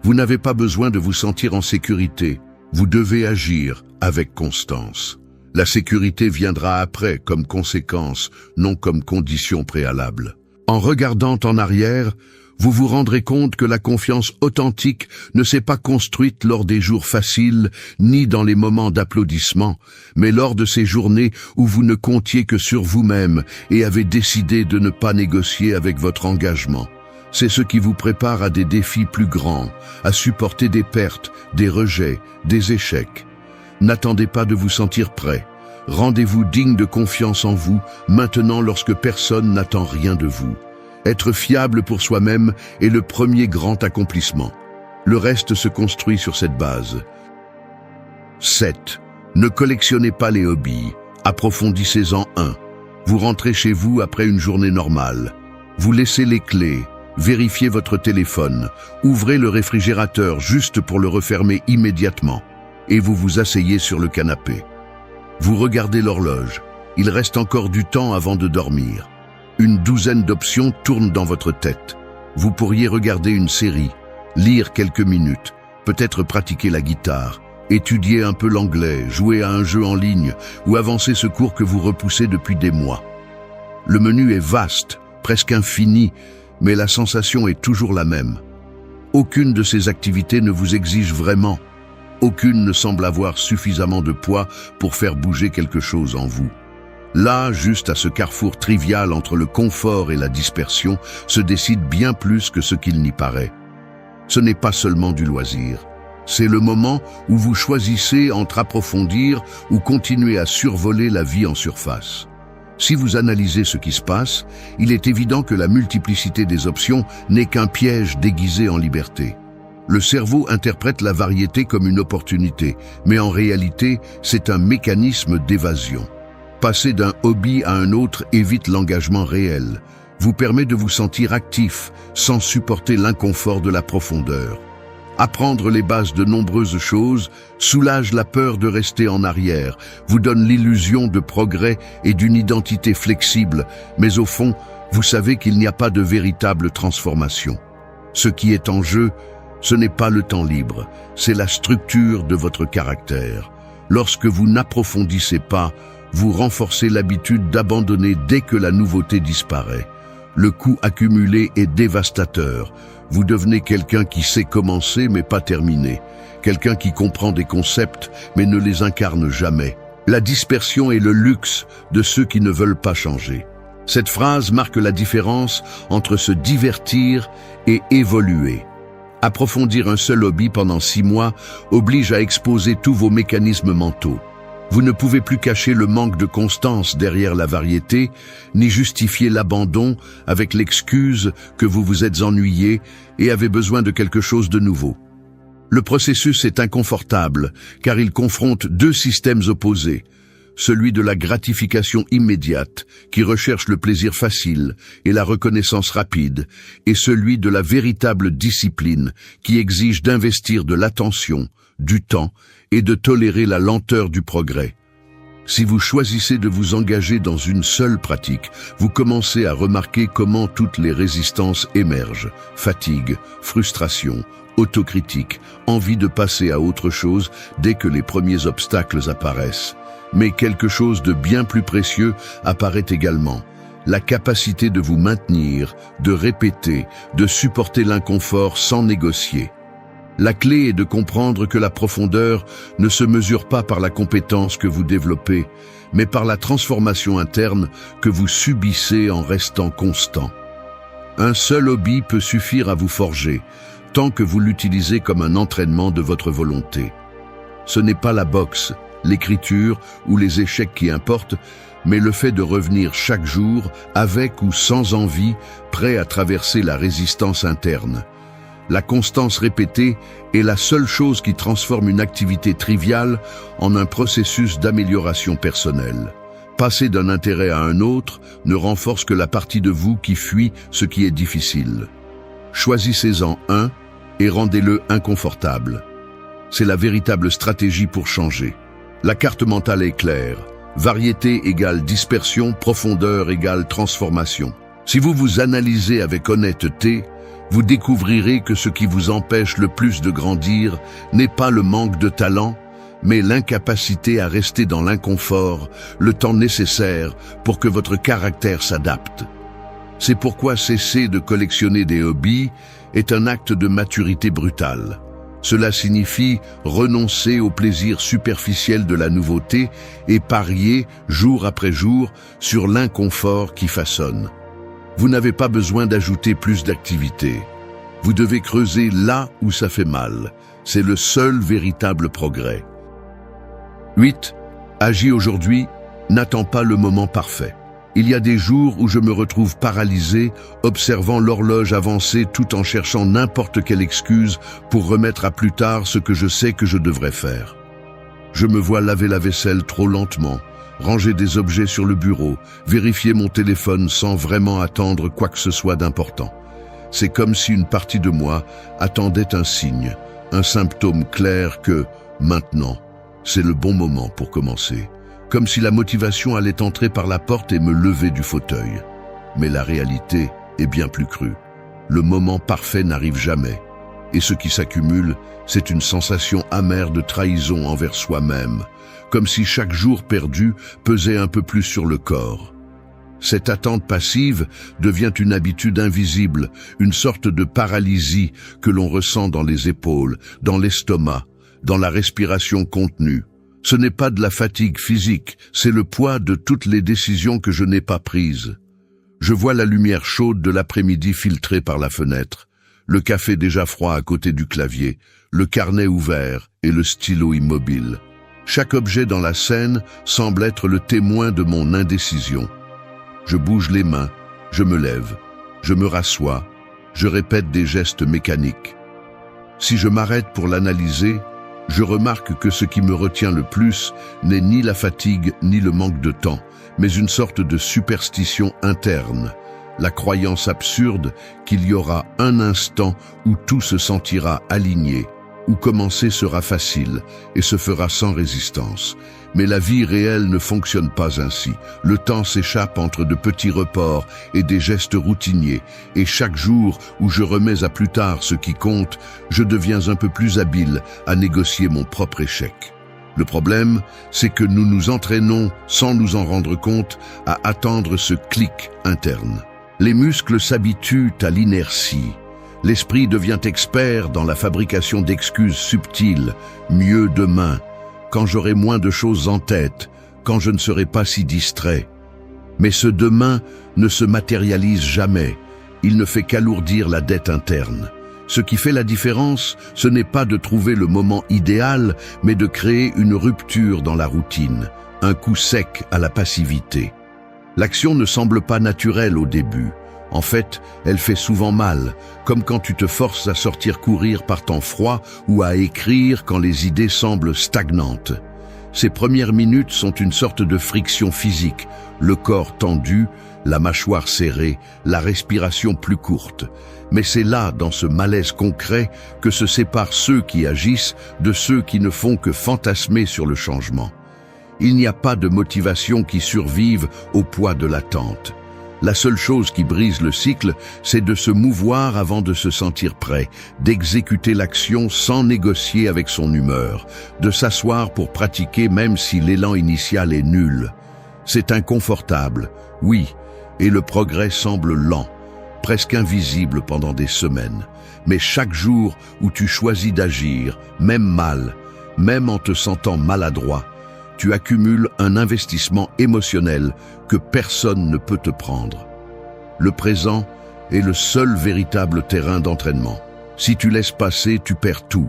Vous n'avez pas besoin de vous sentir en sécurité, vous devez agir avec constance. La sécurité viendra après comme conséquence, non comme condition préalable. En regardant en arrière, vous vous rendrez compte que la confiance authentique ne s'est pas construite lors des jours faciles, ni dans les moments d'applaudissement, mais lors de ces journées où vous ne comptiez que sur vous-même et avez décidé de ne pas négocier avec votre engagement. C'est ce qui vous prépare à des défis plus grands, à supporter des pertes, des rejets, des échecs. N'attendez pas de vous sentir prêt. Rendez-vous digne de confiance en vous, maintenant lorsque personne n'attend rien de vous. Être fiable pour soi-même est le premier grand accomplissement. Le reste se construit sur cette base. 7. Ne collectionnez pas les hobbies. Approfondissez-en un. Vous rentrez chez vous après une journée normale. Vous laissez les clés, vérifiez votre téléphone, ouvrez le réfrigérateur juste pour le refermer immédiatement, et vous vous asseyez sur le canapé. Vous regardez l'horloge. Il reste encore du temps avant de dormir. Une douzaine d'options tournent dans votre tête. Vous pourriez regarder une série, lire quelques minutes, peut-être pratiquer la guitare, étudier un peu l'anglais, jouer à un jeu en ligne ou avancer ce cours que vous repoussez depuis des mois. Le menu est vaste, presque infini, mais la sensation est toujours la même. Aucune de ces activités ne vous exige vraiment. Aucune ne semble avoir suffisamment de poids pour faire bouger quelque chose en vous. Là, juste à ce carrefour trivial entre le confort et la dispersion, se décide bien plus que ce qu'il n'y paraît. Ce n'est pas seulement du loisir. C'est le moment où vous choisissez entre approfondir ou continuer à survoler la vie en surface. Si vous analysez ce qui se passe, il est évident que la multiplicité des options n'est qu'un piège déguisé en liberté. Le cerveau interprète la variété comme une opportunité, mais en réalité, c'est un mécanisme d'évasion. Passer d'un hobby à un autre évite l'engagement réel, vous permet de vous sentir actif sans supporter l'inconfort de la profondeur. Apprendre les bases de nombreuses choses soulage la peur de rester en arrière, vous donne l'illusion de progrès et d'une identité flexible, mais au fond, vous savez qu'il n'y a pas de véritable transformation. Ce qui est en jeu, ce n'est pas le temps libre, c'est la structure de votre caractère. Lorsque vous n'approfondissez pas, vous renforcez l'habitude d'abandonner dès que la nouveauté disparaît. Le coût accumulé est dévastateur. Vous devenez quelqu'un qui sait commencer mais pas terminer. Quelqu'un qui comprend des concepts mais ne les incarne jamais. La dispersion est le luxe de ceux qui ne veulent pas changer. Cette phrase marque la différence entre se divertir et évoluer. Approfondir un seul hobby pendant 6 mois oblige à exposer tous vos mécanismes mentaux. Vous ne pouvez plus cacher le manque de constance derrière la variété, ni justifier l'abandon avec l'excuse que vous vous êtes ennuyé et avez besoin de quelque chose de nouveau. Le processus est inconfortable, car il confronte 2 systèmes opposés. Celui de la gratification immédiate, qui recherche le plaisir facile et la reconnaissance rapide, et celui de la véritable discipline, qui exige d'investir de l'attention, du temps et de tolérer la lenteur du progrès. Si vous choisissez de vous engager dans une seule pratique, vous commencez à remarquer comment toutes les résistances émergent. Fatigue, frustration, autocritique, envie de passer à autre chose dès que les premiers obstacles apparaissent. Mais quelque chose de bien plus précieux apparaît également. La capacité de vous maintenir, de répéter, de supporter l'inconfort sans négocier. La clé est de comprendre que la profondeur ne se mesure pas par la compétence que vous développez, mais par la transformation interne que vous subissez en restant constant. Un seul hobby peut suffire à vous forger, tant que vous l'utilisez comme un entraînement de votre volonté. Ce n'est pas la boxe, l'écriture ou les échecs qui importent, mais le fait de revenir chaque jour, avec ou sans envie, prêt à traverser la résistance interne. La constance répétée est la seule chose qui transforme une activité triviale en un processus d'amélioration personnelle. Passer d'un intérêt à un autre ne renforce que la partie de vous qui fuit ce qui est difficile. Choisissez-en un et rendez-le inconfortable. C'est la véritable stratégie pour changer. La carte mentale est claire. Variété égale dispersion, profondeur égale transformation. Si vous vous analysez avec honnêteté, vous découvrirez que ce qui vous empêche le plus de grandir n'est pas le manque de talent, mais l'incapacité à rester dans l'inconfort, le temps nécessaire pour que votre caractère s'adapte. C'est pourquoi cesser de collectionner des hobbies est un acte de maturité brutale. Cela signifie renoncer au plaisir superficiel de la nouveauté et parier, jour après jour, sur l'inconfort qui façonne. Vous n'avez pas besoin d'ajouter plus d'activités. Vous devez creuser là où ça fait mal. C'est le seul véritable progrès. 8. Agis aujourd'hui, n'attends pas le moment parfait. Il y a des jours où je me retrouve paralysé, observant l'horloge avancer tout en cherchant n'importe quelle excuse pour remettre à plus tard ce que je sais que je devrais faire. Je me vois laver la vaisselle trop lentement, ranger des objets sur le bureau, vérifier mon téléphone sans vraiment attendre quoi que ce soit d'important. C'est comme si une partie de moi attendait un signe, un symptôme clair que, maintenant, c'est le bon moment pour commencer. Comme si la motivation allait entrer par la porte et me lever du fauteuil. Mais la réalité est bien plus crue. Le moment parfait n'arrive jamais. Et ce qui s'accumule, c'est une sensation amère de trahison envers soi-même, comme si chaque jour perdu pesait un peu plus sur le corps. Cette attente passive devient une habitude invisible, une sorte de paralysie que l'on ressent dans les épaules, dans l'estomac, dans la respiration contenue. Ce n'est pas de la fatigue physique, c'est le poids de toutes les décisions que je n'ai pas prises. Je vois la lumière chaude de l'après-midi filtrée par la fenêtre, le café déjà froid à côté du clavier, le carnet ouvert et le stylo immobile. Chaque objet dans la scène semble être le témoin de mon indécision. Je bouge les mains, je me lève, je me rassois, je répète des gestes mécaniques. Si je m'arrête pour l'analyser, je remarque que ce qui me retient le plus n'est ni la fatigue ni le manque de temps, mais une sorte de superstition interne, la croyance absurde qu'il y aura un instant où tout se sentira aligné, où commencer sera facile et se fera sans résistance. Mais la vie réelle ne fonctionne pas ainsi. Le temps s'échappe entre de petits reports et des gestes routiniers, et chaque jour où je remets à plus tard ce qui compte, je deviens un peu plus habile à négocier mon propre échec. Le problème, c'est que nous nous entraînons, sans nous en rendre compte, à attendre ce clic interne. Les muscles s'habituent à l'inertie. L'esprit devient expert dans la fabrication d'excuses subtiles, mieux demain, quand j'aurai moins de choses en tête, quand je ne serai pas si distrait. Mais ce demain ne se matérialise jamais, il ne fait qu'alourdir la dette interne. Ce qui fait la différence, ce n'est pas de trouver le moment idéal, mais de créer une rupture dans la routine, un coup sec à la passivité. L'action ne semble pas naturelle au début. En fait, elle fait souvent mal, comme quand tu te forces à sortir courir par temps froid ou à écrire quand les idées semblent stagnantes. Ces premières minutes sont une sorte de friction physique, le corps tendu, la mâchoire serrée, la respiration plus courte. Mais c'est là, dans ce malaise concret, que se séparent ceux qui agissent de ceux qui ne font que fantasmer sur le changement. Il n'y a pas de motivation qui survive au poids de l'attente. La seule chose qui brise le cycle, c'est de se mouvoir avant de se sentir prêt, d'exécuter l'action sans négocier avec son humeur, de s'asseoir pour pratiquer même si l'élan initial est nul. C'est inconfortable, oui, et le progrès semble lent, presque invisible pendant des semaines. Mais chaque jour où tu choisis d'agir, même mal, même en te sentant maladroit, tu accumules un investissement émotionnel que personne ne peut te prendre. Le présent est le seul véritable terrain d'entraînement. Si tu laisses passer, tu perds tout.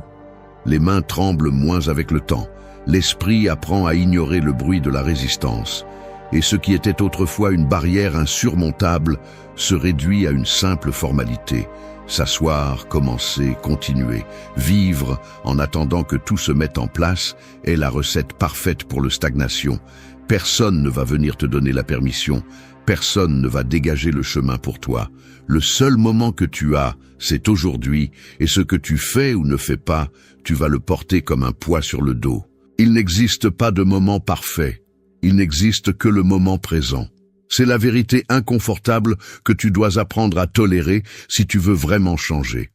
Les mains tremblent moins avec le temps. L'esprit apprend à ignorer le bruit de la résistance. Et ce qui était autrefois une barrière insurmontable se réduit à une simple formalité. S'asseoir, commencer, continuer, vivre en attendant que tout se mette en place est la recette parfaite pour le stagnation. Personne ne va venir te donner la permission, personne ne va dégager le chemin pour toi. Le seul moment que tu as, c'est aujourd'hui, et ce que tu fais ou ne fais pas, tu vas le porter comme un poids sur le dos. Il n'existe pas de moment parfait, il n'existe que le moment présent. C'est la vérité inconfortable que tu dois apprendre à tolérer si tu veux vraiment changer.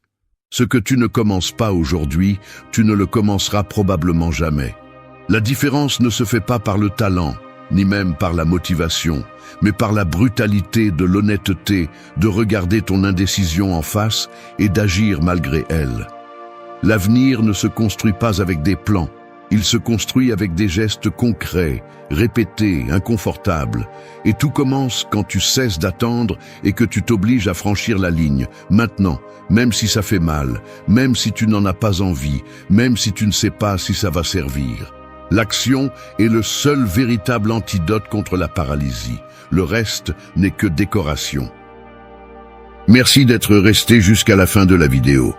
Ce que tu ne commences pas aujourd'hui, tu ne le commenceras probablement jamais. La différence ne se fait pas par le talent, ni même par la motivation, mais par la brutalité de l'honnêteté de regarder ton indécision en face et d'agir malgré elle. L'avenir ne se construit pas avec des plans. Il se construit avec des gestes concrets, répétés, inconfortables. Et tout commence quand tu cesses d'attendre et que tu t'obliges à franchir la ligne, maintenant, même si ça fait mal, même si tu n'en as pas envie, même si tu ne sais pas si ça va servir. L'action est le seul véritable antidote contre la paralysie. Le reste n'est que décoration. Merci d'être resté jusqu'à la fin de la vidéo.